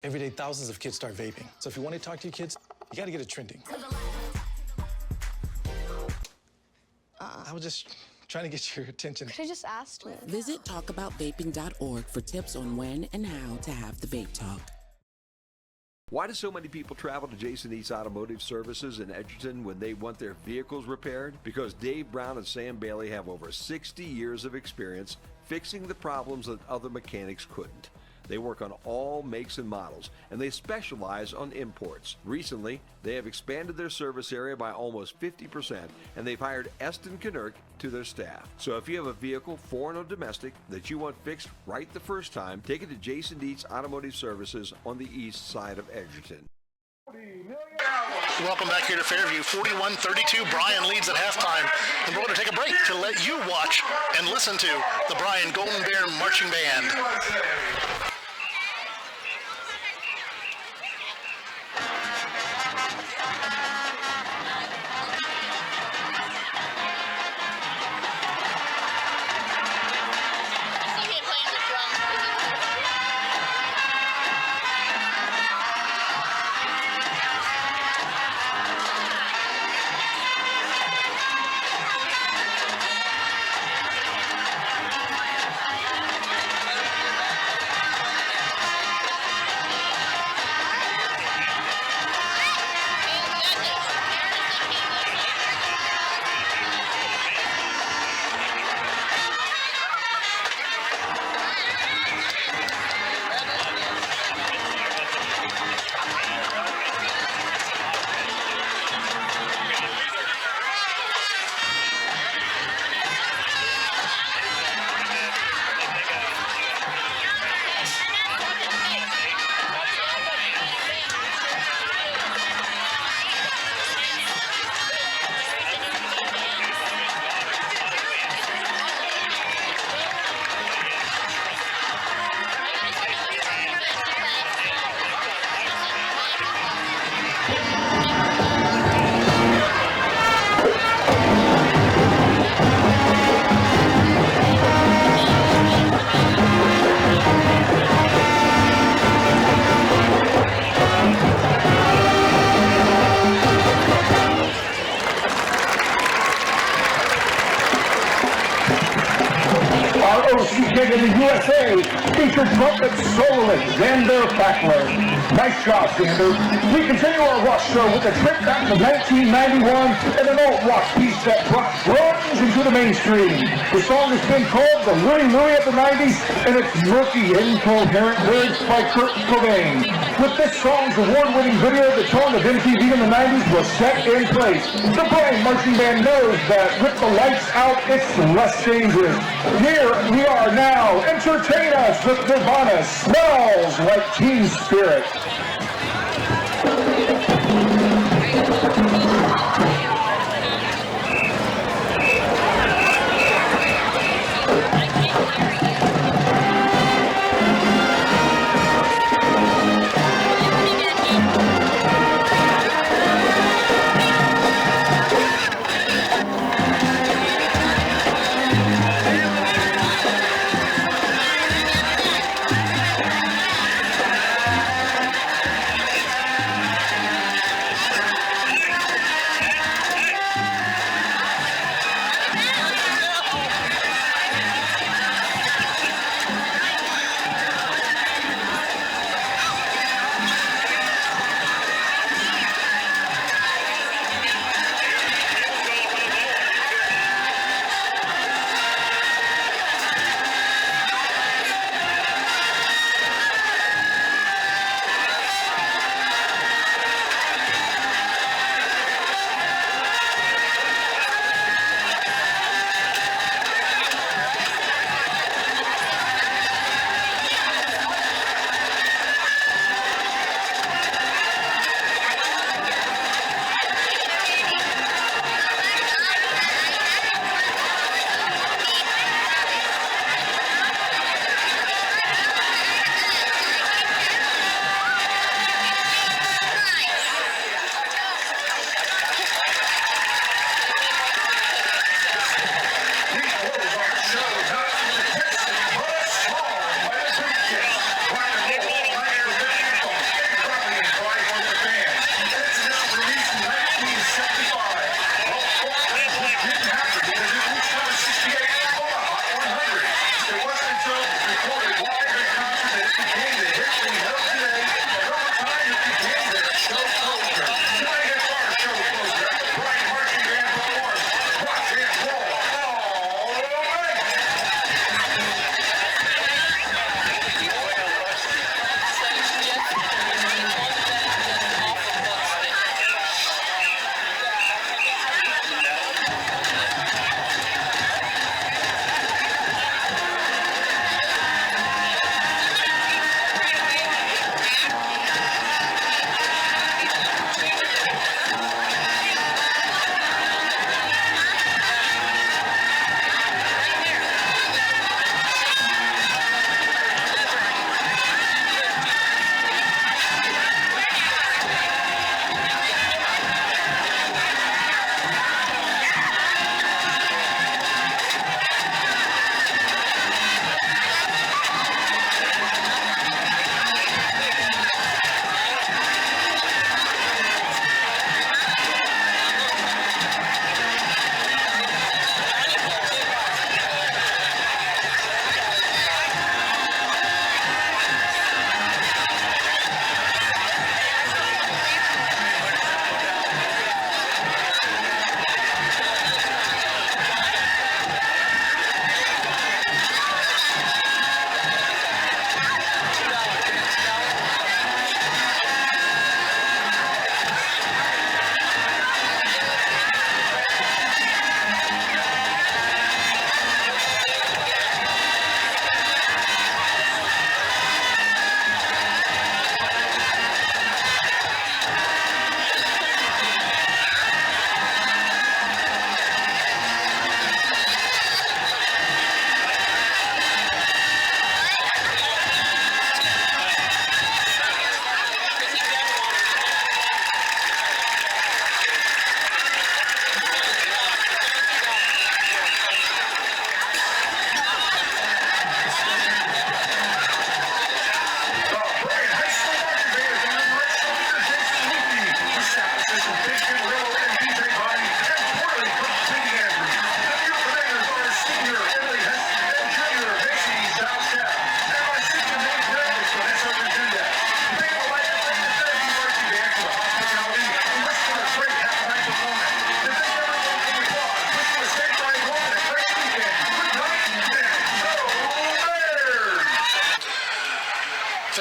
Every day, thousands of kids start vaping. So if you want to talk to your kids, you got to get it trending. I was just trying to get your attention. Could I just ask me? Visit talkaboutVaping.org for tips on when and how to have the vape talk. Why do so many people travel to Jason Eats Automotive Services in Edgerton when they want their vehicles repaired? Because Dave Brown and Sam Bailey have over 60 years of experience fixing the problems that other mechanics couldn't. They work on all makes and models, and they specialize on imports. Recently, they have expanded their service area by almost 50%, and they've hired Eston Knurk to their staff. So if you have a vehicle, foreign or domestic, that you want fixed right the first time, take it to Jason Dietz Automotive Services on the east side of Edgerton. Welcome back here to Fairview. 41-32, Bryan leads at halftime. And we're going to take a break to let you watch and listen to the Bryan Golden Bear Marching Band. in the USA featured trumpet soloist Xander Fackler. Nice job, Xander. We continue our rock show with a trip back to 1991 and an alt rock piece that brought grunge into the mainstream. The song has been called the Louie Louie of the 90s, and its murky, incoherent lyrics by Kurt Cobain. With this song's award-winning video, the tone of MTV in the 90s was set in place. The Bryan Marching Band knows that with the lights out, it's less dangerous. Here we are now. Entertain us with Nirvana. Smells like Teen Spirit.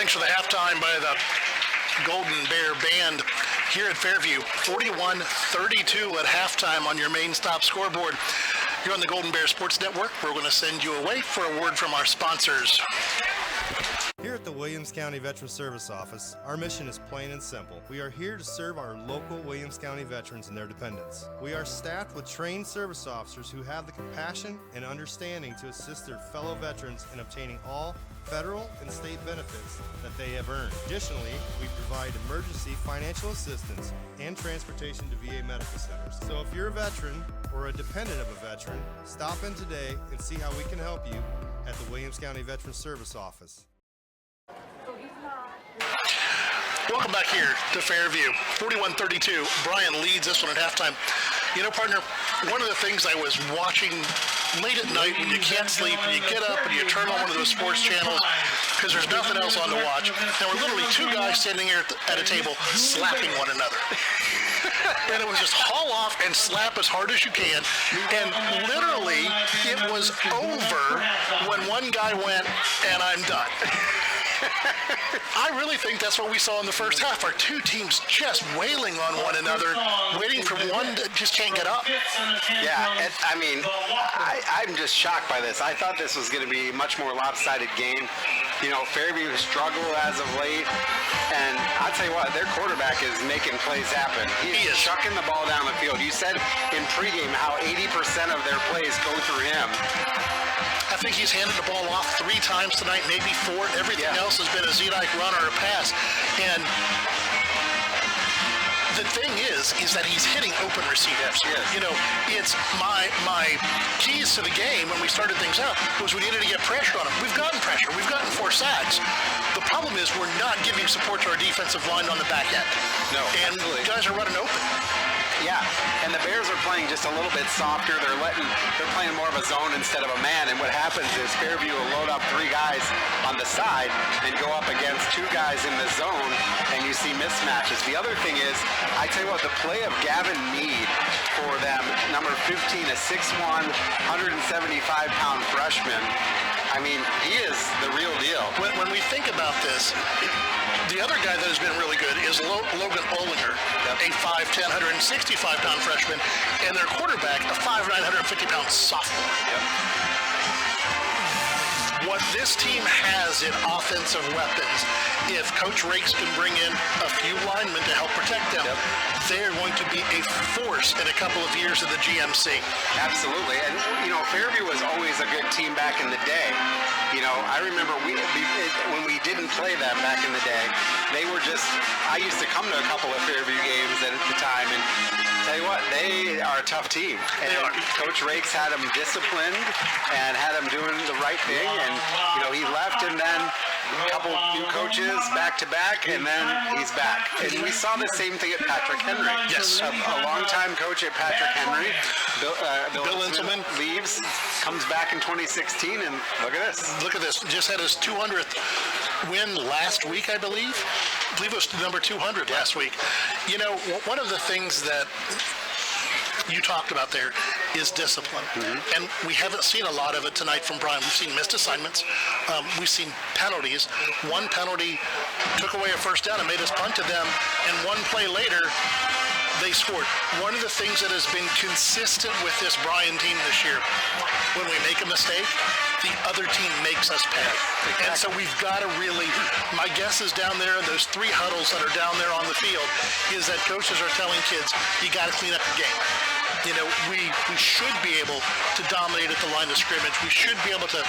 Thanks for the halftime by the Golden Bear Band here at Fairview. 41-32 at halftime on your main stop scoreboard. You're on the Golden Bear Sports Network. We're going to send you away for a word from our sponsors. Here at the Williams County Veterans Service Office, our mission is plain and simple. We are here to serve our local Williams County veterans and their dependents. We are staffed with trained service officers who have the compassion and understanding to assist their fellow veterans in obtaining all federal and state benefits that they have earned. Additionally, we provide emergency financial assistance and transportation to VA medical centers. So if you're a veteran or a dependent of a veteran, stop in today and see how we can help you at the Williams County Veterans Service Office. Welcome back here to Fairview. 41-32. Bryan leads this one at halftime. You know, partner, one of the things I was watching late at night when you can't sleep and you get up and you turn on one of those sports channels because there's nothing else on to watch. There were literally two guys standing here at a table slapping one another. And it was just haul off and slap as hard as you can. And literally, it was over when one guy went, and I'm done. I really think that's what we saw in the first half. Our two teams just wailing on one another, waiting for one that just can't get up. Yeah, I'm just shocked by this. I thought this was going to be a much more lopsided game. You know, Fairview struggled as of late, and I'll tell you what, their quarterback is making plays happen. He is chucking the ball down the field. You said in pregame how 80% of their plays go through him. I think he's handed the ball off 3 times tonight, maybe 4. Everything else has been a Z-like run or a pass. And the thing is that he's hitting open receivers. Yes. You know, it's my keys to the game when we started things out was we needed to get pressure on him. We've gotten pressure. We've gotten 4 sacks. The problem is we're not giving support to our defensive line on the back end. No, and absolutely. Guys are running open. Yeah, and the Bears are playing just a little bit softer. They're playing more of a zone instead of a man. And what happens is Fairview will load up 3 guys on the side and go up against 2 guys in the zone, and you see mismatches. The other thing is, I tell you what, the play of Gavin Mead for them, number 15, a 6'1", 175-pound freshman. I mean, he is the real deal. When we think about this, the other guy that has been really good is Logan Olinger, a 5'10", 165-pound freshman, and their quarterback, a 5'9", 150-pound sophomore. What this team has in offensive weapons, if Coach Rakes can bring in a few linemen to help protect them, they're going to be a force in a couple of years of the GMC. Absolutely. And, you know, Fairview was always a good team back in the day. You know, I remember when we didn't play them back in the day, they were just, I used to come to a couple of Fairview games at the time, and tell you what, they are a tough team. And Coach Rakes had them disciplined and had them doing the right thing, and, you know, he left, and then a couple new coaches back-to-back, and then he's back. And we saw the same thing at Patrick Henry. Yes. A longtime coach at Patrick Henry, Bill Inselman, leaves, comes back in 2016, and look at this. Look at this. Just had his 200th win last week, I believe. I believe it was number 200 last week. You know, one of the things that you talked about there is discipline. And we haven't seen a lot of it tonight from Bryan. We've seen missed assignments. We've seen penalties. One penalty took away a first down and made us punt to them, and one play later, they scored. One of the things that has been consistent with this Bryan team this year, when we make a mistake, the other team makes us pay. Exactly. And so we've got to really, my guess is down there in those 3 huddles that are down there on the field, is that coaches are telling kids, you got to clean up your game. You know, we should be able to dominate at the line of scrimmage. We should be able to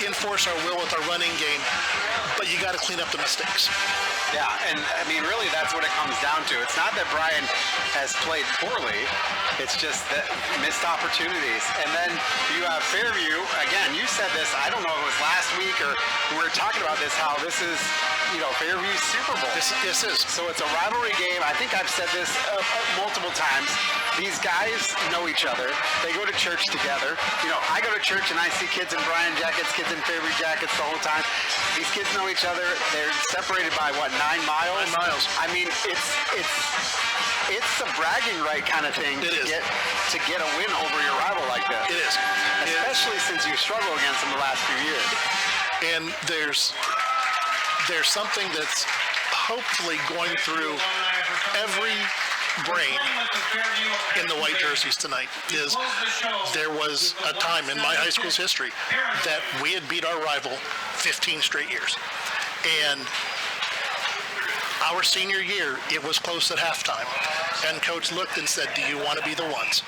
enforce our will with our running game, but you got to clean up the mistakes. Yeah, and I mean, really, that's what it comes down to. It's not that Bryan has played poorly. It's just that missed opportunities. And then you have Fairview. Again, you said this, I don't know if it was last week or we were talking about this, how this is, you know, Fairview's Super Bowl. This is. So it's a rivalry game. I think I've said this multiple times. These guys know each other. They go to church together. You know, I go to church and I see kids in Bryan jackets, kids in Fairview jackets the whole time. These kids know each other. They're separated by, what, 9 miles? 9 miles. I mean, it's a bragging right kind of thing to get a win over your rival like this. It is. Especially since you struggle against them the last few years. And there's there's something that's hopefully going through every brain in the white jerseys tonight. Is there was a time in my high school's history that we had beat our rival 15 straight years. And our senior year, it was close at halftime. And Coach looked and said, "Do you want to be the ones?"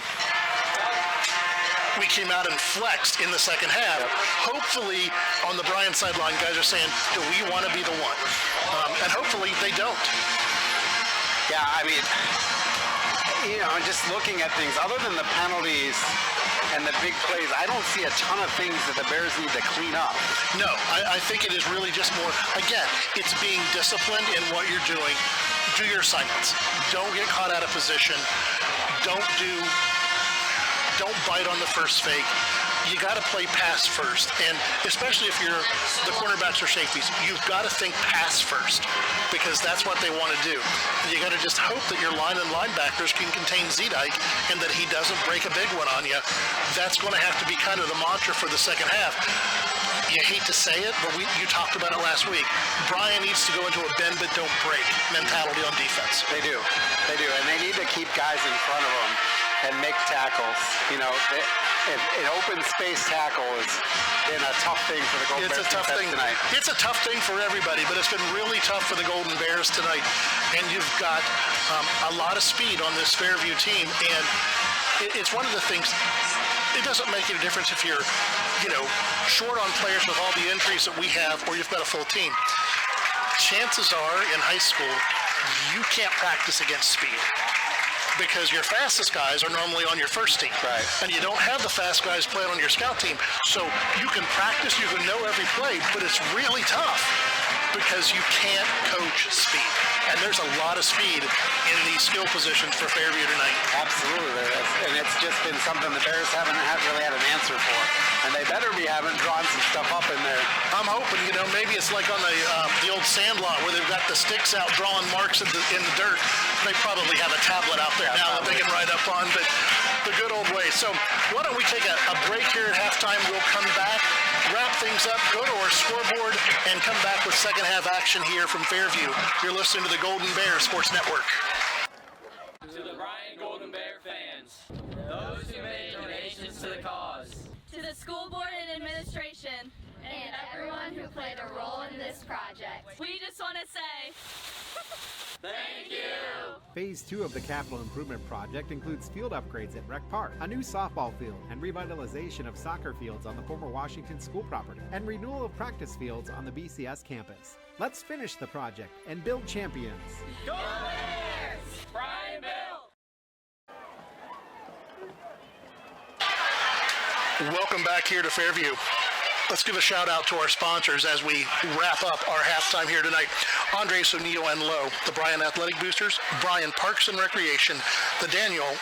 We came out and flexed in the second half. Hopefully, on the Bryan sideline, guys are saying, "Do we want to be the one?" And hopefully, they don't. Yeah, I mean, just looking at things, other than the penalties and the big plays, I don't see a ton of things that the Bears need to clean up. No, I think it is really just more, again, it's being disciplined in what you're doing. Do your assignments. Don't get caught out of position. Don't bite on the first fake. You got to play pass first, and especially if you're the cornerbacks or safeties, you've got to think pass first, because that's what they want to do. You got to just hope that your line and linebackers can contain Zedike and that he doesn't break a big one on you. That's going to have to be kind of the mantra for the second half. You hate to say it, but you talked about it last week. Bryan needs to go into a bend but don't break mentality on defense. They do, and they need to keep guys in front of them and make tackles. An open space tackle has been a tough thing for the Golden Bears tonight. It's a tough thing for everybody, but it's been really tough for the Golden Bears tonight. And you've got a lot of speed on this Fairview team, and it's one of the things. It doesn't make any difference if you're, short on players with all the injuries that we have, or you've got a full team. Chances are in high school, you can't practice against speed, because your fastest guys are normally on your first team. Right. And you don't have the fast guys playing on your scout team. So you can practice, you can know every play, but it's really tough because you can't coach speed. And there's a lot of speed in these skill positions for Fairview tonight. Absolutely there is. And it's just been something the Bears haven't really had an answer for. And they better be having drawn some stuff up in there. I'm hoping, maybe it's like on the old sand lot where they've got the sticks out drawing marks in the dirt. They probably have a tablet out there now that they can write up on, but the good old way. So why don't we take a break here at halftime? We'll come back, wrap things up, go to our scoreboard, and come back with second half action here from Fairview. You're listening to the Golden Bear Sports Network. To the Bryan Golden Bear fans, those who made donations to the cause, to the school board and administration, and everyone who played a role in this project. We just want to say thank you! Phase 2 of the capital improvement project includes field upgrades at Rec Park, a new softball field, and revitalization of soccer fields on the former Washington School property, and renewal of practice fields on the BCS campus. Let's finish the project and build champions. Go Bears! Bryan Bill! Welcome back here to Fairview. Let's give a shout out to our sponsors as we wrap up our halftime here tonight. Andres O'Neill and Lowe, the Bryan Athletic Boosters, Bryan Parks and Recreation, the Danielle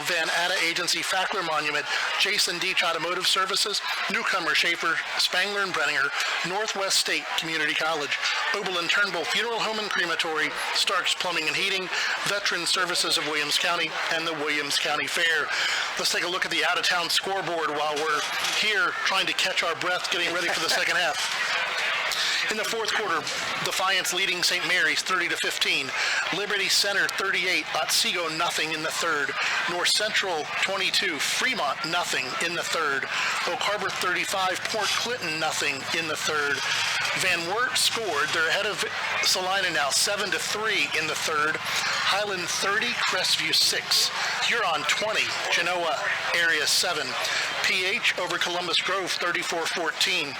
Van Atta Agency Fackler Monument, Jason Deach Automotive Services, Newcomer Schaefer, Spangler and Brenninger, Northwest State Community College, Oberlin Turnbull Funeral Home and Crematory, Stark's Plumbing and Heating, Veteran Services of Williams County, and the Williams County Fair. Let's take a look at the out-of-town scoreboard while we're here trying to catch our breath getting ready for the second half. In the fourth quarter, Defiance leading St. Mary's 30-15. Liberty Center 38, Otsego nothing in the third. North Central 22, Fremont nothing in the third. Oak Harbor 35, Port Clinton nothing in the third. Van Wert scored. They're ahead of Salina now 7-3 in the third. Highland 30, Crestview 6. Huron 20, Genoa Area 7. PH over Columbus Grove 34-14.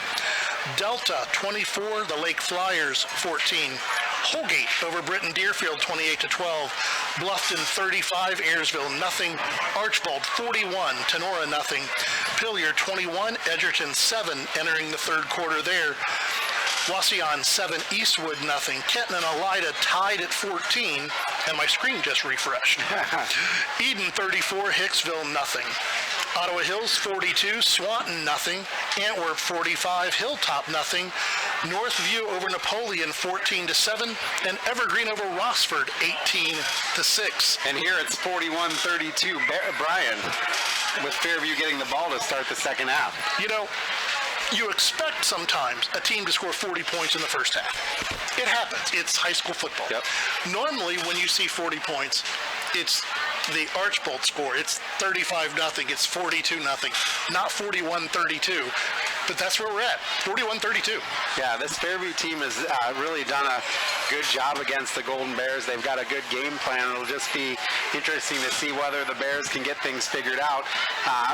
Delta 24, the Lake Flyers 14. Holgate over Britton Deerfield 28-12. Bluffton 35, Ayersville nothing. Archbold 41, Tenora nothing. Pillier 21, Edgerton 7 entering the third quarter there. Wauseon 7, Eastwood nothing. Kenton and Elida tied at 14, and my screen just refreshed. Eden 34, Hicksville nothing. Ottawa Hills 42, Swanton nothing. Antwerp 45, Hilltop nothing. Northview over Napoleon 14-7, and Evergreen over Rossford 18-6. And here it's 41-32 Bryan, with Fairview getting the ball to start the second half. you expect sometimes a team to score 40 points in the first half. It happens. It's high school football. Yep. Normally, when you see 40 points, it's the Archbold score. It's 35-0. It's 42-0, not 41-32. But that's where we're at, 41-32. Yeah, this Fairview team has really done a good job against the Golden Bears. They've got a good game plan. It'll just be interesting to see whether the Bears can get things figured out.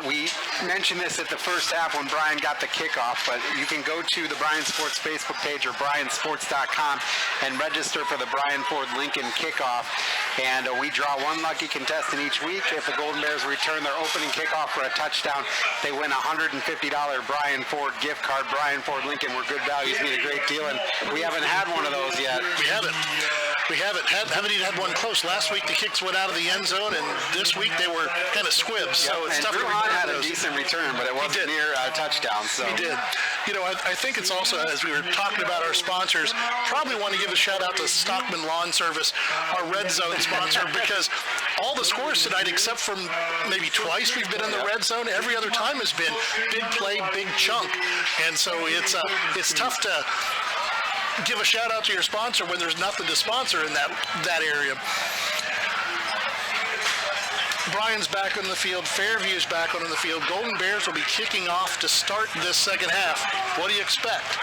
We mentioned this at the first half when Bryan got the kickoff, but you can go to the Bryan Sports Facebook page or bryansports.com and register for the Bryan Ford Lincoln kickoff. And we draw one lucky contestant each week. If the Golden Bears return their opening kickoff for a touchdown, they win a $150 Bryan Ford gift card. Bryan Ford Lincoln, where good values mean a great deal, and we haven't had one of those yet. We haven't. Haven't even had one close. Last week the kicks went out of the end zone, and this week they were kind of squibs. So it's tough to return had a those. decent return, but it wasn't near a touchdown. So He did. You know, I think it's also, as we were talking about our sponsors, probably want to give a shout out to Stockman Lawn Service, our Red Zone sponsor, because all the scores tonight, except for maybe twice we've been in the red zone, every other time has been big play, big chunk, and so it's tough to give a shout out to your sponsor when there's nothing to sponsor in that area. Bryan's back on the field. Fairview's back on the field. Golden Bears will be kicking off to start this second half. What do you expect?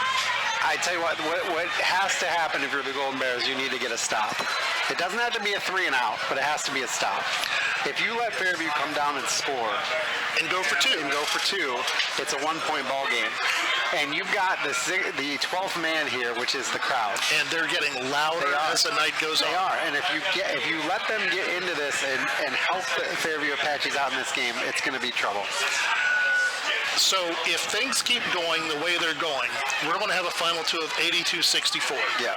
I tell you what has to happen if you're the Golden Bears, you need to get a stop. It doesn't have to be a 3 and out, but it has to be a stop. If you let Fairview come down and score and go for two, it's a 1-point ball game. And you've got the 12th man here, which is the crowd. And they're getting louder as the night goes on. They are. And if you let them get into this and help the Fairview Apaches out in this game, it's going to be trouble. So if things keep going the way they're going, we're going to have a final two of 82-64. Yeah.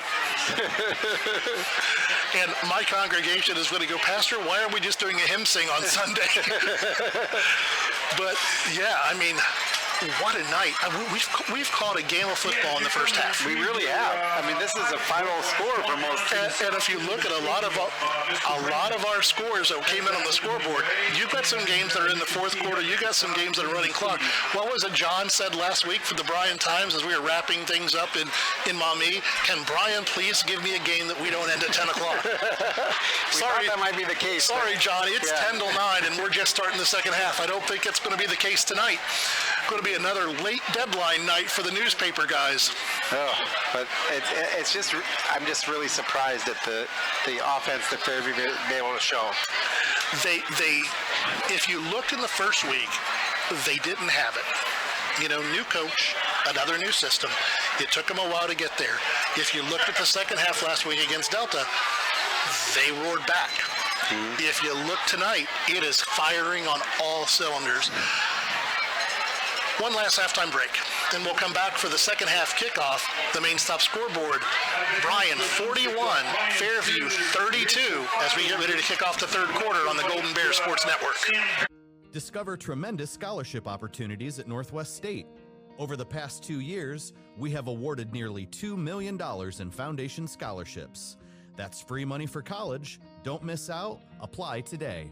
And my congregation is going to go, Pastor, why aren't we just doing a hymn sing on Sunday? But yeah, I mean, what a night. We've caught a game of football in the first half. We really have. I mean, this is a final score for most teams. And if you look at a lot of our scores that came in on the scoreboard, you've got some games that are in the fourth quarter. You got some games that are running clock. What was it John said last week for the Bryan Times as we were wrapping things up in Maumee? Can Bryan please give me a game that we don't end at 10 o'clock? Sorry, that might be the case. Sorry, Johnny. It's 10 till 9, and we're just starting the second half. I don't think it's going to be the case tonight. Going to be another late deadline night for the newspaper guys. Oh, but it's just, I'm just really surprised at the offense that Fairview be able to show. They, if you looked in the first week, they didn't have it. You know, new coach, another new system. It took them a while to get there. If you looked at the second half last week against Delta, they roared back. Mm-hmm. If you look tonight, it is firing on all cylinders. One last halftime break, then we'll come back for the second half kickoff. The main stop scoreboard, Bryan 41, Fairview 32, as we get ready to kick off the third quarter on the Golden Bears Sports Network. Discover tremendous scholarship opportunities at Northwest State. Over the past 2 years, we have awarded nearly $2 million in foundation scholarships. That's free money for college. Don't miss out. Apply today.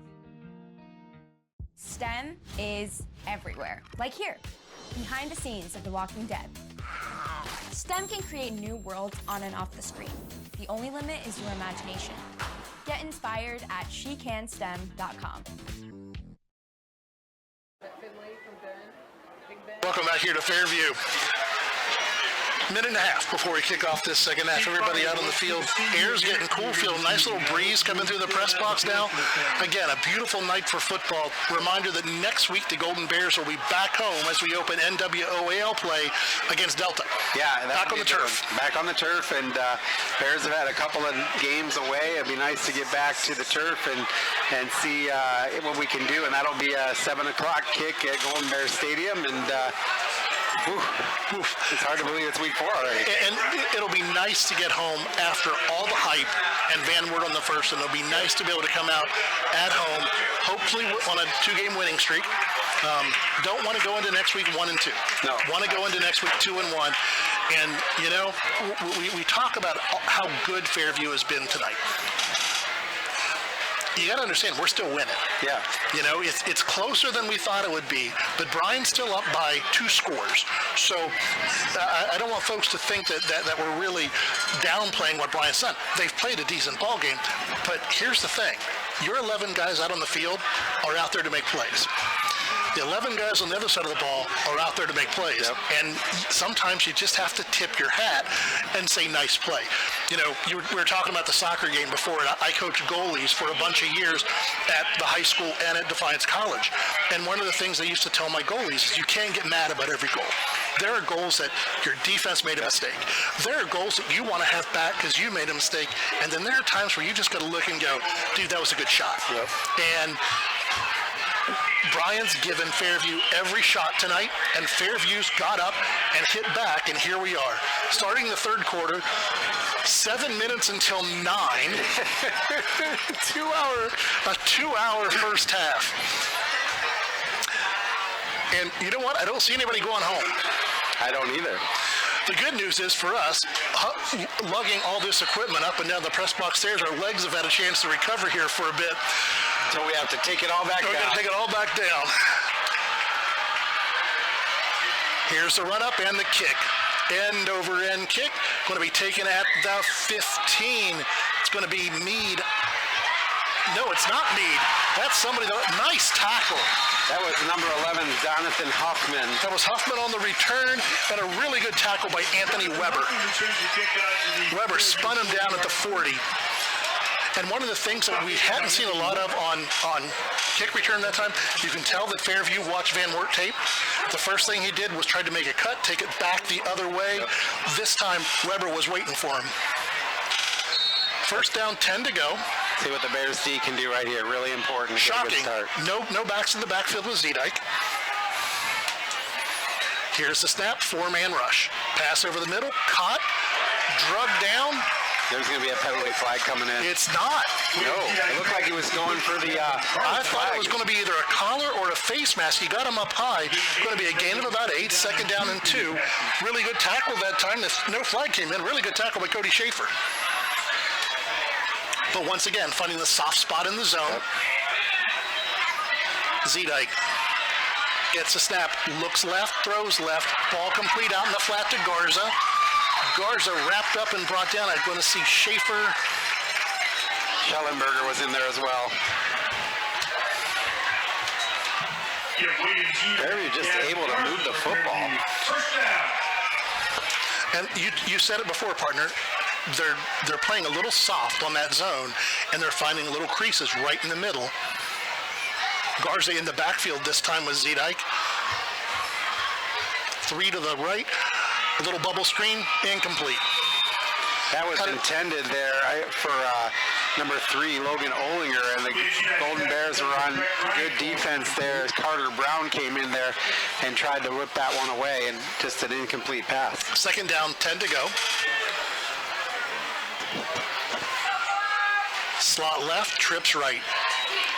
STEM is everywhere, like here, behind the scenes of The Walking Dead. STEM can create new worlds on and off the screen. The only limit is your imagination. Get inspired at shecanstem.com. Welcome back here to Fairview. Minute and a half before we kick off this second half. Everybody out on the field. Air's getting cool. Feel a nice little breeze coming through the press box now. Again, a beautiful night for football. Reminder that next week the Golden Bears will be back home as we open NWOAL play against Delta. Yeah, back on the turf. Back on the turf, and Bears have had a couple of games away. It'd be nice to get back to the turf and see what we can do, and that'll be a 7 o'clock kick at Golden Bears Stadium, and it's hard to believe it's week 4 already. And it'll be nice to get home after all the hype and Van Wert on the first, and it'll be nice to be able to come out at home, hopefully on a 2-game winning streak. Don't want to go into next week 1-2. No. Want to go into next week 2-1. And, you know, we talk about how good Fairview has been tonight. you got to understand, we're still winning. Yeah. You know, it's closer than we thought it would be, but Bryan's still up by 2 scores. So I don't want folks to think that we're really downplaying what Bryan's done. They've played a decent ball game, but here's the thing. Your 11 guys out on the field are out there to make plays. The 11 guys on the other side of the ball are out there to make plays. Yep. And sometimes you just have to tip your hat and say, nice play. You know, we were talking about the soccer game before, and I coached goalies for a bunch of years at the high school and at Defiance College. And one of the things I used to tell my goalies is you can't get mad about every goal. There are goals that your defense made a mistake. There are goals that you want to have back because you made a mistake. And then there are times where you just got to look and go, dude, that was a good shot. Yep. And Bryan's given Fairview every shot tonight, and Fairview's got up and hit back, and here we are. Starting the third quarter, 7 minutes until 9. A 2-hour first half. And you know what? I don't see anybody going home. I don't either. The good news is for us, lugging all this equipment up and down the press box stairs, our legs have had a chance to recover here for a bit. So we have to take it all back down. We're going to take it all back down. Here's the run-up and the kick. End-over-end kick. Going to be taken at the 15. It's going to be Meade. No, it's not Meade. That's somebody. Nice tackle. That was number 11, Jonathan Huffman. That was Huffman on the return, and a really good tackle by Anthony Weber. Weber spun him down at the 40. And one of the things that we hadn't seen a lot of on kick return that time, you can tell that Fairview watched Van Wert tape. The first thing he did was try to make a cut, take it back the other way. Yep. This time, Weber was waiting for him. First down, 10 to go. See what the Bears D can do right here. Really important. Shocking. No backs in the backfield with Zedike. Here's the snap, 4-man rush. Pass over the middle, caught, drugged down. There's going to be a penalty flag coming in. It's not. No, it looked like he was going for the I thought it was going to be either a collar or a face mask. He got him up high. Going to be a gain of about 8, second down and 2. Really good tackle that time. No flag came in. Really good tackle by Cody Schaefer. But once again, finding the soft spot in the zone. Zedike gets a snap, looks left, throws left, ball complete out in the flat to Garza. Garza wrapped up and brought down. I'm going to see Schaefer. Schellenberger was in there as well. Fairview just able to move the football. And you said it before, partner. They're playing a little soft on that zone, and they're finding little creases right in the middle. Garza in the backfield this time with Zedike. 3 to the right. A little bubble screen, incomplete. That was intended there for number 3, Logan Olinger, and the Golden Bears were on good defense there as Carter Brown came in there and tried to whip that one away, and just an incomplete pass. Second down, 10 to go. Slot left, trips right.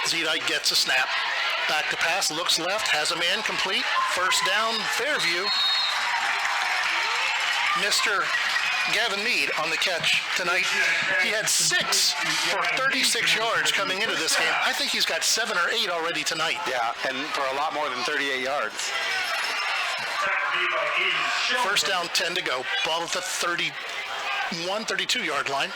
Zedike gets a snap. Back to pass, looks left, has a man complete. First down, Fairview. Mr. Gavin Meade on the catch tonight. He had 6 for 36 yards coming into this game. I think he's got 7 or 8 already tonight. Yeah, and for a lot more than 38 yards. First down, 10 to go. Ball at the 32-yard line.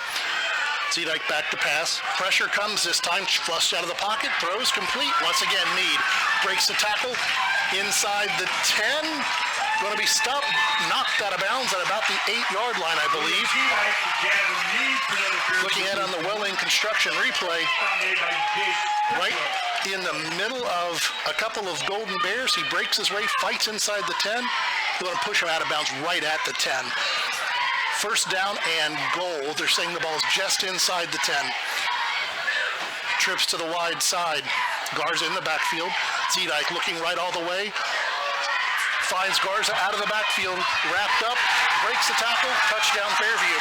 Zedike back to pass. Pressure comes this time. Flushed out of the pocket. Throws complete. Once again, Meade breaks the tackle inside the 10. Going to be stopped, knocked out of bounds at about the 8-yard line, I believe. Looking at it on the Welling construction replay, right in the middle of a couple of Golden Bears. He breaks his way, fights inside the 10. They're going to push him out of bounds right at the 10. First down and goal. They're saying the ball's just inside the 10. Trips to the wide side. Garza in the backfield. Zedike looking right all the way. Finds Garza out of the backfield. Wrapped up. Breaks the tackle. Touchdown Fairview.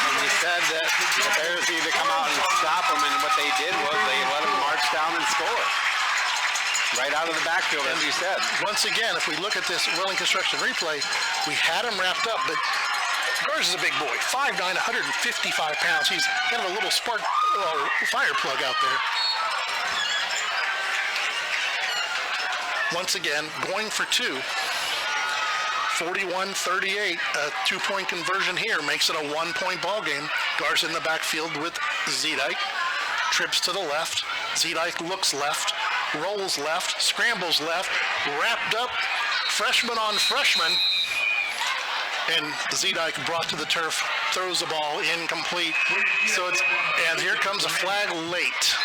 And we said that the Bears need to come out and stop them, and what they did was they let them march down and score. Right out of the backfield, as you said. Once again, if we look at this Welling construction replay, we had him wrapped up, but Garza's a big boy, 5'9", 155 pounds. He's kind of a little spark fire plug out there. Once again, going for two. 41-38, a two-point conversion here makes it a one-point ball game. Gar's in the backfield with Zedike. Trips to the left. Zedike looks left, rolls left, scrambles left, wrapped up, freshman on freshman. And Zedike brought to the turf, throws the ball incomplete. And here comes a flag late.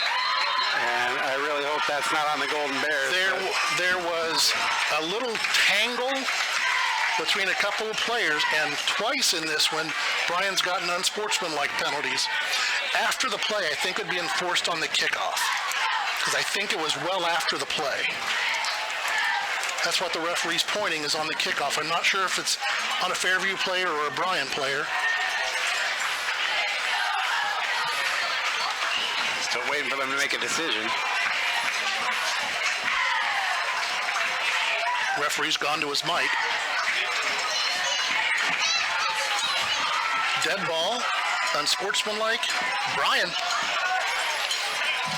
And I really hope that's not on the Golden Bears. There was a little tangle between a couple of players, and twice in this one, Bryan's gotten unsportsmanlike penalties. After the play, I think it would be enforced on the kickoff, because I think it was well after the play. That's what the referee's pointing is on the kickoff. I'm not sure if it's on a Fairview player or a Bryan player. Still waiting for them to make a decision. Referee's gone to his mic. Dead ball, unsportsmanlike, Bryan.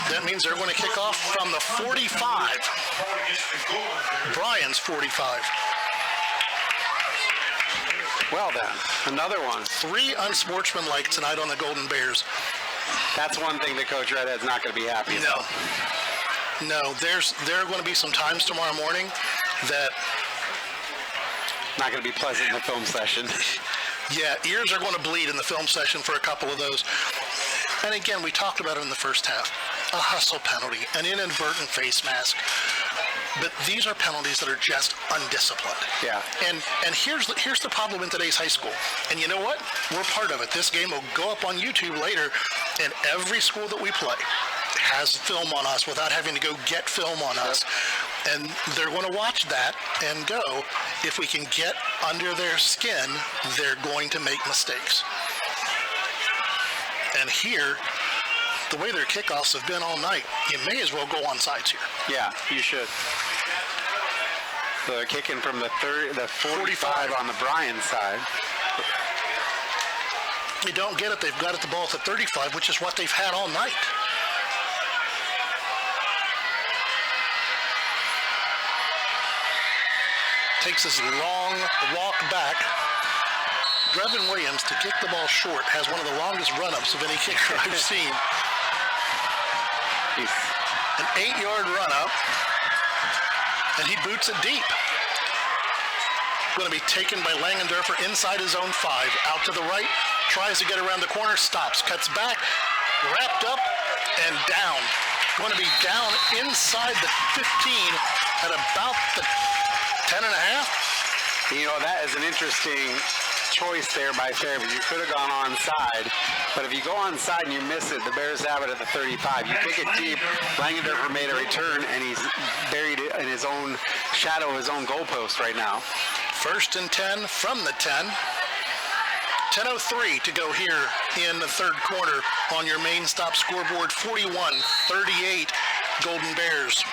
That means they're going to kick off from the 45. Bryan's 45. Well then, another one. 3 unsportsmanlike tonight on the Golden Bears. That's one thing that Coach Redhead's not going to be happy about. No, there are going to be some times tomorrow morning that... Not going to be pleasant in the film session. Yeah, ears are going to bleed in the film session for a couple of those. And again, we talked about it in the first half. A hustle penalty, an inadvertent face mask. But these are penalties that are just undisciplined. Yeah. And here's the problem in today's high school. And you know what? We're part of it. This game will go up on YouTube later, and every school that we play has film on us without having to go get film on us. And they're going to watch that and go, if we can get under their skin, they're going to make mistakes. And here, the way their kickoffs have been all night, you may as well go on sides here. Yeah, you should. So they're kicking from the 45 on the Bryan side. You don't get it. They've got it the ball at the 35, which is what they've had all night. Takes this long walk back. Brevin Williams, to kick the ball short, has one of the longest run-ups of any kicker I've seen. An 8-yard run-up, and he boots it deep. Going to be taken by Langendorfer inside his own 5. Out to the right, tries to get around the corner, stops, cuts back, wrapped up, and down. Going to be down inside the 15 at about the 10 and a half. You know, that is an interesting choice there by Fairview. You could have gone onside, but if you go onside and you miss it, the Bears have it at the 35. You kick it deep. Langendorfer made a return, and he's buried it in his own shadow of his own goalpost right now. 1st and 10 from the 10. 10:03 to go here in the third quarter on your main stop scoreboard. 41-38 Golden Bears.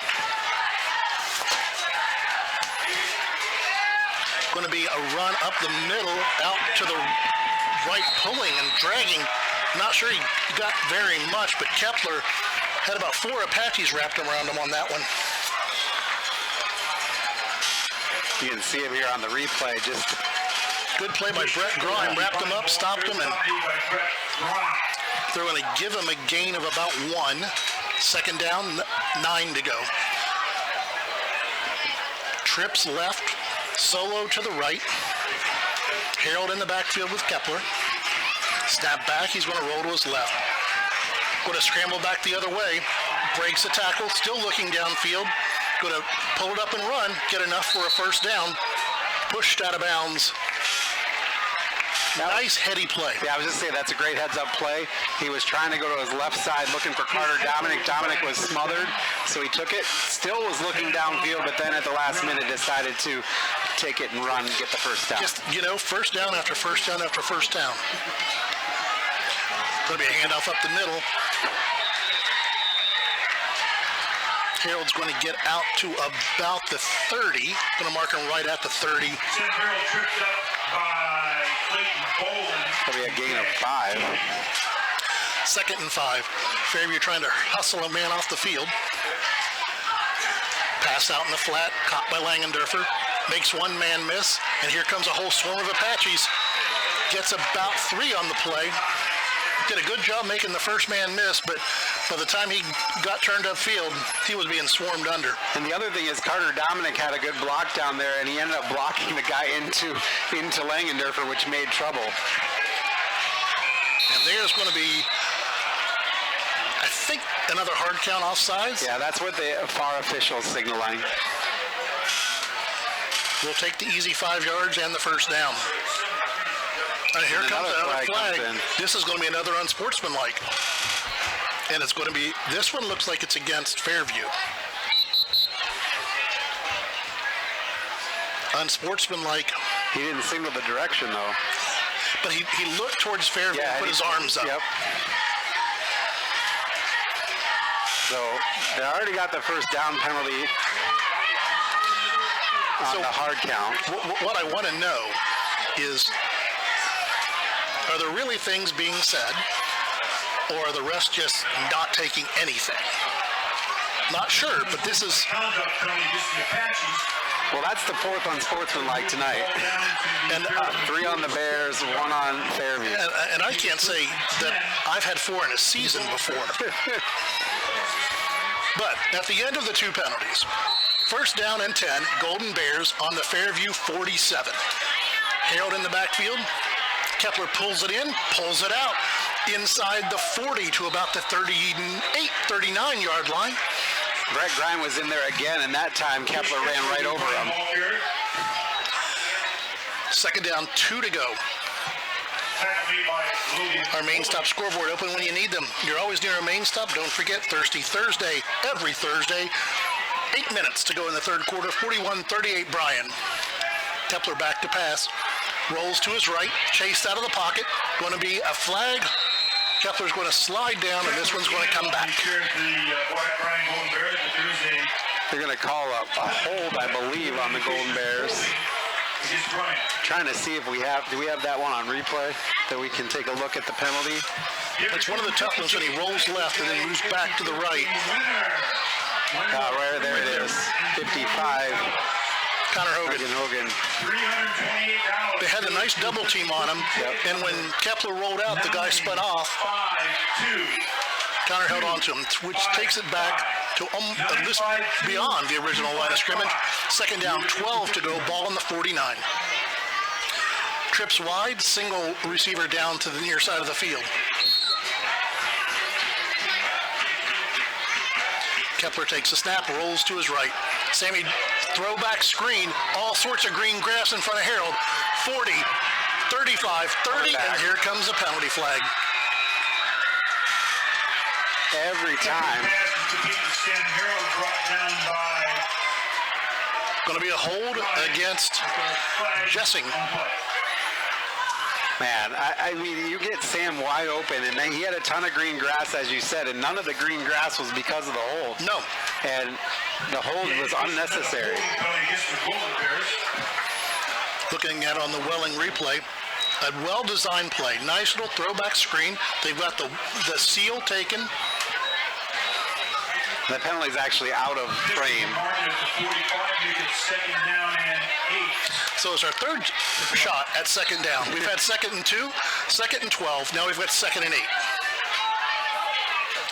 Going to be a run up the middle, out to the right, pulling and dragging. Not sure he got very much, but Kepler had about 4 Apaches wrapped around him on that one. You can see him here on the replay. Just good play by Brett Grime. Wrapped him up, stopped him, and they're going to give him a gain of about 1. 2nd down, 9 to go. Trips left. Solo to the right. Harold in the backfield with Kepler. Snap back, he's going to roll to his left. Going to scramble back the other way. Breaks a tackle, still looking downfield. Going to pull it up and run, get enough for a 1st down. Pushed out of bounds. Nice heady play. Yeah, I was just saying that's a great heads-up play. He was trying to go to his left side looking for Carter Dominic. Dominic was smothered, so he took it. Still was looking downfield, but then at the last minute decided to take it and run and get the 1st down. Just, 1st down after 1st down after 1st down. Going to be a handoff up the middle. Harold's going to get out to about the 30. Going to mark him right at the 30. Harold tripped up by Clayton Boland. That'll be a gain of 5. 2nd and 5. Fairview trying to hustle a man off the field. Pass out in the flat, caught by Langendorfer. Makes one man miss, and here comes a whole swarm of Apaches. Gets about 3 on the play. Did a good job making the first man miss, but by the time he got turned upfield, he was being swarmed under. And the other thing is Carter Dominic had a good block down there, and he ended up blocking the guy into Langendorfer, which made trouble. And there's going to be, I think, another hard count offsides. Yeah, that's what the FAR officials signaling. We'll take the easy 5 yards and the first down. And here comes another flag. This is going to be another unsportsmanlike. And it's going to be, this one looks like it's against Fairview. Unsportsmanlike. He didn't signal the direction, though. But he looked towards Fairview and put his arms up. Yep. So they already got the first down penalty on the hard count. What I want to know is, are there really things being said, or are the rest just not taking anything? Not sure, but this is... Well, that's the 4th unsportsmanlike tonight. And 3 on the Bears, 1 on Fairview. And I can't say that I've had 4 in a season before. But at the end of the 2 penalties, 1st down and 10, Golden Bears on the Fairview 47. Harold in the backfield. Kepler pulls it in, pulls it out inside the 40 to about the 38, 39-yard line. Brett Bryan was in there again, and that time Kepler ran right over him. 2nd down, 2 to go. Our main stop scoreboard open when you need them. You're always near a main stop. Don't forget Thirsty Thursday, every Thursday. 8 minutes to go in the 3rd quarter. 41-38 Bryan. Kepler back to pass. Rolls to his right, chased out of the pocket. Going to be a flag. Kepler's going to slide down, and this one's going to come back. They're going to call a hold, I believe, on the Golden Bears. Trying to see if do we have that one on replay, that we can take a look at the penalty? It's one of the tough ones when he rolls left and then moves back to the right. Right there it is, 55. Connor Hogan. They had a nice double team on him, and when Kepler rolled out, the guy spun off. Connor held on to him, which takes it back to this beyond the original line of scrimmage. 2nd down, 12 to go, ball on the 49. Trips wide, single receiver down to the near side of the field. Kepler takes a snap, rolls to his right. Sammy, throwback screen, all sorts of green grass in front of Harold. 40, 35, 30, and here comes a penalty flag. Every time. Going to be a hold against Jessing. Man, I mean, you get Sam wide open, and then he had a ton of green grass, as you said, and none of the green grass was because of the hold. No. And the hold was unnecessary. Looking at on the Welling replay, a well-designed play. Nice little throwback screen. They've got the seal taken. The penalty's actually out of frame. So it's our 3rd shot at 2nd down. We've had 2nd and 2, 2nd and 12. Now we've got 2nd and 8.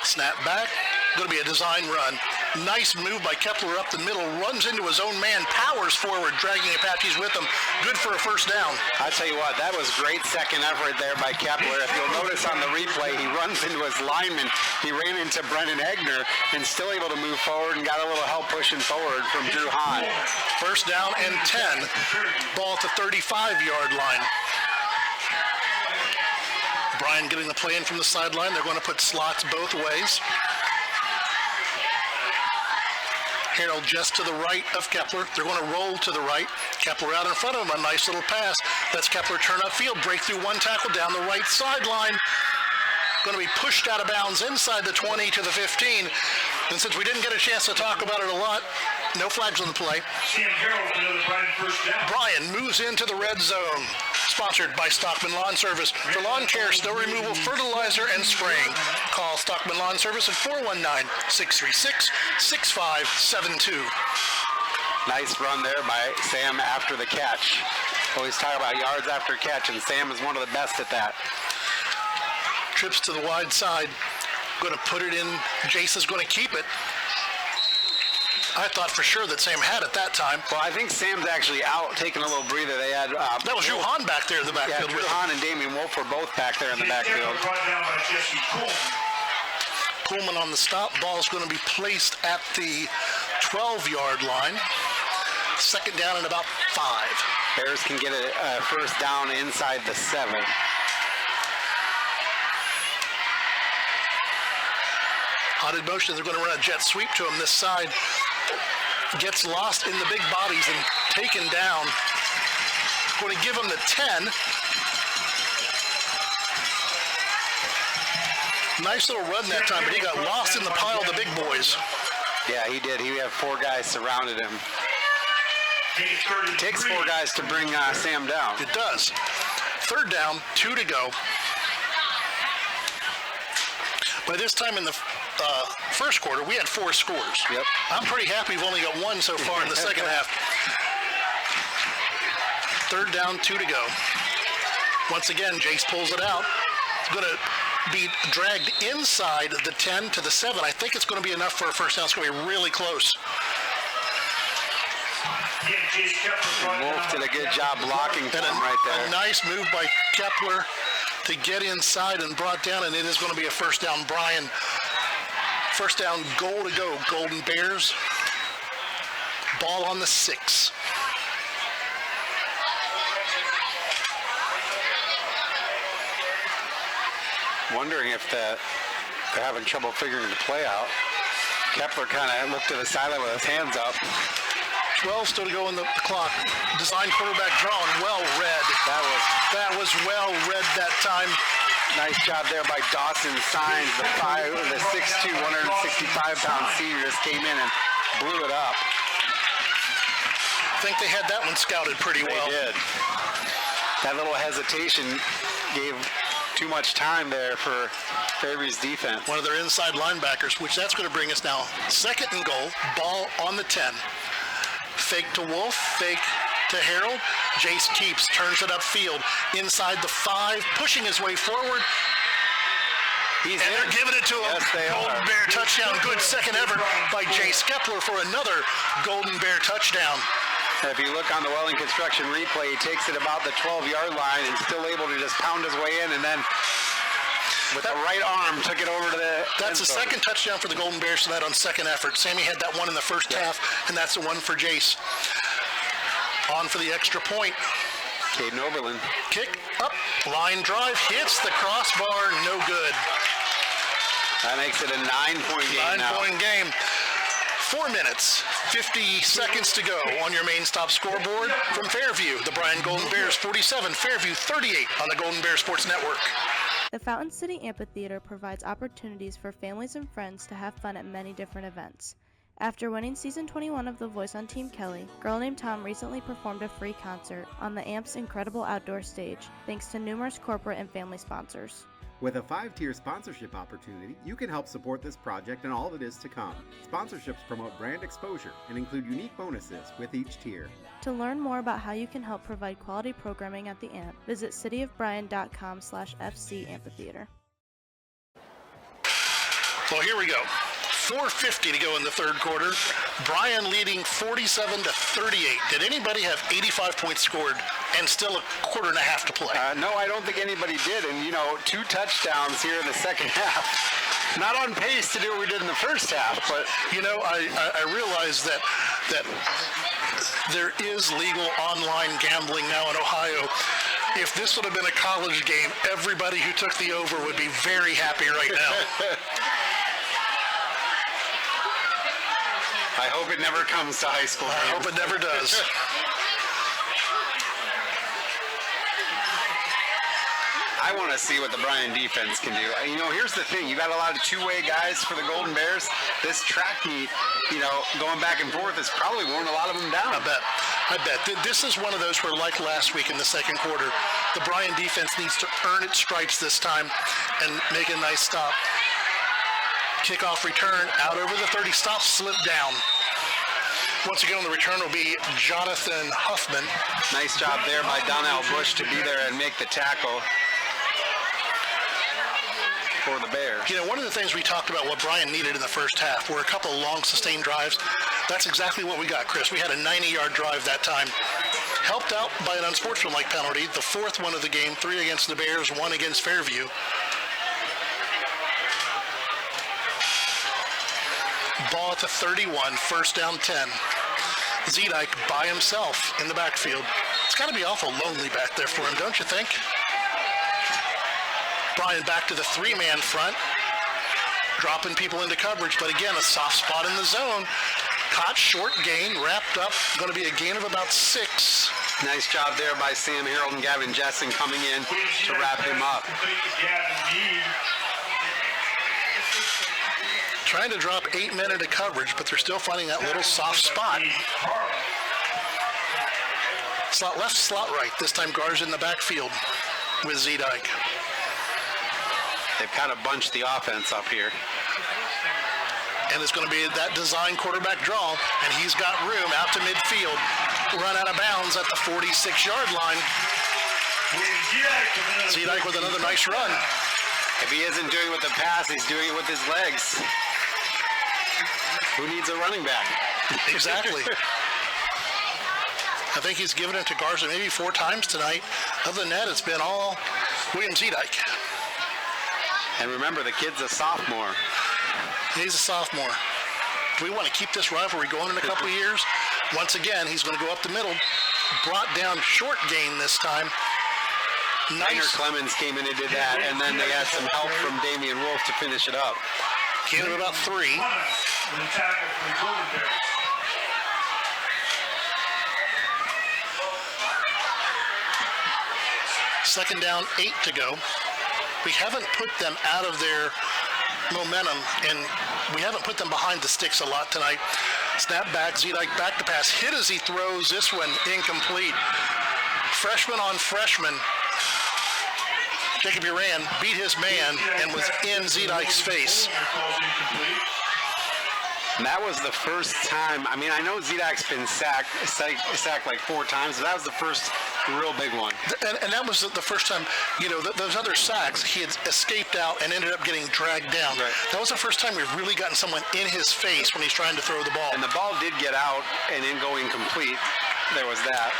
Snap back. Going to be a design run. Nice move by Kepler up the middle. Runs into his own man. Powers forward, dragging Apaches with him. Good for a 1st down. I tell you what, that was great second effort there by Kepler. If you'll notice on the replay, he runs into his lineman. He ran into Brendan Egner and still able to move forward and got a little help pushing forward from Drew Hahn. 1st down and 10. Ball at the 35-yard line. Bryan getting the play in from the sideline. They're going to put slots both ways. Harold just to the right of Kepler. They're going to roll to the right. Kepler out in front of him. A nice little pass. That's Kepler turn upfield. Break through one tackle down the right sideline. Going to be pushed out of bounds inside the 20 to the 15. And since we didn't get a chance to talk about it a lot, no flags on the play. Bryan moves into the red zone. Sponsored by Stockman Lawn Service. For lawn care, snow removal, fertilizer, and spraying. Call Stockman Lawn Service at 419-636-6572. Nice run there by Sam after the catch. Always talk about yards after catch, and Sam is one of the best at that. Trips to the wide side. Going to put it in. Jace is going to keep it. I thought for sure that Sam had it that time. Well, I think Sam's actually out taking a little breather. They had that was Juhan back there in the backfield. Yeah, Juhan and Damian Wolf were both back there in the backfield. Pullman on the stop. Ball is going to be placed at the 12-yard line. Second down and about 5. Bears can get a first down inside the 7. Hotted motion. They're going to run a jet sweep to him this side. Gets lost in the big bodies and taken down. Going to give him the 10. Nice little run that time, but he got lost in the pile of the big boys. Yeah, he did. He had 4 guys surrounded him. It takes 4 guys to bring Sam down. It does. Third down, 2 to go. By this time in the first quarter, we had 4 scores. Yep. I'm pretty happy we've only got 1 so far in the second half. Third down, 2 to go. Once again, Jace pulls it out. It's going to be dragged inside the 10 to the 7. I think it's going to be enough for a first down. It's going to be really close. Wolf did a good job blocking for him right there. A nice move by Kepler to get inside and brought down, and it is going to be a first down. Bryan, first down, goal to go. Golden Bears, ball on the 6. Wondering if they're having trouble figuring the play out. Kepler kind of looked to the sideline with his hands up. 12 still to go in the clock. Design quarterback drawn, well read. That was well read that time. Nice job there by Dawson Signs. The 6'2", 165-pound senior just came in and blew it up. I think they had that one scouted pretty well. They did. That little hesitation gave too much time there for Fairview's defense. One of their inside linebackers, which that's going to bring us now. Second and goal, ball on the 10. Fake to Wolf, fake to Harold. Jace keeps, turns it upfield. Inside the 5, pushing his way forward. They're giving it to him. Yes, they Golden are. Bear touchdown. Good second effort by Jace Kepler for another Golden Bear touchdown. If you look on the Welling Construction replay, he takes it about the 12-yard line and still able to just pound his way in, and then with the right arm took it over to the That's the second touchdown for the Golden Bears tonight on second effort. Sammy had that one in the first half, and that's the one for Jace. On for the extra point. Caden Oberlin. Kick up, line drive, hits the crossbar, no good. That makes it a 9-point game now. 9-point game. 4 minutes, 50 seconds to go on your main stop scoreboard from Fairview. The Bryan Golden Bears 47, Fairview 38 on the Golden Bear Sports Network. The Fountain City Amphitheater provides opportunities for families and friends to have fun at many different events. After winning Season 21 of The Voice on Team Kelly, Girl Named Tom recently performed a free concert on the AMP's incredible outdoor stage, thanks to numerous corporate and family sponsors. With a 5-tier sponsorship opportunity, you can help support this project and all that is to come. Sponsorships promote brand exposure and include unique bonuses with each tier. To learn more about how you can help provide quality programming at the AMP, visit cityofbryan.com/FC Amphitheater. Well, here we go. 4:50 to go in the third quarter. Bryan leading 47-38. Did anybody have 85 points scored and still a quarter and a half to play? No, I don't think anybody did. And, 2 touchdowns here in the second half. Not on pace to do what we did in the first half, but, I realize that there is legal online gambling now in Ohio. If this would have been a college game, everybody who took the over would be very happy right now. I hope it never comes to high school. I hope it never does. I want to see what the Bryan defense can do. Here's the thing. You got a lot of two-way guys for the Golden Bears. This track meet, going back and forth has probably worn a lot of them down. I I bet. This is one of those where, like last week in the second quarter, the Bryan defense needs to earn its stripes this time and make a nice stop. Kickoff return out over the 30. Stop, slip down. Once again on the return will be Jonathan Huffman. Nice job there by Donnell Bush to be there and make the tackle for the Bears. You know, one of the things we talked about what Bryan needed in the first half were a couple of long sustained drives. That's exactly what we got, Chris. We had a 90-yard drive that time. Helped out by an unsportsmanlike penalty, the fourth one of the game, 3 against the Bears, 1 against Fairview. Ball at the 31, first down 10. Zedike by himself in the backfield. It's got to be awful lonely back there for him, don't you think? Bryan back to the 3-man front, dropping people into coverage, but again, a soft spot in the zone. Caught, short gain, wrapped up, going to be a gain of about 6. Nice job there by Sam Harold and Gavin Jessen coming in to wrap him up. Trying to drop 8 men into coverage, but they're still finding that little soft spot. Slot left, slot right. This time Garza in the backfield with Zedike. They've kind of bunched the offense up here. And it's going to be that design quarterback draw, and he's got room out to midfield. Run out of bounds at the 46-yard line. Zedike with another nice run. If he isn't doing it with the pass, he's doing it with his legs. Who needs a running back? Exactly. I think he's given it to Garza maybe 4 times tonight. Other than that, it's been all William Zedike. And remember, the kid's a sophomore. He's a sophomore. Do we want to keep this rivalry going in a couple of years? Once again, he's going to go up the middle. Brought down short gain this time. Nice. Clemens came in and did that, and then they had some help from Damian Wolf to finish it up. Gain of about 3. Second down, 8 to go. We haven't put them out of their momentum, and we haven't put them behind the sticks a lot tonight. Snap back, Zedike back to pass. Hit as he throws. This one incomplete. Freshman on freshman. Jacob Uran beat his man and was in Zedike's face. And that was the first time. I mean, I know Zedike's been sacked like 4 times, but that was the first real big one. And that was the first time, you know, those other sacks, he had escaped out and ended up getting dragged down. Right. That was the first time we've really gotten someone in his face when he's trying to throw the ball. And the ball did get out and then go incomplete. There was that.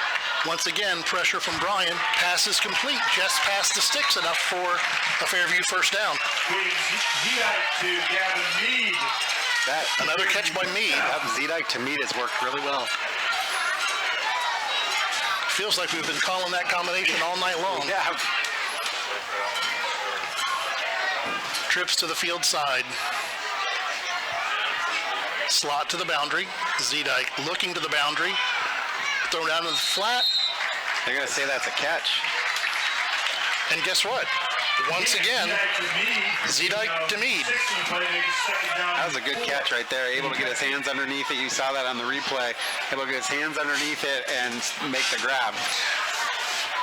Once again, pressure from Bryan. Pass is complete, just past the sticks, enough for a Fairview first down. Another catch by Meade. Zedike to Meade has worked really well. Feels like we've been calling that combination all night long. Yeah. Trips to the field side. Slot to the boundary. Zedike looking to the boundary. Thrown down in the flat. They're going to say that's a catch. And guess what? Once again, Zedike to Meade. That was a good catch right there. Able to get his hands underneath it. You saw that on the replay. Able to get his hands underneath it and make the grab.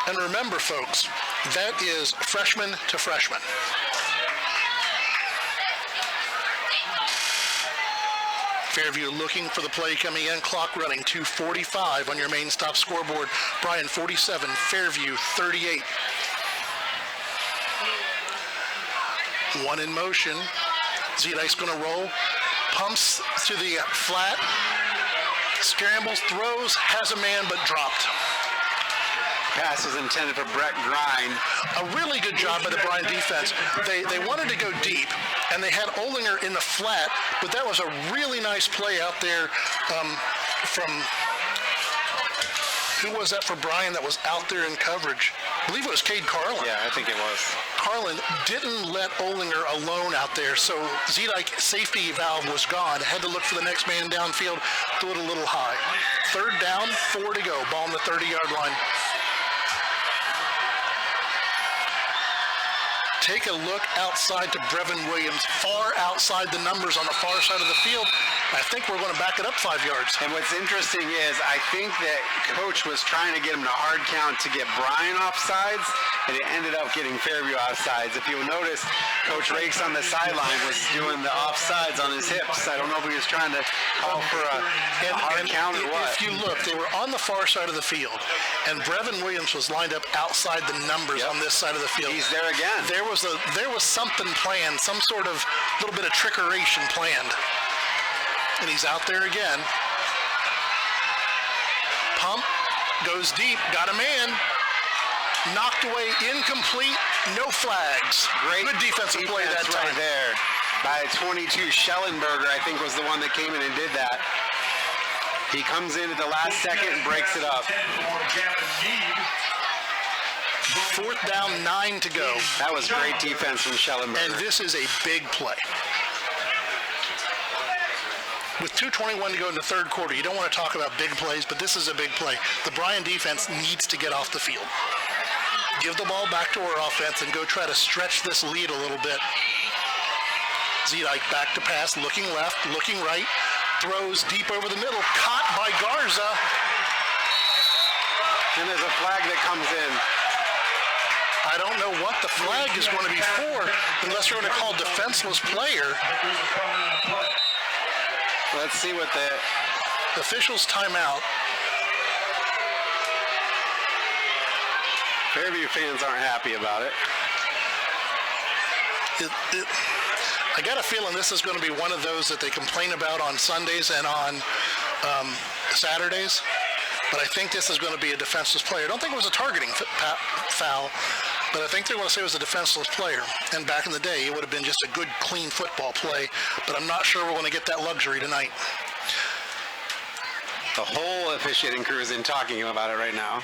And remember, folks, that is freshman to freshman. Fairview looking for the play coming in. Clock running. 2:45 on your main stop scoreboard. Bryan 47, Fairview 38. 1 in motion. Zedike's going to roll. Pumps to the flat. Scrambles, throws, has a man, but dropped. Pass was intended for Brett Grind. A really good job by the Bryan defense. They wanted to go deep, and they had Olinger in the flat, but that was a really nice play out there from, who was that for Bryan that was out there in coverage? I believe it was Cade Carlin. Yeah, I think it was. Carlin didn't let Olinger alone out there, so Zedike safety valve was gone. Had to look for the next man downfield, threw it a little high. Third down, 4 to go. Ball on the 30-yard line. Take a look outside to Brevin Williams, far outside the numbers on the far side of the field. I think we're going to back it up 5 yards. And what's interesting is I think that Coach was trying to get him to hard count to get Bryan offsides, and it ended up getting Fairview offsides. If you'll notice, Coach Rakes on the sideline was doing the offsides on his hips. I don't know if he was trying to call for a hard count or what. If you look, they were on the far side of the field, and Brevin Williams was lined up outside the numbers on this side of the field. He's there again. There was something planned, some sort of little bit of trickeration planned. And he's out there again. Pump, goes deep, got a man. Knocked away, incomplete, no flags. Great good defensive play that time. Right there by 22. Schellenberger, I think, was the one that came in and did that. He comes in at the last second and breaks it up. 4th down, 9 to go. That was great defense from Schellenberger. And this is a big play. With 2:21 to go in the third quarter, you don't want to talk about big plays, but this is a big play. The Bryan defense needs to get off the field. Give the ball back to our offense and go try to stretch this lead a little bit. Zedek back to pass, looking left, looking right, throws deep over the middle, caught by Garza. And there's a flag that comes in. I don't know what the flag is going to be for unless they're going to call defenseless player. Let's see what the officials timeout. Fairview fans aren't happy about it. I got a feeling this is going to be one of those that they complain about on Sundays and on Saturdays. But I think this is going to be a defenseless player. I don't think it was a targeting foul, but I think they're going to say it was a defenseless player. And back in the day, it would have been just a good, clean football play. But I'm not sure we're going to get that luxury tonight. The whole officiating crew is in talking about it right now.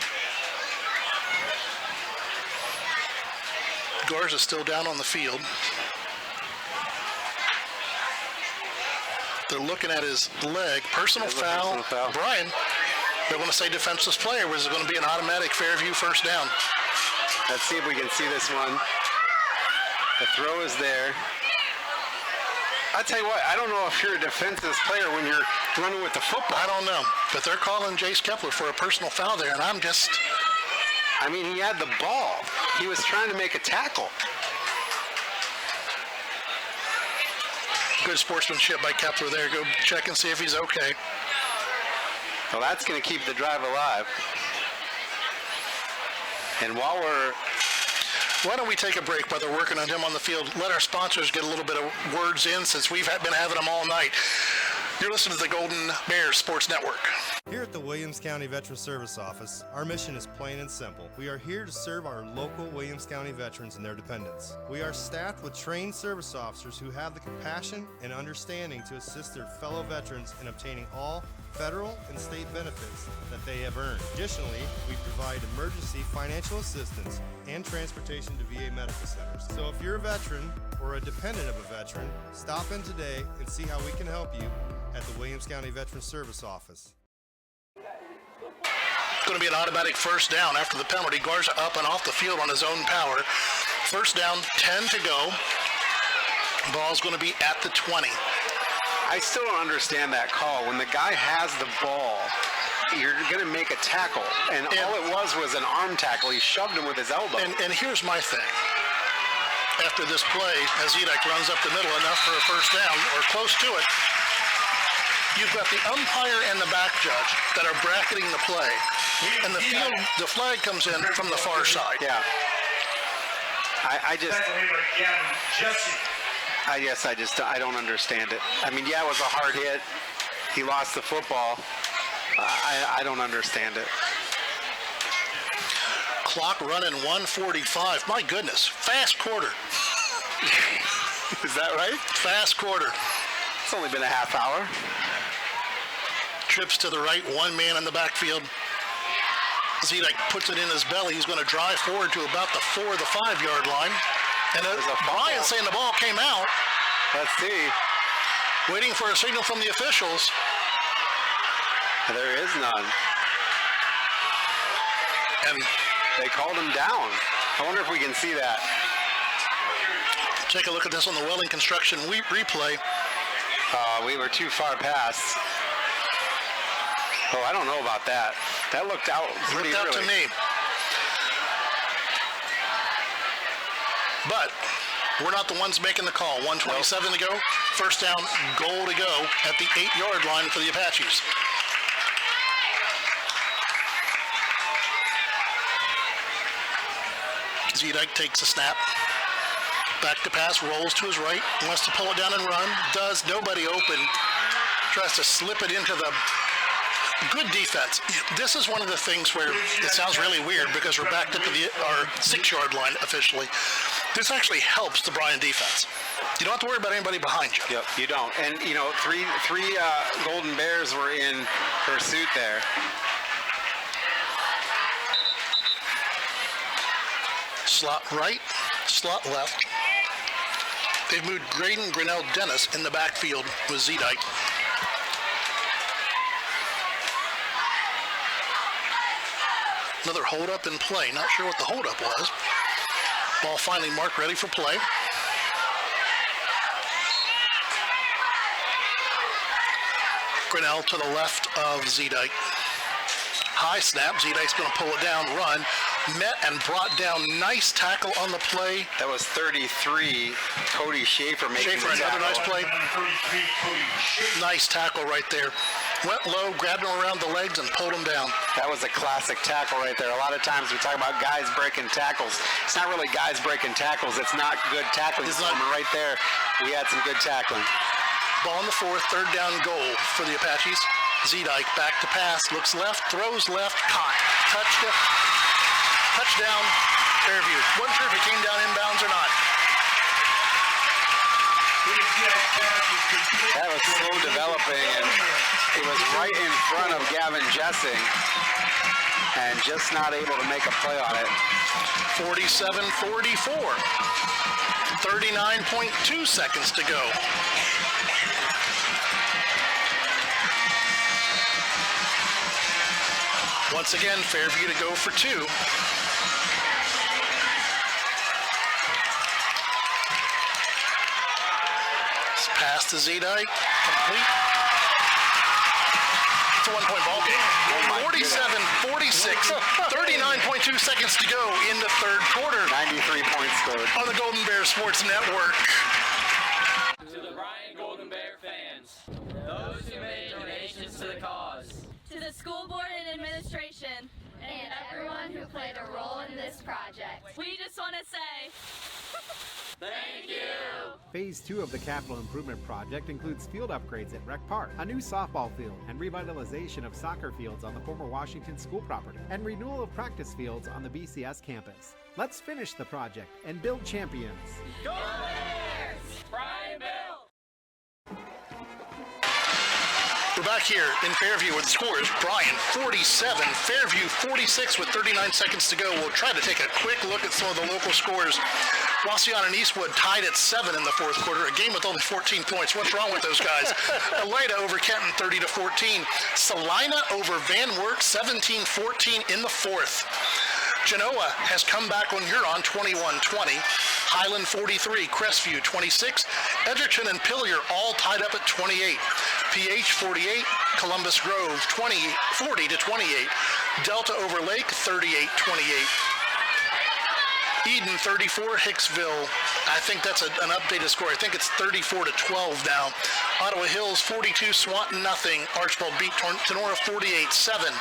Garza's still down on the field. They're looking at his leg. Personal foul. Bryan, they're going to say defenseless player. Was it going to be an automatic Fairview first down? Let's see if we can see this one. The throw is there. I tell you what, I don't know if you're a defenseless player when you're running with the football. I don't know, but they're calling Jace Kepler for a personal foul there, and I mean, he had the ball. He was trying to make a tackle. Good sportsmanship by Kepler there. Go check and see if he's okay. Well, that's going to keep the drive alive. And why don't we take a break while they're working on him on the field? Let our sponsors get a little bit of words in since we've been having them all night. You're listening to the Golden Bears Sports Network. Here at the Williams County Veteran Service Office, our mission is plain and simple. We are here to serve our local Williams County veterans and their dependents. We are staffed with trained service officers who have the compassion and understanding to assist their fellow veterans in obtaining all federal and state benefits that they have earned. Additionally, we provide emergency financial assistance and transportation to VA medical centers. So if you're a veteran or a dependent of a veteran, stop in today and see how we can help you at the Williams County Veteran Service Office. It's going to be an automatic first down after the penalty. Garza up and off the field on his own power. First down, 10 to go. Ball's going to be at the 20. I still don't understand that call. When the guy has the ball, you're going to make a tackle. And all it was an arm tackle. He shoved him with his elbow. And here's my thing. After this play, as Zedek runs up the middle enough for a first down, or close to it, you've got the umpire and the back judge that are bracketing the play. And the flag comes in from the far side. Yeah. I don't understand it. I mean, yeah, it was a hard hit. He lost the football. I don't understand it. Clock running 1:45. My goodness, fast quarter. Is that right? Fast quarter. It's only been a half hour. Trips to the right, one man in the backfield. Zedek puts it in his belly. He's going to drive forward to about the 4 or the 5 yard line. And Bryan saying the ball came out. Let's see. Waiting for a signal from the officials. There is none. And they called him down. I wonder if we can see that. Take a look at this on the Welling Construction replay. We were too far past. Oh, I don't know about that. That looked out pretty Looked out early. to me. But we're not the ones making the call. 1:27 to go. First down, goal to go at the 8-yard line for the Apaches. Zedek takes a snap. Back to pass, rolls to his right, wants to pull it down and run. Does, nobody open. Tries to slip it into the good defense. This is one of the things where it sounds really weird because we're backed up to our 6-yard line officially. This actually helps the Bryan defense. You don't have to worry about anybody behind you. Yep, you don't. And, you know, three Golden Bears were in pursuit there. Slot right, slot left. They've moved Graydon Grinnell Dennis in the backfield with Zedike. Another hold-up in play. Not sure what the hold-up was. Ball finally marked, ready for play. Grinnell to the left of Zedike. High snap. Zedike's going to pull it down, run. Met and brought down. Nice tackle on the play. That was 33. Cody Schaefer making the tackle. Another nice play. Nice tackle right there. Went low, grabbed him around the legs, and pulled him down. That was a classic tackle right there. A lot of times we talk about guys breaking tackles. It's not really guys breaking tackles. It's not good tackling. It's not right there. We had some good tackling. Ball on the 4th, 3rd down goal for the Apaches. Zedike back to pass, looks left, throws left, caught. Touchdown, Fairview. Wasn't sure if it came down inbounds or not. That was slow developing, and it was right in front of Gavin Jessing, and just not able to make a play on it. 47-44. 39.2 seconds to go. Once again, Fairview to go for 2. Pass to Zedike, complete. It's a 1-point ball game. 47-46, 39.2 seconds to go in the 3rd quarter. 93 points scored. On the Golden Bear Sports Network. To the Bryan Golden Bear fans, those who made donations to the cause, To the school board and administration, And everyone who played a role in this project. we just want to say thank you. Phase 2 of the capital improvement project includes field upgrades at Rec Park, a new softball field, and revitalization of soccer fields on the former Washington school property, and renewal of practice fields on the BCS campus. Let's finish the project and build champions. Go Bears! Bryan Bill! We're back here in Fairview with the scores. Bryan 47, Fairview 46 with 39 seconds to go. We'll try to take a quick look at some of the local scores. Wasion and Eastwood tied at 7 in the 4th quarter, a game with only 14 points. What's wrong with those guys? Elida over Kenton 30-14. Salina over Van Wert 17-14 in the 4th. Genoa has come back on Huron 21-20. Highland 43, Crestview 26. Edgerton and Pillier all tied up at 28. PH 48, Columbus Grove 40-28. Delta over Lake 38-28. Eden 34, Hicksville, I think that's an updated score. I think it's 34-12 now. Ottawa Hills 42, Swanton nothing. Archibald beat Tenora 48-7.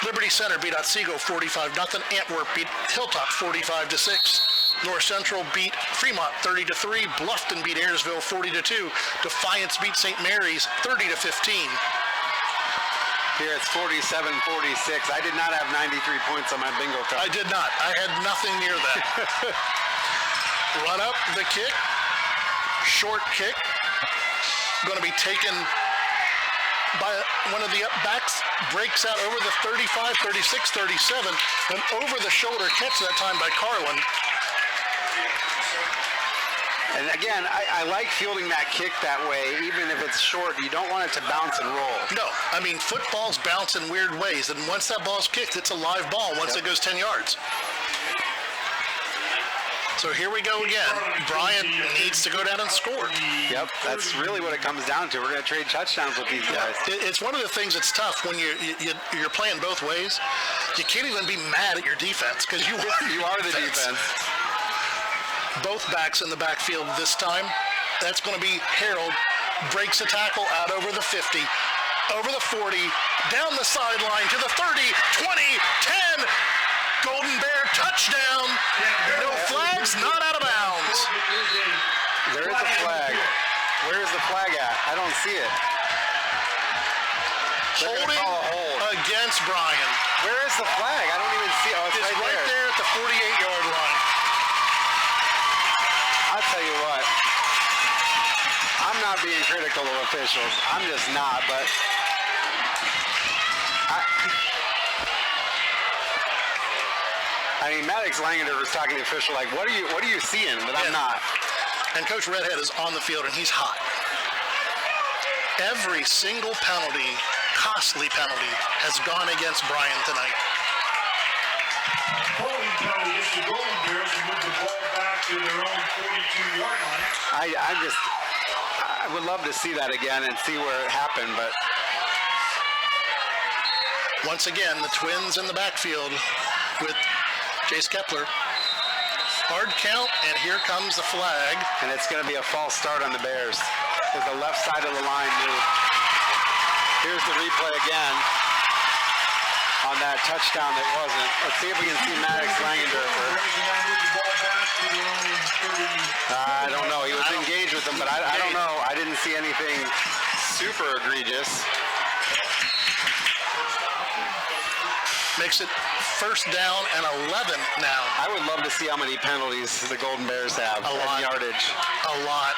Liberty Center beat Otsego 45-0. Antwerp beat Hilltop 45-6. North Central beat Fremont 30-3. Bluffton beat Ayersville 40-2. Defiance beat St. Mary's 30-15. Here it's 47-46. I did not have 93 points on my bingo card. I did not. I had nothing near that. Run up, the kick, short kick, going to be taken by one of the up backs, breaks out over the 35, 36, 37, an over-the-shoulder catch that time by Carlin. And again, I like fielding that kick that way, even if it's short. You don't want it to bounce and roll. No, I mean, footballs bounce in weird ways, and once that ball's kicked, it's a live ball once it goes 10 yards. So here we go again. Bryan needs to go down and score. Yep, that's really what it comes down to. We're going to trade touchdowns with these guys. It's one of the things that's tough when you're playing both ways. You can't even be mad at your defense because you are the defense. Both backs in the backfield this time. That's going to be Harold. Breaks a tackle out over the 50, over the 40, down the sideline to the 30, 20, 10. Golden Bear touchdown. No flags, not out of bounds. There is a flag. Where is the flag at? I don't see it. Holding against Bryan. Where is the flag? I don't even see it. Oh, it's right there at the 48-yard line. I'll tell you what. I'm not being critical of officials. I'm just not, but I mean, Maddox Langendorf was talking to the official like, what are you seeing that I'm not? And Coach Redhead is on the field, and he's hot. Every single penalty, costly penalty, has gone against Bryan tonight. Holding penalty against the Golden Bears to move the ball back to their own 42-yard line. I would love to see that again and see where it happened, but once again, the Twins in the backfield with Jace Kepler. Hard count, and here comes the flag. And it's going to be a false start on the Bears as the left side of the line moved. Here's the replay again on that touchdown that wasn't. Let's see if we can see Maddox Langendorfer. I don't know. He was engaged with them, but I don't know. I didn't see anything super egregious. Makes it first down and 11 now. I would love to see how many penalties the Golden Bears have. A lot. Yardage. A lot.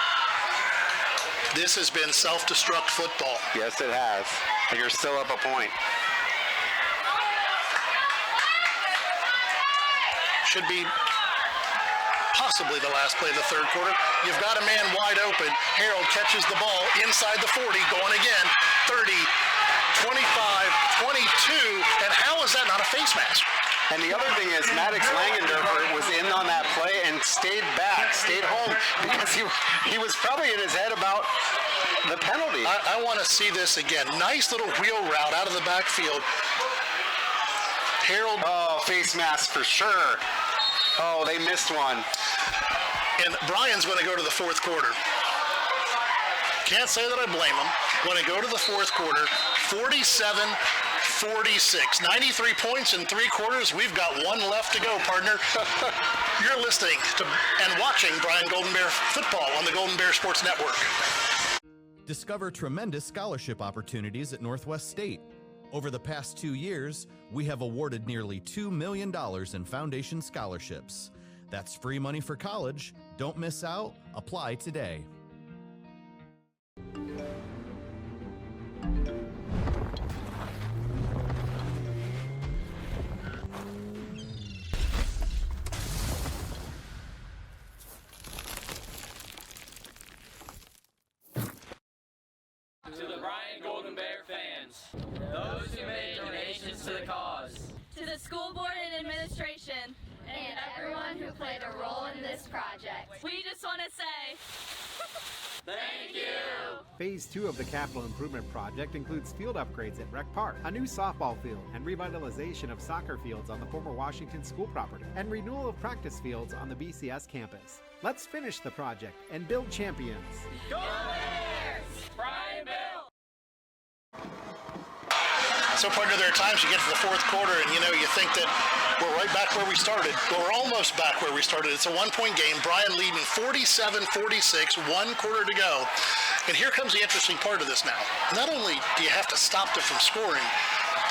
This has been self-destruct football. Yes, it has. And you're still up a point. Should be possibly the last play of the third quarter. You've got a man wide open. Harold catches the ball inside the 40, going again. 30, 25, 22, and how is that not a face mask? And the other thing is Maddox Langendorfer was in on that play and stayed home because he was probably in his head about the penalty. I want to see this again. Nice little wheel route out of the backfield. Harold. Oh, face mask for sure. Oh, they missed one. And Bryan's going to go to the fourth quarter. Can't say that I blame him. Going to go to the fourth quarter, 47-46. 93 points in 3 quarters. We've got one left to go, partner. You're listening to and watching Bryan Golden Bear football on the Golden Bear Sports Network. Discover tremendous scholarship opportunities at Northwest State. Over the past 2 years, we have awarded nearly $2 million in foundation scholarships. That's free money for college. Don't miss out. Apply today. To the Bryan Golden Bear fans, those who made donations to the cause, to the school board and administration, and everyone who played a role in this project. We just want to say, thank you! Phase 2 of the capital improvement project includes field upgrades at Rec Park, a new softball field, and revitalization of soccer fields on the former Washington school property, and renewal of practice fields on the BCS campus. Let's finish the project and build champions. Go Bears! Bryan Bill! So, partner, there are times you get to the fourth quarter and, you think that we're right back where we started. Well, we're almost back where we started. It's a one-point game. Bryan leading 47-46, 1 quarter to go. And here comes the interesting part of this now. Not only do you have to stop them from scoring,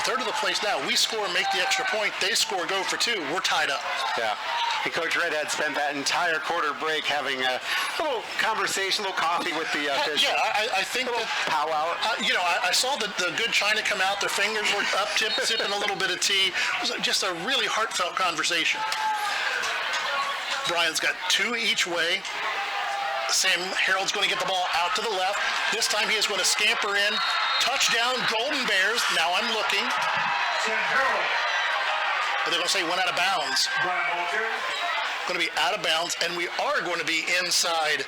third of the place now, we score, make the extra point, they score, go for 2, we're tied up. Yeah. And Coach Redhead spent that entire quarter break having a little conversation, a little coffee with the official. Yeah, I think that powwow. I saw the good China come out. Their fingers were up, sipping a little bit of tea. It was just a really heartfelt conversation. Bryan's got 2 each way. Sam Harold's going to get the ball out to the left. This time he is going to scamper in. Touchdown, Golden Bears. Now I'm looking. Sam Harold. But they're going to say he went out of bounds. going to be out of bounds, and we are going to be inside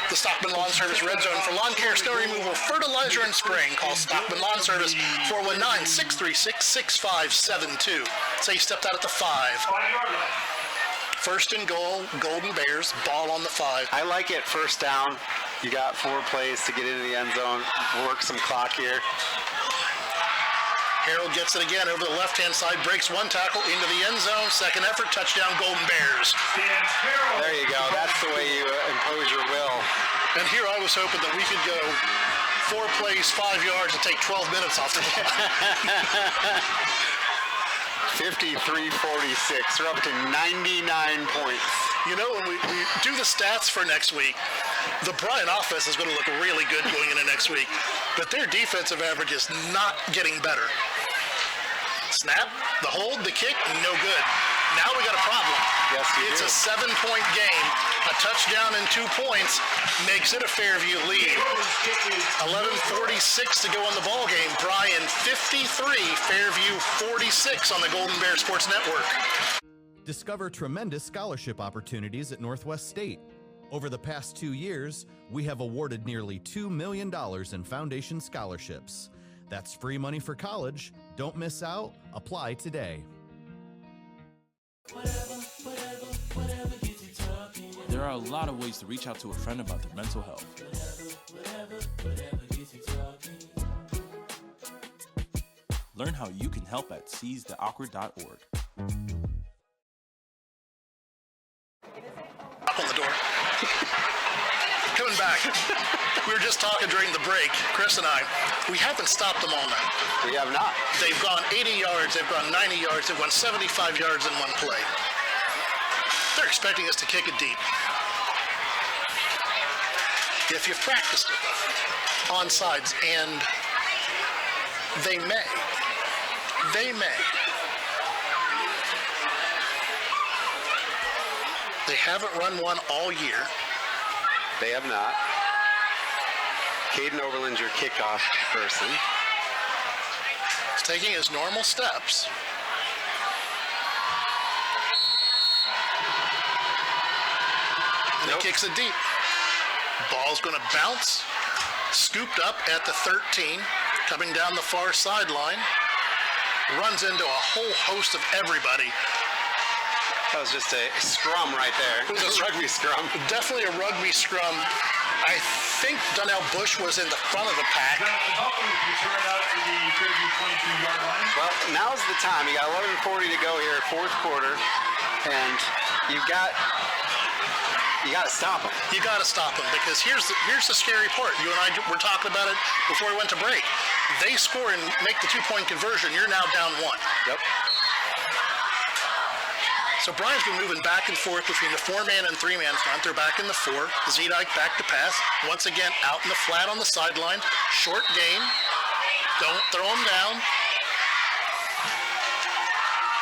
the Stockman Lawn Service red zone for lawn care, snow removal, fertilizer, and spraying. Call Stockman Lawn Service 419-636-6572. Say you stepped out at the 5. First and goal, Golden Bears, ball on the 5. I like it first down. You got 4 plays to get into the end zone, work some clock here. Harold gets it again over the left-hand side, breaks one tackle into the end zone. Second effort, touchdown, Golden Bears. There you go. That's the way you impose your will. And here I was hoping that we could go 4 plays, 5 yards, and take 12 minutes off the clock. 53-46. We're up to 99 points. You know, when we do the stats for next week, the Bryan offense is going to look really good going into next week, but their defensive average is not getting better. Snap, the hold, the kick, no good. Now we got a problem. Yes, it's a 7-point game. A touchdown and 2 points makes it a Fairview lead. 11:46 to go in the ball game. Bryan 53, Fairview 46 on the Golden Bear Sports Network. Discover tremendous scholarship opportunities at Northwest State. Over the past 2 years, we have awarded nearly $2 million in foundation scholarships. That's free money for college. Don't miss out. Apply today. There are a lot of ways to reach out to a friend about their mental health. Learn how you can help at seizetheawkward.org. Knock on the door. Coming back. We were just talking during the break, Chris and I. We haven't stopped them all night. We have not. They've gone 80 yards, they've gone 90 yards, they've gone 75 yards in one play. They're expecting us to kick it deep. If you've practiced it on sides, and they may. They haven't run one all year. They have not. Caden Oberlin's your kickoff person. He's taking his normal steps. And he kicks it deep. Ball's going to bounce. Scooped up at the 13, coming down the far sideline. Runs into a whole host of everybody. That was just a scrum right there. It was a rugby scrum. Definitely a rugby scrum. I think Donnell Bush was in the front of the pack. Well, now's the time. You got 11:40 to go here, fourth quarter, and you got to stop them. You got to stop them, because here's the scary part. You and I were talking about it before we went to break. They score and make the 2-point conversion. You're now down 1. Yep. So Bryan's been moving back and forth between the 4-man and 3-man front. They're back in the 4. Zedike back to pass. Once again, out in the flat on the sideline. Short game. Don't throw him down.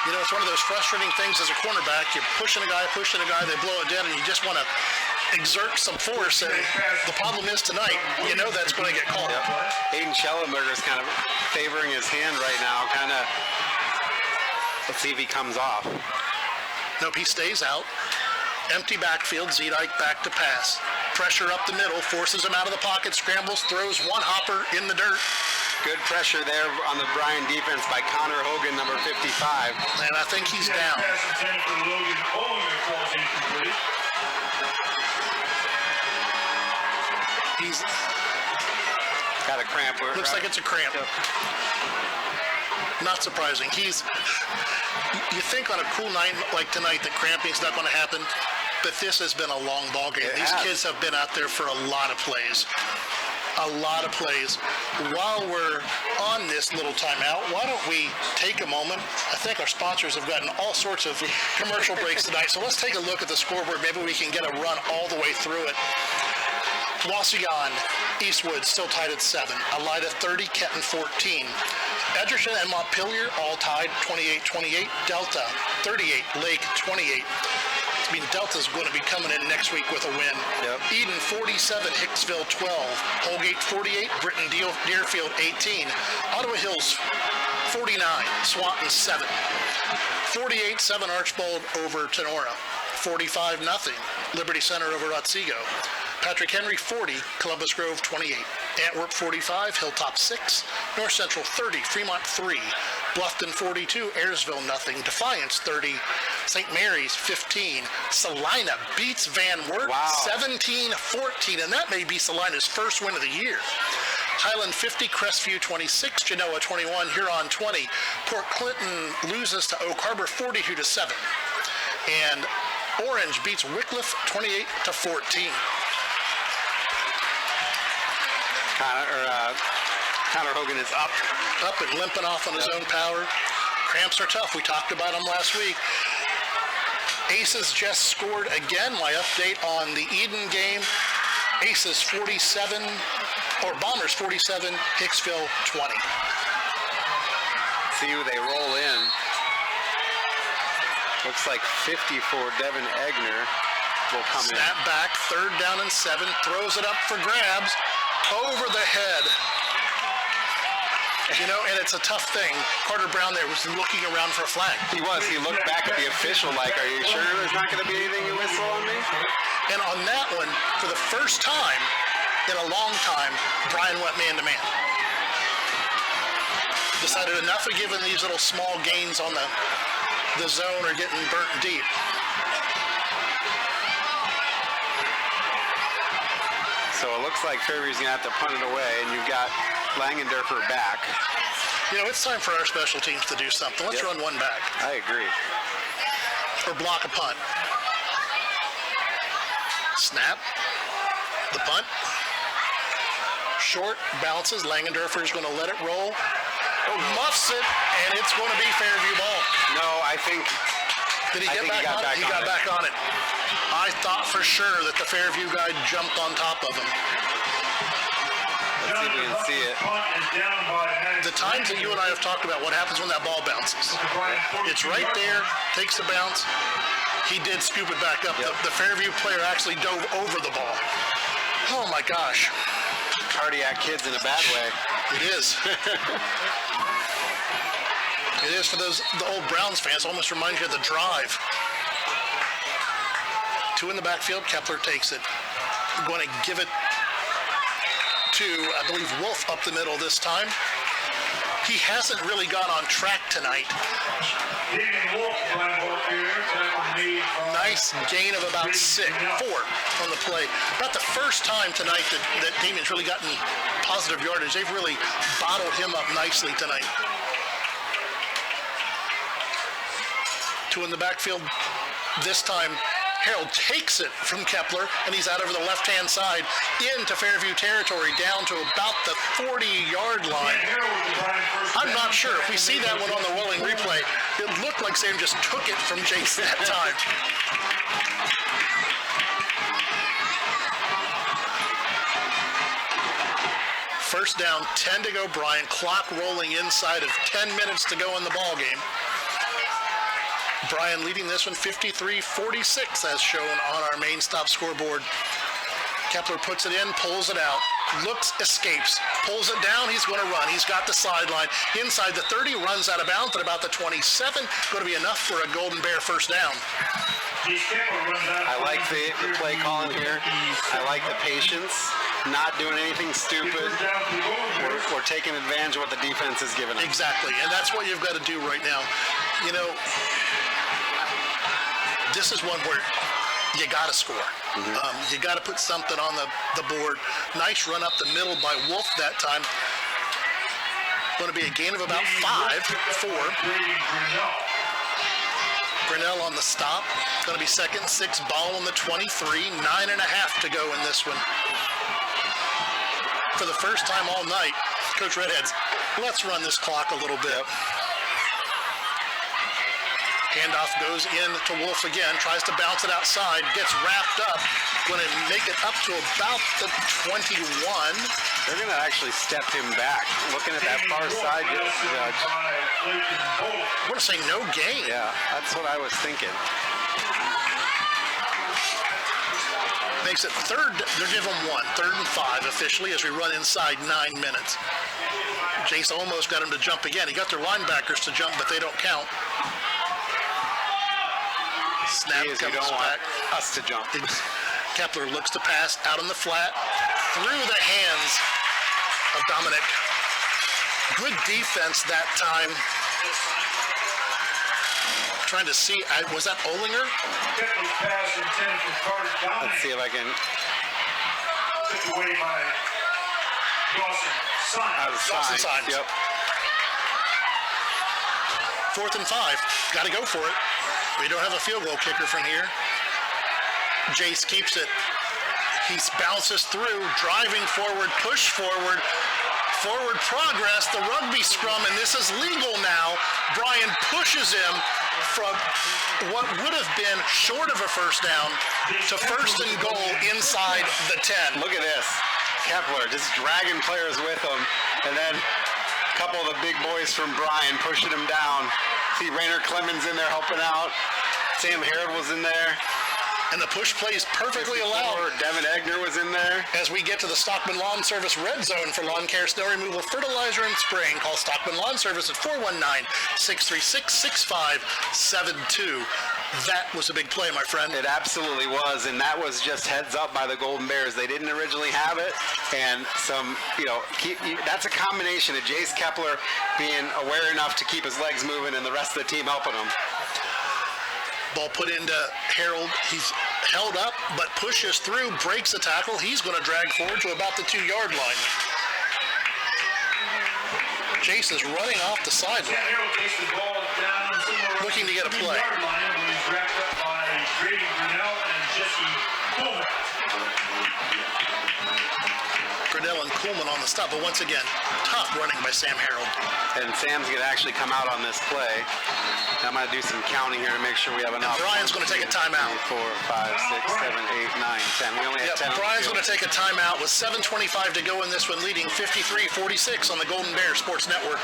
You know, it's one of those frustrating things as a cornerback. You're pushing a guy, they blow it dead, and you just want to exert some force. And the problem is tonight, you know that's going to get called. Yep. Aiden Schellenberger is kind of favoring his hand right now. Let's see if he comes off. Nope, he stays out. Empty backfield, Zedike back to pass. Pressure up the middle, forces him out of the pocket, scrambles, throws one hopper in the dirt. Good pressure there on the Bryan defense by Connor Hogan, number 55. And I think he's down. He's got a cramp. Looks like it's a cramp. Yep. Not surprising. You think on a cool night like tonight that cramping's not going to happen, but this has been a long ball game. These kids have been out there for a lot of plays. While we're on this little timeout, why don't we take a moment? I think our sponsors have gotten all sorts of commercial breaks tonight, so let's take a look at the scoreboard. Maybe we can get a run all the way through it. Waseon, Eastwood still tied at 7. Elida 30, Kenton 14. Edgerton and Montpelier all tied 28-28. Delta 38, Lake 28. I mean, Delta's going to be coming in next week with a win. Yep. Eden 47, Hicksville 12. Holgate 48, Britton Deerfield 18. Ottawa Hills 49, Swanton 7. 48-7 Archbold over Tenora. 45-0. Liberty Center over Otsego. Patrick Henry 40, Columbus Grove 28. Antwerp 45, Hilltop 6. North Central 30, Fremont 3. Bluffton 42, Ayersville 0. Defiance 30, St. Mary's 15. Salina beats Van Wert 17-14, and that may be Salina's first win of the year. Highland 50, Crestview 26, Genoa 21, Huron 20. Port Clinton loses to Oak Harbor 42-7. And Orange beats Wycliffe 28-14. Connor Hogan is up and limping off on his own power. Cramps are tough. We talked about them last week. Aces just scored again. My update on the Eden game. Aces 47, or Bombers 47, Hicksville 20. See who they roll in. Looks like 50 for Devin Egner will come in. Snap back, 3rd down and 7, throws it up for grabs, over the head. You know, and it's a tough thing. Carter Brown there was looking around for a flag. He was. He looked back at the official like, are you sure there's not going to be anything you whistle on me? And on that one, for the first time in a long time, Bryan went man-to-man. Decided enough of giving these little small gains on the zone or getting burnt deep. So it looks like Fairview's going to have to punt it away, and you've got Langendorfer back. You know, it's time for our special teams to do something. Let's run one back. I agree. Or block a punt. Snap. The punt. Short, bounces. Langendorfer's going to let it roll. Muffs it, and it's going to be Fairview ball. No, I think... Did he get back on it? He got back on it. I thought for sure that the Fairview guy jumped on top of him. Let's see if we can see it. The times that you and I have talked about what happens when that ball bounces. It's right there, takes the bounce. He did scoop it back up. The Fairview player actually dove over the ball. Oh my gosh. Cardiac kids in a bad way. It is. It is for the old Browns fans. Almost reminds you of the drive. 2 in the backfield. Kepler takes it. Going to give it to, I believe, Wolf up the middle this time. He hasn't really gone on track tonight. Nice gain of about 4 on the play. About the first time tonight that Damien's really gotten positive yardage. They've really bottled him up nicely tonight. 2 in the backfield this time. Harold takes it from Kepler, and he's out over the left-hand side into Fairview territory, down to about the 40-yard line. I'm not sure. If we see that one on the rolling replay, it looked like Sam just took it from Jason that time. First down, 10 to go, Bryan. Clock rolling inside of 10 minutes to go in the ball game. Bryan leading this one 53-46 as shown on our main stop scoreboard. Kepler puts it in, pulls it out, looks, escapes, pulls it down, he's going to run. He's got the sideline. Inside the 30, runs out of bounds at about the 27. Going to be enough for a Golden Bear first down. I like the play calling here. I like the patience. Not doing anything stupid. We're taking advantage of what the defense is giving us. Exactly, and that's what you've got to do right now. You know, this is one where you got to score. You got to put something on the board. Nice run up the middle by Wolf that time. Going to be a gain of about 5 for Grinnell on the stop. Going to be 2nd and 6, ball on the 23. 9.5 to go in this one. For the first time all night, Coach Redhead's, let's run this clock a little bit. Handoff goes in to Wolf again, tries to bounce it outside, gets wrapped up, going to make it up to about the 21. They're going to actually step him back. Looking at that far side, Judge. I'm going to say no gain. Yeah, that's what I was thinking. Makes it 3rd, they're giving 1, 3rd and 5 officially as we run inside 9 minutes. Jace almost got him to jump again. He got their linebackers to jump, but they don't count. Snap you comes don't want back. us to jump. Kepler looks to pass out on the flat through the hands of Dominic. Good defense that time. Trying to see, was that Olinger? Let's see if I can. Took away by Dawson Signs. Yep. 4th and 5. Got to go for it. We don't have a field goal kicker from here. Jace keeps it. He bounces through, driving forward, push forward, forward progress, the rugby scrum, and this is legal now. Bryan pushes him from what would have been short of a first down to 1st and goal inside the 10. Look at this. Kepler just dragging players with him, and then a couple of the big boys from Bryan pushing him down. See Rainer Clemens in there helping out. Sam Harrod was in there. And the push play is perfectly allowed. Devin Egner was in there. As we get to the Stockman Lawn Service red zone for lawn care, snow removal, fertilizer, and spraying, call Stockman Lawn Service at 419-636-6572. That was a big play, my friend. It absolutely was, and that was just heads up by the Golden Bears. They didn't originally have it, and some, that's a combination of Jace Kepler being aware enough to keep his legs moving and the rest of the team helping him. Ball put into Harold. He's held up, but pushes through, breaks the tackle. He's going to drag forward to about the 2-yard line. Jace is running off the sideline, looking to get a play. Grinnell and Kuhlman on the stop, but once again, tough running by Sam Harrod. And Sam's going to actually come out on this play. I'm going to do some counting here to make sure we have enough. And Bryan's going to take a timeout. 4, 5, 6, 7, 8, 9, 10. We only have 10. Bryan's going to take a timeout with 7:25 to go in this one, leading 53-46 on the Golden Bear Sports Network.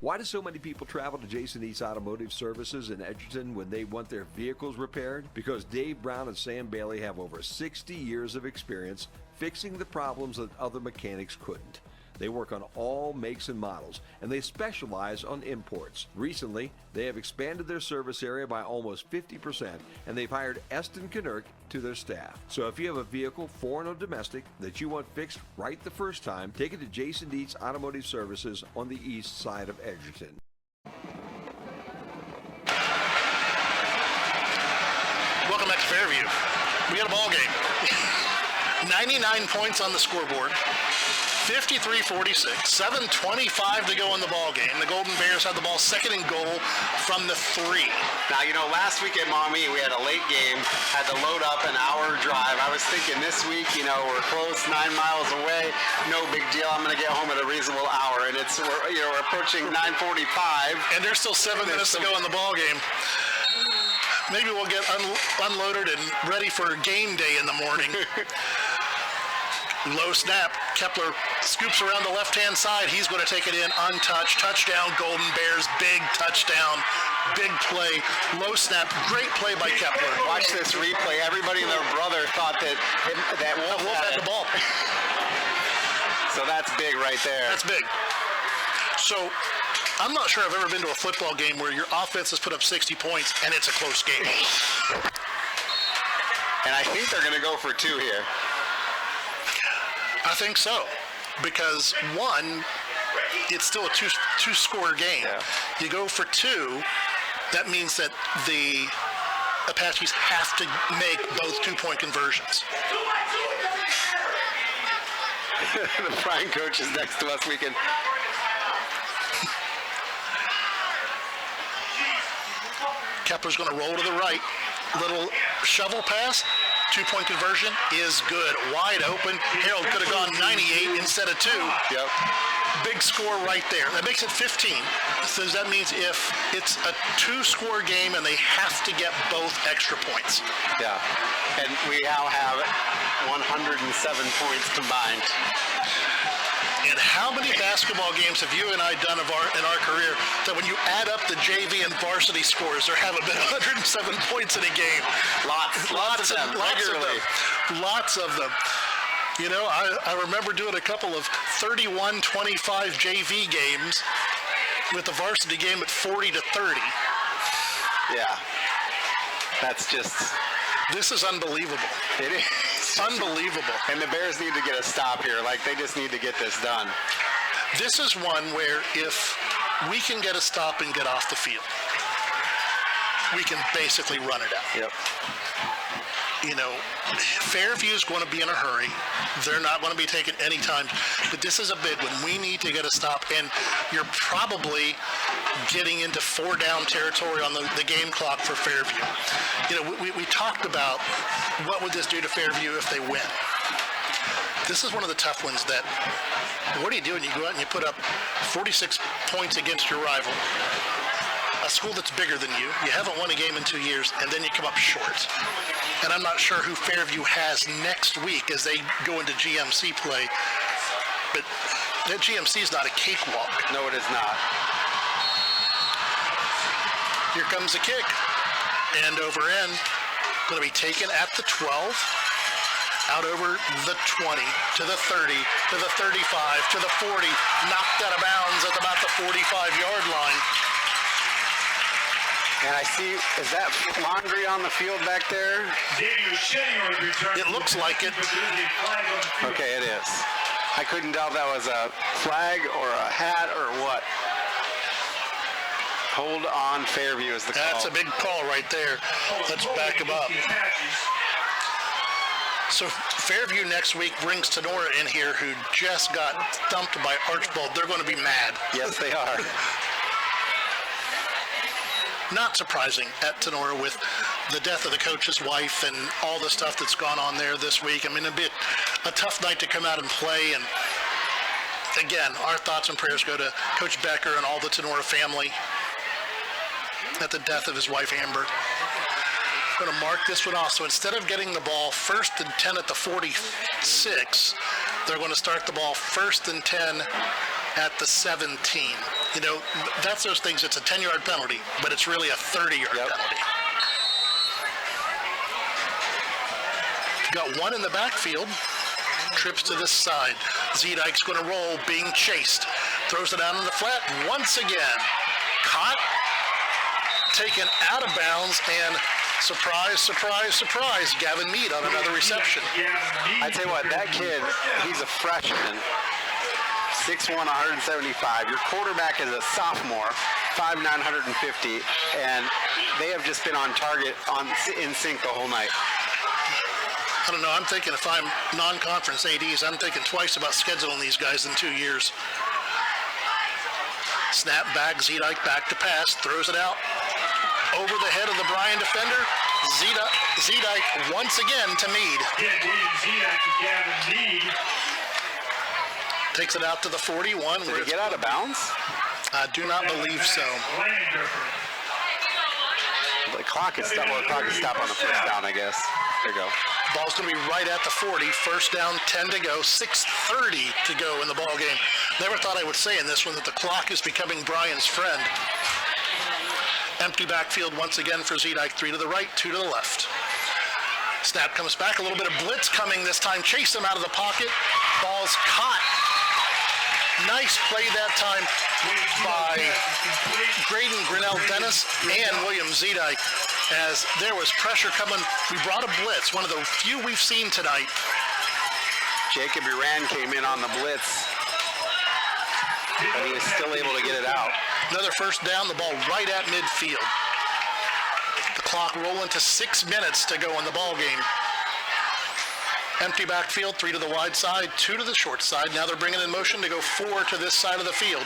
Why do so many people travel to Jason East Automotive Services in Edgerton when they want their vehicles repaired? Because Dave Brown and Sam Bailey have over 60 years of experience fixing the problems that other mechanics couldn't. They work on all makes and models, and they specialize on imports. Recently, they have expanded their service area by almost 50%, and they've hired Eston Knerk to their staff. So if you have a vehicle, foreign or domestic, that you want fixed right the first time, take it to Jason Dietz Automotive Services on the east side of Edgerton. Welcome back to Fairview. We got a ball game. 99 points on the scoreboard. 53-46, 7:25 to go in the ball game. The Golden Bears had the ball 2nd and goal from the 3. Now, last week at Maumee, we had a late game, had to load up an hour drive. I was thinking this week, we're close, 9 miles away, no big deal. I'm going to get home at a reasonable hour, and we're approaching 9:45. And there's still 7 minutes to go in the ball game. Maybe we'll get unloaded and ready for game day in the morning. Low snap. Kepler scoops around the left-hand side. He's going to take it in untouched. Touchdown, Golden Bears. Big touchdown. Big play. Low snap. Great play by Kepler. Watch this replay. Everybody and their brother thought that Wolf had the ball. So that's big right there. That's big. So I'm not sure I've ever been to a football game where your offense has put up 60 points and it's a close game. And I think they're going to go for 2 here. I think so, because 1, it's still a two-score game. Yeah. You go for 2, that means that the Apaches have to make both 2-point conversions. The Bryan coach is next to us. We can. Kepler's going to roll to the right. Little shovel pass. 2-point conversion is good. Wide open. Harold could have gone 98 instead of 2. Yep. Big score right there. That makes it 15. So that means if it's a 2-score game and they have to get both extra points. Yeah. And we now have 107 points combined. And how many basketball games have you and I done in our career that when you add up the JV and varsity scores, there haven't been 107 points in a game? Lots of them. Lots of them. I remember doing a couple of 31-25 JV games with the varsity game at 40-30. Yeah. That's just... This is unbelievable. It is. Unbelievable. And the Bears need to get a stop here. Like, they just need to get this done. This is one where if we can get a stop and get off the field, we can basically run it out. Yep. You know, Fairview is going to be in a hurry. They're not going to be taking any time. But this is a big one. We need to get a stop. And you're probably getting into 4-down territory on the game clock for Fairview. You know, we talked about what would this do to Fairview if they win. This is one of the tough ones that, what do? You go out and you put up 46 points against your rival, a school that's bigger than you. You haven't won a game in 2 years, and then you come up short. And I'm not sure who Fairview has next week as they go into GMC play. But that GMC is not a cakewalk. No, it is not. Here comes the kick. End over end. Going to be taken at the 12. Out over the 20, to the 30, to the 35, to the 40. Knocked out of bounds at about the 45-yard line. And I see, is that laundry on the field back there? It looks like it. Okay, it is. I couldn't tell if that was a flag or a hat or what. Hold on, Fairview is the call. That's a big call right there. Let's back him up. So Fairview next week brings Tenora in here, who just got thumped by Archbold. They're going to be mad. Yes, they are. Not surprising at Tenora with the death of the coach's wife and all the stuff that's gone on there this week. I mean, a tough night to come out and play. And again, our thoughts and prayers go to Coach Becker and all the Tenora family at the death of his wife, Amber. Going to mark this one off. So instead of getting the ball 1st and 10 at the 46, they're going to start the ball 1st and 10 at the 17. You know, that's those things. It's a 10-yard penalty, but it's really a 30-yard penalty. Got one in the backfield. Trips to this side. Zedike's going to roll, being chased. Throws it out in the flat once again. Caught. Taken out of bounds, and surprise, surprise, surprise, Gavin Mead on another reception. I tell you what, that kid, he's a freshman. 6'1", 175. Your quarterback is a sophomore, 5'9", 150, and they have just been on target, in sync the whole night. I don't know. I'm thinking if I'm non-conference ADs, I'm thinking twice about scheduling these guys in 2 years. Snap back, Zedike back to pass, throws it out over the head of the Bryan defender. Zedike once again to Mead. Takes it out to the 41. Did he get out of bounds? I do not believe so. The clock is stopped. Well, the clock is stopped on the first down, I guess. There you go. Ball's going to be right at the 40. First down, 10 to go. 6:30 to go in the ball game. Never thought I would say in this one that the clock is becoming Bryan's friend. Empty backfield once again for Zedike. 3 to the right, 2 to the left. Snap comes back. A little bit of blitz coming this time. Chase him out of the pocket. Ball's caught. Nice play that time by Graydon Grinnell Dennis and William Zedike, as there was pressure coming. We brought a blitz, one of the few we've seen tonight. Jacob Uran came in on the blitz, but he was still able to get it out. Another first down, the ball right at midfield. The clock rolling to 6 minutes to go in the ball game. Empty backfield, 3 to the wide side, 2 to the short side. Now they're bringing in motion to go 4 to this side of the field.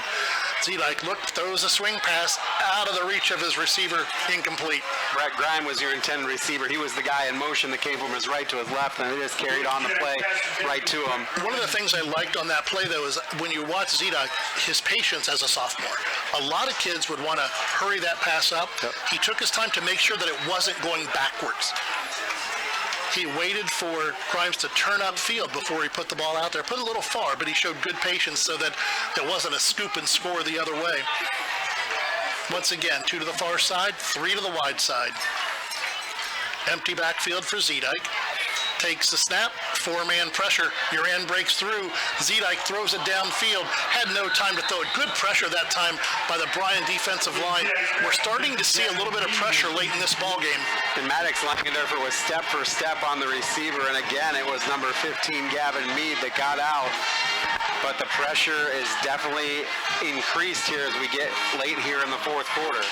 Zedike throws a swing pass out of the reach of his receiver, incomplete. Brett Grime was your intended receiver. He was the guy in motion that came from his right to his left, and they just carried on the play right to him. One of the things I liked on that play, though, is when you watch Zedike, his patience as a sophomore. A lot of kids would want to hurry that pass up. Yep. He took his time to make sure that it wasn't going backwards. He waited for Grimes to turn upfield before he put the ball out there. Put it a little far, but he showed good patience so that it wasn't a scoop and score the other way. Once again, 2 to the far side, 3 to the wide side. Empty backfield for Zedike. takes the snap, 4-man pressure. Uran breaks through. Zedike throws it downfield. Had no time to throw it. Good pressure that time by the Bryan defensive line. We're starting to see a little bit of pressure late in this ball game. And Maddox Langendorfer was step for step on the receiver, and again, it was number 15, Gavin Mead, that got out. But the pressure is definitely increased here as we get late here in the fourth quarter.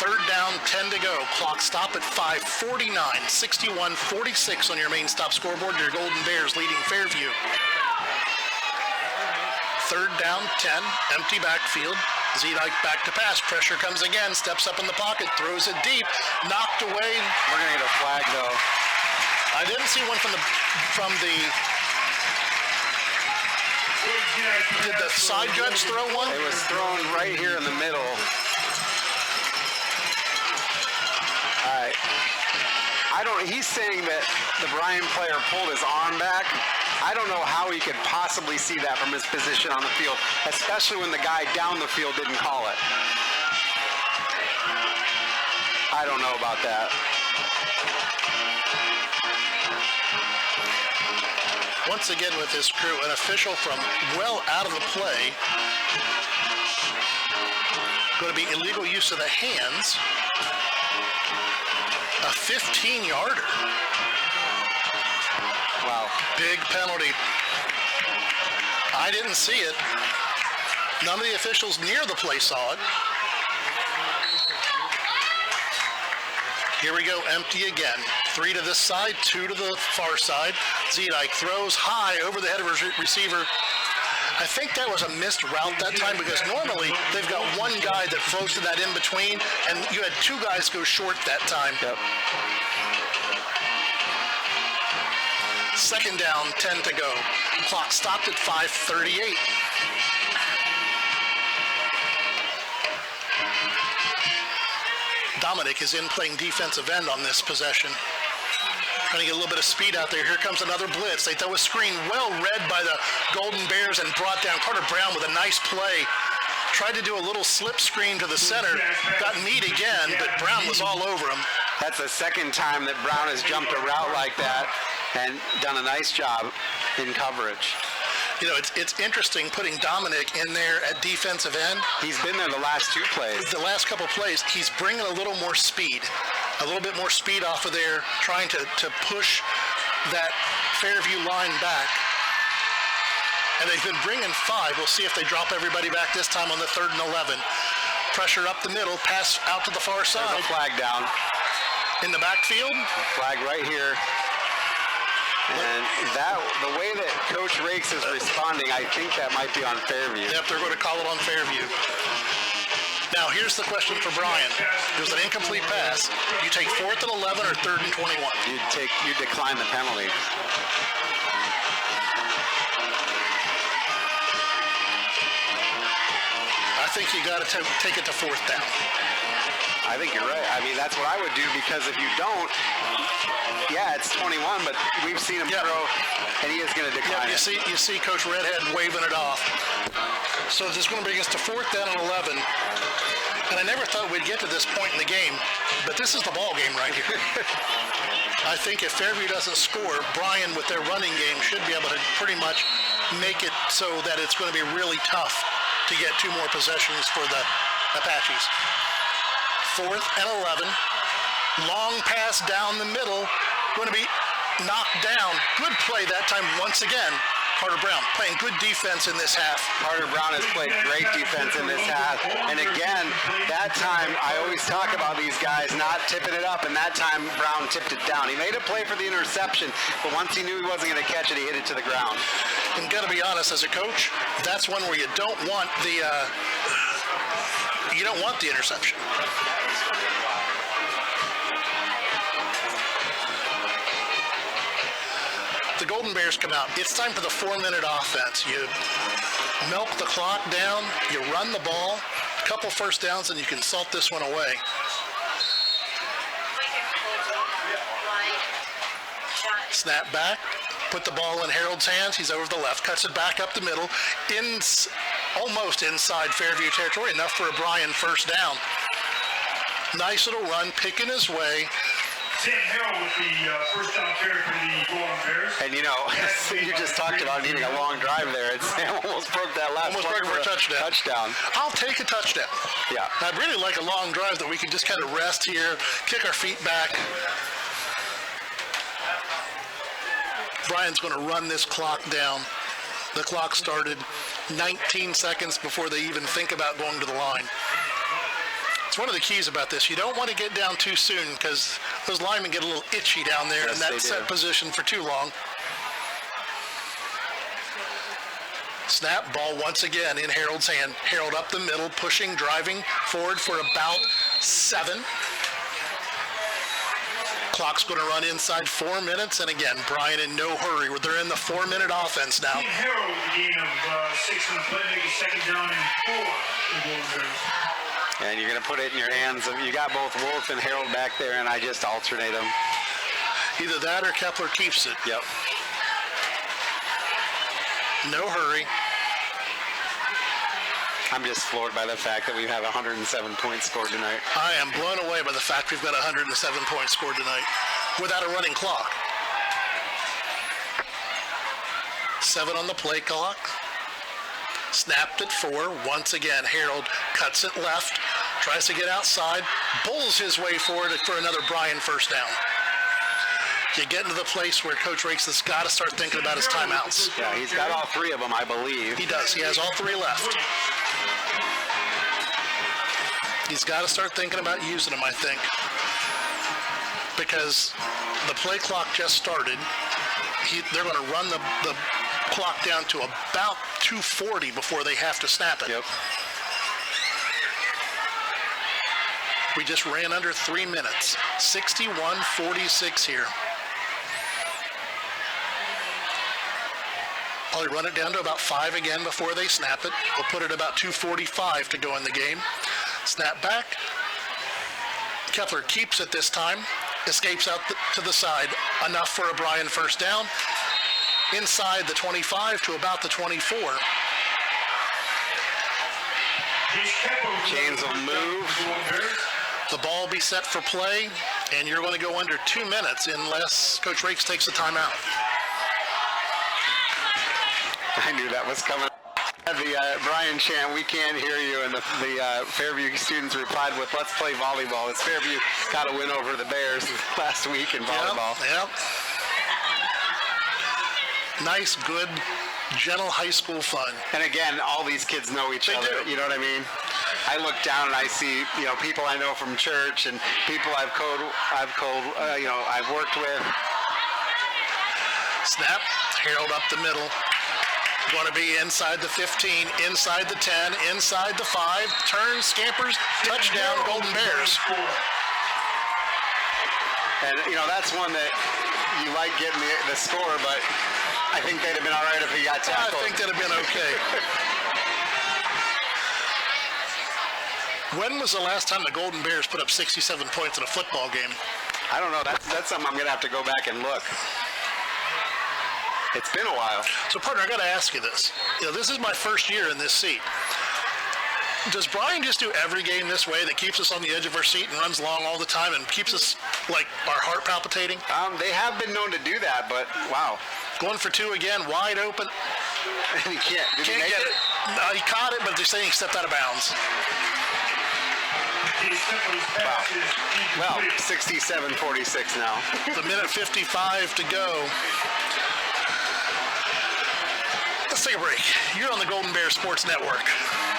Third down, 10 to go. Clock stop at 5:49, 61-46 on your main stop scoreboard. Your Golden Bears leading Fairview. Third down, 10, empty backfield. Zedike back to pass. Pressure comes again, steps up in the pocket, throws it deep, knocked away. We're going to get a flag, though. I didn't see one from the Did the side judge throw one? It was thrown right here in the middle. All right. He's saying that the Bryan player pulled his arm back. I don't know how he could possibly see that from his position on the field, especially when the guy down the field didn't call it. I don't know about that. Once again with this crew, an official from well out of the play. Going to be illegal use of the hands. A 15-yarder. Wow. Big penalty. I didn't see it. None of the officials near the play saw it. Here we go, empty again. 3 to this side, 2 to the far side. Zedike throws high over the head of his receiver. I think that was a missed route that time because normally they've got one guy that floats to that in between, and you had 2 guys go short that time. Yep. Second down, 10 to go. Clock stopped at 5:38. Dominic is in playing defensive end on this possession. Trying to get a little bit of speed out there. Here comes another blitz. They throw a screen well read by the Golden Bears and brought down. Carter Brown with a nice play. Tried to do a little slip screen to the center. Got Mead again, but Brown was all over him. That's the second time that Brown has jumped a route like that and done a nice job in coverage. You know, it's interesting putting Dominic in there at defensive end. He's been there the last 2 plays. The last couple plays, he's bringing a little more speed. A little bit more speed off of there, trying to push that Fairview line back. And they've been bringing 5. We'll see if they drop everybody back this time on the 3rd and 11. Pressure up the middle, pass out to the far side. There's a flag down. In the backfield. Flag right here. And the way that Coach Rakes is responding, I think that might be on Fairview. Yep, they're going to call it on Fairview. Now, here's the question for Bryan. It was an incomplete pass. You take 4th and 11 or 3rd and 21? You decline the penalty. I think you got to take it to 4th down. I think you're right. I mean, that's what I would do because if you don't, yeah, it's 21, but we've seen him throw, and he is going to decline it. You see Coach Redhead waving it off. So this is going to bring us to 4th down and 11. And I never thought we'd get to this point in the game, but this is the ball game right here. I think if Fairview doesn't score, Bryan with their running game should be able to pretty much make it so that it's going to be really tough to get 2 more possessions for the Apaches. 4th and 11. Long pass down the middle. Going to be knocked down. Good play that time once again. Carter Brown playing good defense in this half. Carter Brown has played great defense in this half. And again, that time, I always talk about these guys not tipping it up, and that time Brown tipped it down. He made a play for the interception, but once he knew he wasn't going to catch it, he hit it to the ground. I'm going to be honest, as a coach, that's one where you don't want the interception. The Golden Bears come out. It's time for the 4-minute offense. You milk the clock down, you run the ball, a couple first downs, and you can salt this one away. Snap back, put the ball in Harold's hands. He's over the left, cuts it back up the middle, almost inside Fairview territory, enough for a Bryan first down. Nice little run, picking his way. Sam Harrell with the first down carry for the Golden Bears. And you just talked about needing a long drive there, and Sam almost broke that last Almost broke for a touchdown. I'll take a touchdown. Yeah. I'd really like a long drive that we can just kind of rest here, kick our feet back. Bryan's going to run this clock down. The clock started 19 seconds before they even think about going to the line. It's one of the keys about this. You don't want to get down too soon because those linemen get a little itchy down there in that set position for too long. Snap, ball once again in Harold's hand. Harold up the middle, pushing, driving forward for about 7. Clock's going to run inside 4 minutes, and again, Bryan in no hurry. They're in the 4-minute offense now. Harold with a gain of 6 on the play, make it second down and 4 for the Golden Bears. And you're going to put it in your hands of, you got both Wolf and Harold back there, and I just alternate them. Either that or Kepler keeps it. Yep. No hurry. I'm just floored by the fact that we have 107 points scored tonight. I am blown away by the fact we've got 107 points scored tonight without a running clock. 7 on the play clock. Snapped at 4. Once again, Harold cuts it left, tries to get outside, bulls his way forward for another Bryan first down. You get into the place where Coach Rakes has got to start thinking about his timeouts. Yeah, he's got all 3 of them, I believe. He does. He has all 3 left. He's got to start thinking about using them, I think, because the play clock just started. They're going to run the clock down to about 2:40 before they have to snap it. Yep. We just ran under 3 minutes. 61-46 here. Probably run it down to about 5 again before they snap it. We'll put it about 2:45 to go in the game. Snap back. Kepler keeps it this time. Escapes out to the side. Enough for a Bryan first down. Inside the 25 to about the 24. Chains will move. The ball will be set for play, and you're going to go under 2 minutes unless Coach Rakes takes a timeout. I knew that was coming. The Bryan chant, "We can't hear you," and the Fairview students replied with, "Let's play volleyball." It's Fairview got a win over the Bears last week in volleyball. Yep. Nice, good, gentle high school fun. And again, all these kids know each other. Do. You know what I mean? I look down and I see, people I know from church and people I've worked with. Snap, Harold up the middle. Going to be inside the 15, inside the 10, inside the 5. Turn, scampers, touchdown, Golden Bears. And, that's one that you like getting the score, but I think they'd have been all right if he got tackled. I think they'd have been okay. When was the last time the Golden Bears put up 67 points in a football game? I don't know. That's something I'm going to have to go back and look. It's been a while. So, partner, I got to ask you this. This is my first year in this seat. Does Bryan just do every game this way that keeps us on the edge of our seat and runs long all the time and keeps us, like, our heart palpitating? They have been known to do that, but wow. Going for 2 again, wide open. He can't. Did he Can't make get it? No, he caught it, but they're saying he stepped out of bounds. Wow. Well, 67-46 now. The minute 55 to go. Let's take a break. You're on the Golden Bear Sports Network.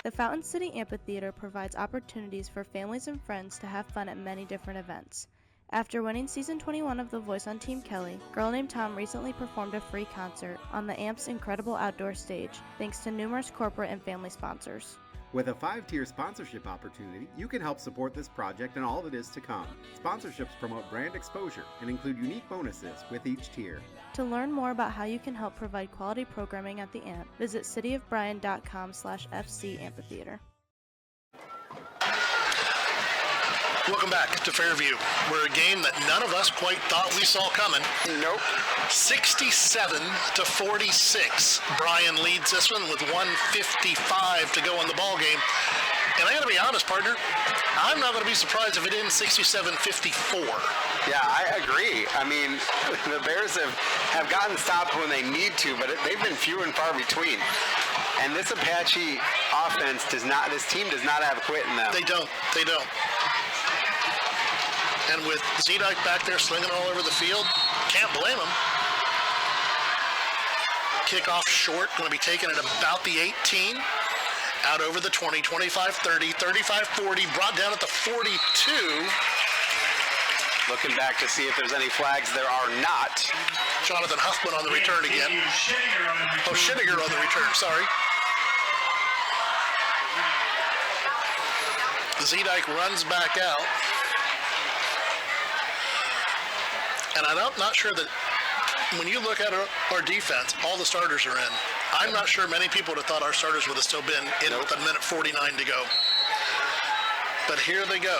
The Fountain City Amphitheater provides opportunities for families and friends to have fun at many different events. After winning Season 21 of The Voice on Team Kelly, Girl Named Tom recently performed a free concert on the AMP's incredible outdoor stage, thanks to numerous corporate and family sponsors. With a 5-tier sponsorship opportunity, you can help support this project and all that is to come. Sponsorships promote brand exposure and include unique bonuses with each tier. To learn more about how you can help provide quality programming at the AMP, visit cityofbryan.com/FC Amphitheater. Welcome back to Fairview. We're a game that none of us quite thought we saw coming. Nope. 67-46. Bryan leads this one with 1:55 to go in the ball game. And I got to be honest, partner, I'm not going to be surprised if it ends 67-54. Yeah, I agree. I mean, the Bears have gotten stopped when they need to, but they've been few and far between. And this Apache offense this team does not have quit in them. They don't. And with Zedek back there slinging all over the field, can't blame him. Kickoff short, going to be taken at about the 18. Out over the 20, 25-30, 35-40, brought down at the 42. Looking back to see if there's any flags. There are not. Jonathan Huffman on the return again. Oh, Schiniger on the return, sorry. Zedek runs back out. And I'm not sure that when you look at our defense, all the starters are in. I'm not sure many people would have thought our starters would have still been in with a minute 49 to go. But here they go.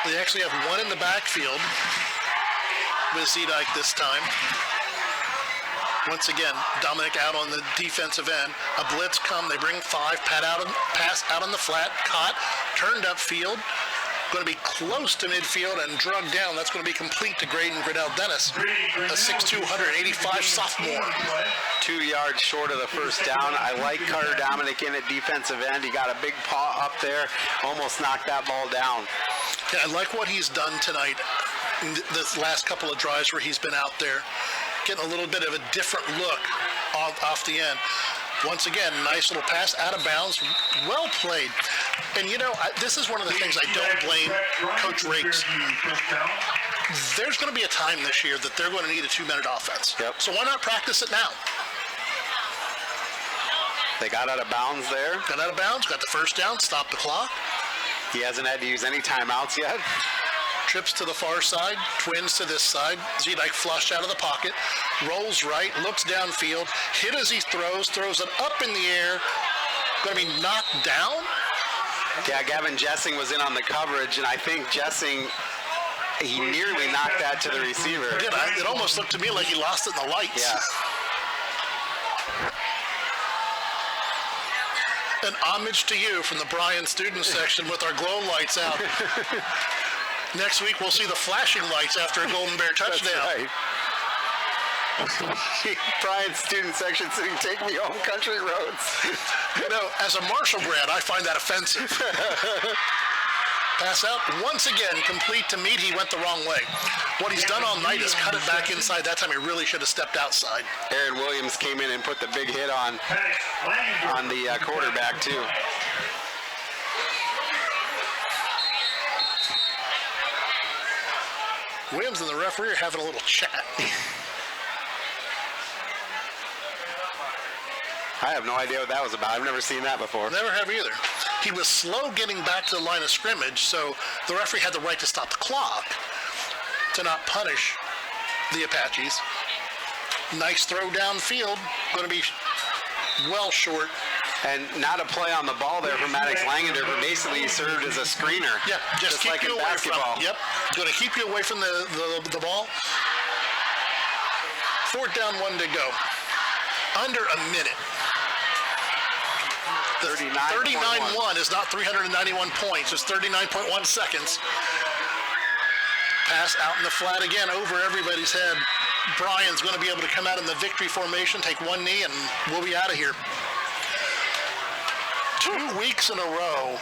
They actually have one in the backfield with Zedek this time. Once again, Dominic out on the defensive end. A blitz come. They bring 5. Pass out on the flat. Caught. Turned upfield. Going to be close to midfield and drugged down. That's going to be complete to Graydon Griddell Dennis, a 6'2", 185 sophomore. 2 yards short of the first down. I like Carter Dominic in at defensive end. He got a big paw up there, almost knocked that ball down. Yeah, I like what he's done tonight, this last couple of drives where he's been out there, getting a little bit of a different look off the end. Once again, nice little pass out of bounds. Well played. And, you know, this is one of the things I don't blame Coach Rakes. There's going to be a time this year that they're going to need a 2-minute offense. Yep. So why not practice it now? They got out of bounds there. Got out of bounds, got the first down, stopped the clock. He hasn't had to use any timeouts yet. Trips to the far side, twins to this side. Zedek flushed out of the pocket, rolls right, looks downfield, hit as he throws it up in the air. Going to be knocked down? Yeah, Gavin Jessing was in on the coverage, and I think Jessing, he nearly knocked that to the receiver. It almost looked to me like he lost it in the lights. Yeah. An homage to you from the Bryan student section with our glow lights out. Next week, we'll see the flashing lights after a Golden Bear touchdown. That's right. Bryan student section saying, "Take me home, country roads." You know, as a Marshall grad, I find that offensive. Pass out, once again, complete to Meade. He went the wrong way. What he's done all night is cut it back inside. That time he really should have stepped outside. Aaron Williams came in and put the big hit on the quarterback, too. Williams and the referee are having a little chat. I have no idea what that was about. I've never seen that before. Never have either. He was slow getting back to the line of scrimmage, so the referee had the right to stop the clock to not punish the Apaches. Nice throw downfield. Going to be well short. And not a play on the ball there for Maddox Langander, but basically served as a screener. Yeah, just keep like you in away basketball. from it. Yep, going to keep you away from the ball. 4th down, 1 to go. Under a minute. The 39-1 is not 391 points. It's 39.1 seconds. Pass out in the flat again over everybody's head. Bryan's going to be able to come out in the victory formation, take one knee, and we'll be out of here. 2 weeks in a row,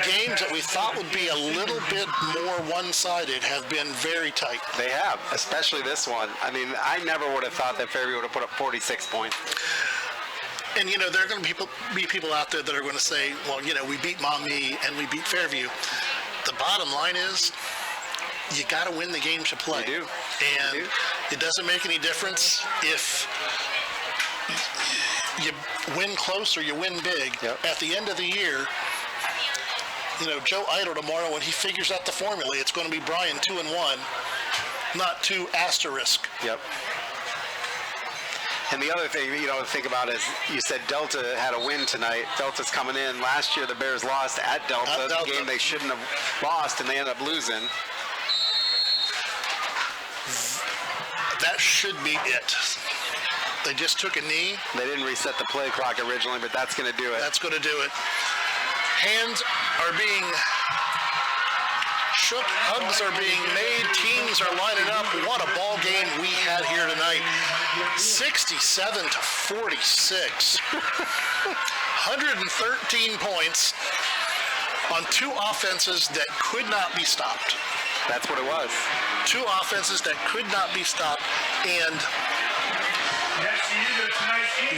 games that we thought would be a little bit more one-sided have been very tight. They have, especially this one. I mean, I never would have thought that Fairview would have put up 46 points. And, you know, there are going to be people out there that are going to say, well, you know, we beat Maumee and we beat Fairview. The bottom line is you got to win the games you play. You do. And it doesn't make any difference if you win close or you win big. Yep. At the end of the year, you know, Joe Idle tomorrow, when he figures out the formula, it's going to be Bryan 2-1, not 2 asterisk. Yep. And the other thing, you know, to think about is you said Delta had a win tonight. Delta's coming in. Last year, the Bears lost at Delta, the game they shouldn't have lost, and they ended up losing. That should be it. They just took a knee. They didn't reset the play clock originally, but that's going to do it. That's going to do it. Hands are being shook, hugs are being made, teams are lining up. What a ball game we had here tonight. 67 to 46. 113 points on two offenses that could not be stopped. That's what it was. Two offenses that could not be stopped, and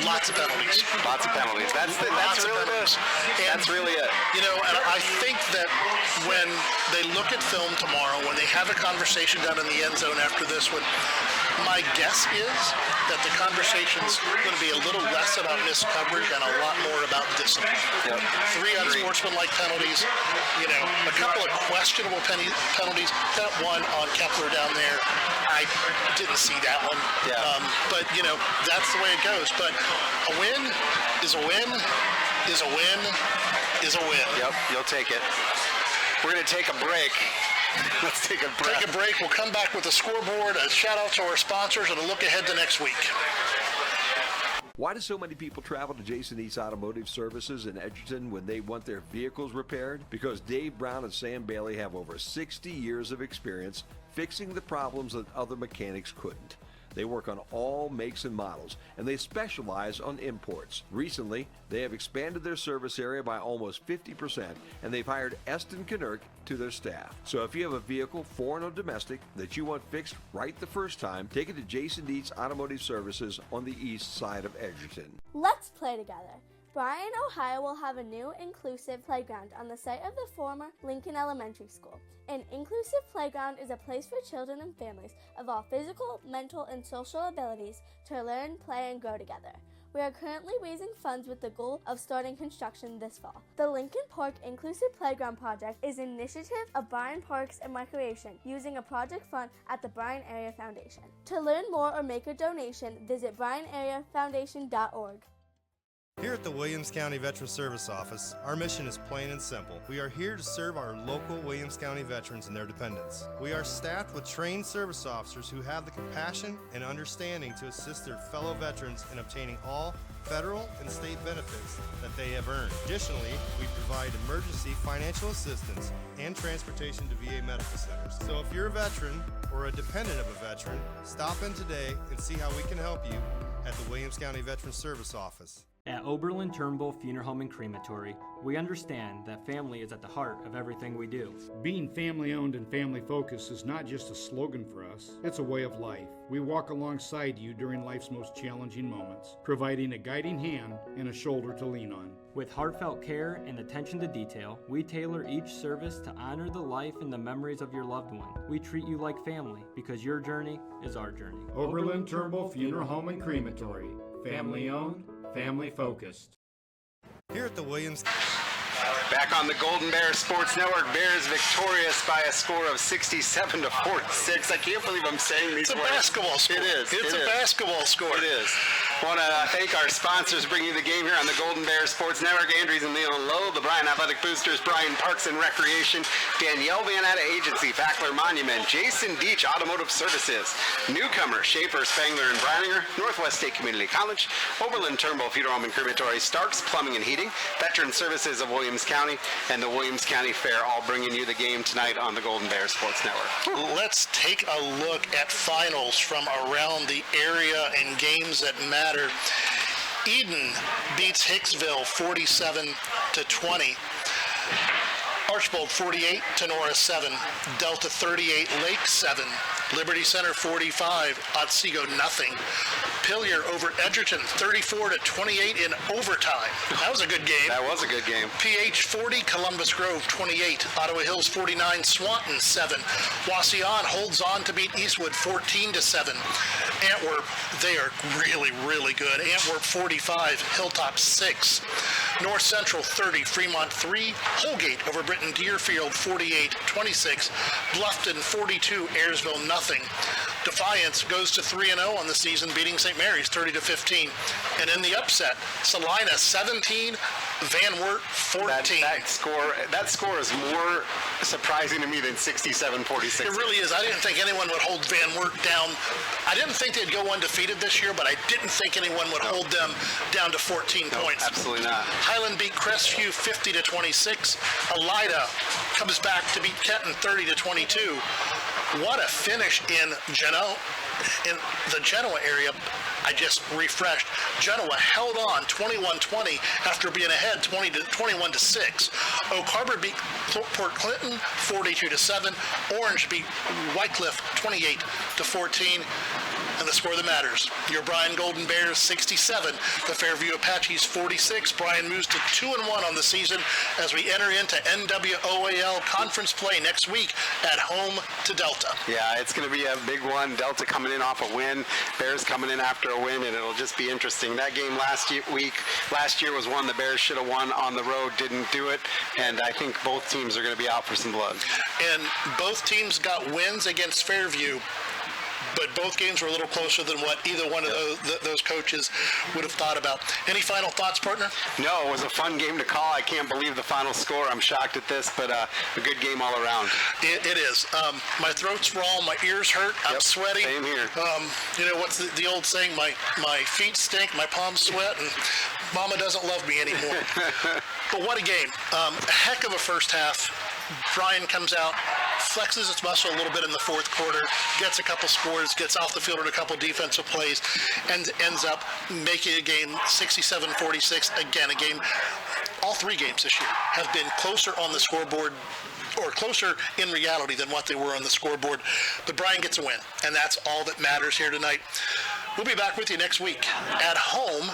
lots of penalties. Lots of penalties. That's really it. You know, and I think that when they look at film tomorrow, when they have a conversation down in the end zone after this one, my guess is that the conversation's going to be a little less about missed coverage and a lot more about discipline. Yep. 3 unsportsmanlike penalties, you know, a couple of questionable penalties. That one on Kepler down there, I didn't see that one. Yeah. But, you know, that's the way it goes. But a win is a win is a win is a win. Yep, you'll take it. We're going to take a break. Let's take a break. Take a break. We'll come back with a scoreboard, a shout out to our sponsors, and a look ahead to next week. Why do so many people travel to Jason East Automotive Services in Edgerton when they want their vehicles repaired? Because Dave Brown and Sam Bailey have over 60 years of experience fixing the problems that other mechanics couldn't. They work on all makes and models, and they specialize on imports. Recently, they have expanded their service area by almost 50%, and they've hired Eston Knerk to their staff. So if you have a vehicle, foreign or domestic, that you want fixed right the first time, take it to Jason Dietz Automotive Services on the east side of Edgerton. Let's play together. Bryan, Ohio will have a new inclusive playground on the site of the former Lincoln Elementary School. An inclusive playground is a place for children and families of all physical, mental, and social abilities to learn, play, and grow together. We are currently raising funds with the goal of starting construction this fall. The Lincoln Park Inclusive Playground Project is an initiative of Bryan Parks and Recreation using a project fund at the Bryan Area Foundation. To learn more or make a donation, visit BryanAreaFoundation.org. Here at the Williams County Veteran Service Office, our mission is plain and simple. We are here to serve our local Williams County veterans and their dependents. We are staffed with trained service officers who have the compassion and understanding to assist their fellow veterans in obtaining all federal and state benefits that they have earned. Additionally, we provide emergency financial assistance and transportation to VA medical centers. So if you're a veteran or a dependent of a veteran, stop in today and see how we can help you at the Williams County Veteran Service Office. At Oberlin Turnbull Funeral Home and Crematory, we understand that family is at the heart of everything we do. Being family-owned and family-focused is not just a slogan for us, it's a way of life. We walk alongside you during life's most challenging moments, providing a guiding hand and a shoulder to lean on. With heartfelt care and attention to detail, we tailor each service to honor the life and the memories of your loved one. We treat you like family because your journey is our journey. Oberlin Turnbull Funeral Home and Crematory, family-owned, family-focused. Here at the Williams... Back on the Golden Bear Sports Network, Bears victorious by a score of 67 to 46. I can't believe I'm saying these words. It's a basketball score. It is. It's a basketball score. It is. I want to thank our sponsors bringing you the game here on the Golden Bear Sports Network. Andrews and Leland Lowe, the Bryan Athletic Boosters, Bryan Parks and Recreation, Danielle Vanetta Agency, Fackler Monument, Jason Deach Automotive Services, Newcomer, Schaefer, Spangler, and Brininger, Northwest State Community College, Oberlin Turnbull Funeral Home and Crematory, Starks Plumbing and Heating, Veteran Services of Williams County, and the Williams County Fair, all bringing you the game tonight on the Golden Bear Sports Network. Let's take a look at finals from around the area and games that matter. Eden beats Hicksville 47 to 20. Archbold 48, Tenora 7, Delta 38, Lake 7, Liberty Center 45, Otsego nothing. Pillier over Edgerton 34 to 28 in overtime. That was a good game. That was a good game. PH 40, Columbus Grove 28, Ottawa Hills 49, Swanton 7. Wauseon holds on to beat Eastwood 14 to 7. Antwerp, they are really, really good. Antwerp 45, Hilltop 6. North Central 30, Fremont 3. Holgate over Britton Deerfield 48-26. Bluffton 42, Ayersville nothing. Defiance goes to 3-0 on the season, beating St. Mary's 30 to 15. And in the upset, Salina 17, Van Wert 14. That score is more surprising to me than 67-46. It really is. I didn't think anyone would hold Van Wert down. I didn't think they'd go undefeated this year, but I didn't think anyone would hold them down to 14 points. Absolutely not. Highland beat Crestview 50-26. Elida comes back to beat Kenton 30-22. What a finish in Genoa. In the Genoa area, I just refreshed. Genoa held on 21-20 after being ahead 21-6. Oak Harbor beat Port Clinton 42-7. Orange beat Wycliffe 28-14. And the score that matters. Your Bryan Golden Bears 67, the Fairview Apaches 46. Bryan moves to 2-1 on the season as we enter into NWOAL conference play next week at home to Delta. Yeah, it's going to be a big one. Delta coming in off a win, Bears coming in after a win, and it'll just be interesting. That game last year was one the Bears should have won on the road, didn't do it, and I think both teams are going to be out for some blood. And both teams got wins against Fairview, but both games were a little closer than what either one of those coaches would have thought about. Any final thoughts, partner? No, it was a fun game to call. I can't believe the final score. I'm shocked at this, but a good game all around. It is. My throat's raw, my ears hurt, I'm sweaty. Same here. You know, what's the old saying? My feet stink, my palms sweat, and Mama doesn't love me anymore. But what a game. A heck of a first half. Bryan comes out, flexes its muscle a little bit in the fourth quarter, gets a couple scores, gets off the field with a couple defensive plays, and ends up making a game 67-46. Again, a game, all three games this year have been closer on the scoreboard, or closer in reality than what they were on the scoreboard. But Bryan gets a win, and that's all that matters here tonight. We'll be back with you next week at home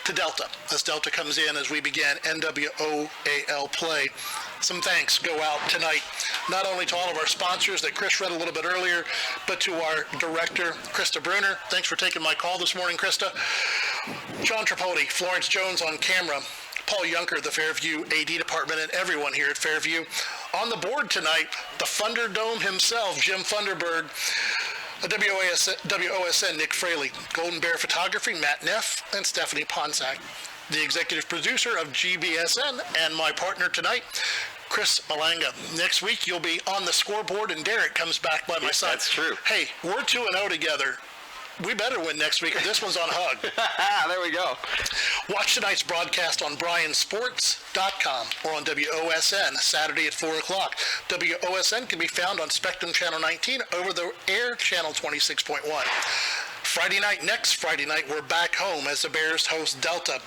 to Delta, as Delta comes in as we begin NWOAL play. Some thanks go out tonight, not only to all of our sponsors that Chris read a little bit earlier, but to our director, Krista Bruner. Thanks for taking my call this morning, Krista. John Tripodi, Florence Jones on camera, Paul Yunker, the Fairview AD department, and everyone here at Fairview. On the board tonight, the Thunderdome himself, Jim Thunderberg. WOSN, Nick Fraley. Golden Bear Photography, Matt Neff and Stephanie Ponsack. The executive producer of GBSN and my partner tonight, Chris Malanga. Next week, you'll be on the scoreboard, and Derek comes back by my side. That's true. Hey, we're 2-0 together. We better win next week, or this one's on hug. There we go. Watch tonight's broadcast on bryansports.com or on WOSN Saturday at 4 o'clock. WOSN can be found on Spectrum Channel 19 over the air Channel 26.1. Next Friday night, we're back home as the Bears host Delta.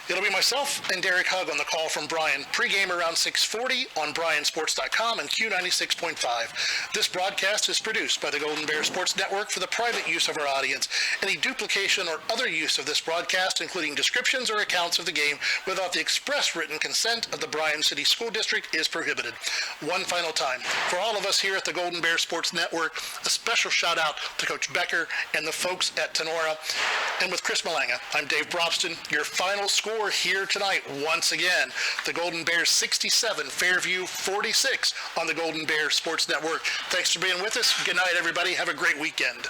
It'll be myself and Derek Hugg on the call from Bryan. Pre-game around 6:40 on bryansports.com and Q96.5. This broadcast is produced by the Golden Bear Sports Network for the private use of our audience. Any duplication or other use of this broadcast, including descriptions or accounts of the game, without the express written consent of the Bryan City School District is prohibited. One final time. For all of us here at the Golden Bear Sports Network, a special shout out to Coach Becker and the folks at Tenora. And with Chris Malanga, I'm Dave Brobston. Your final score here tonight, once again, the Golden Bears 67, Fairview 46 on the Golden Bear Sports Network. Thanks for being with us. Good night, everybody. Have a great weekend.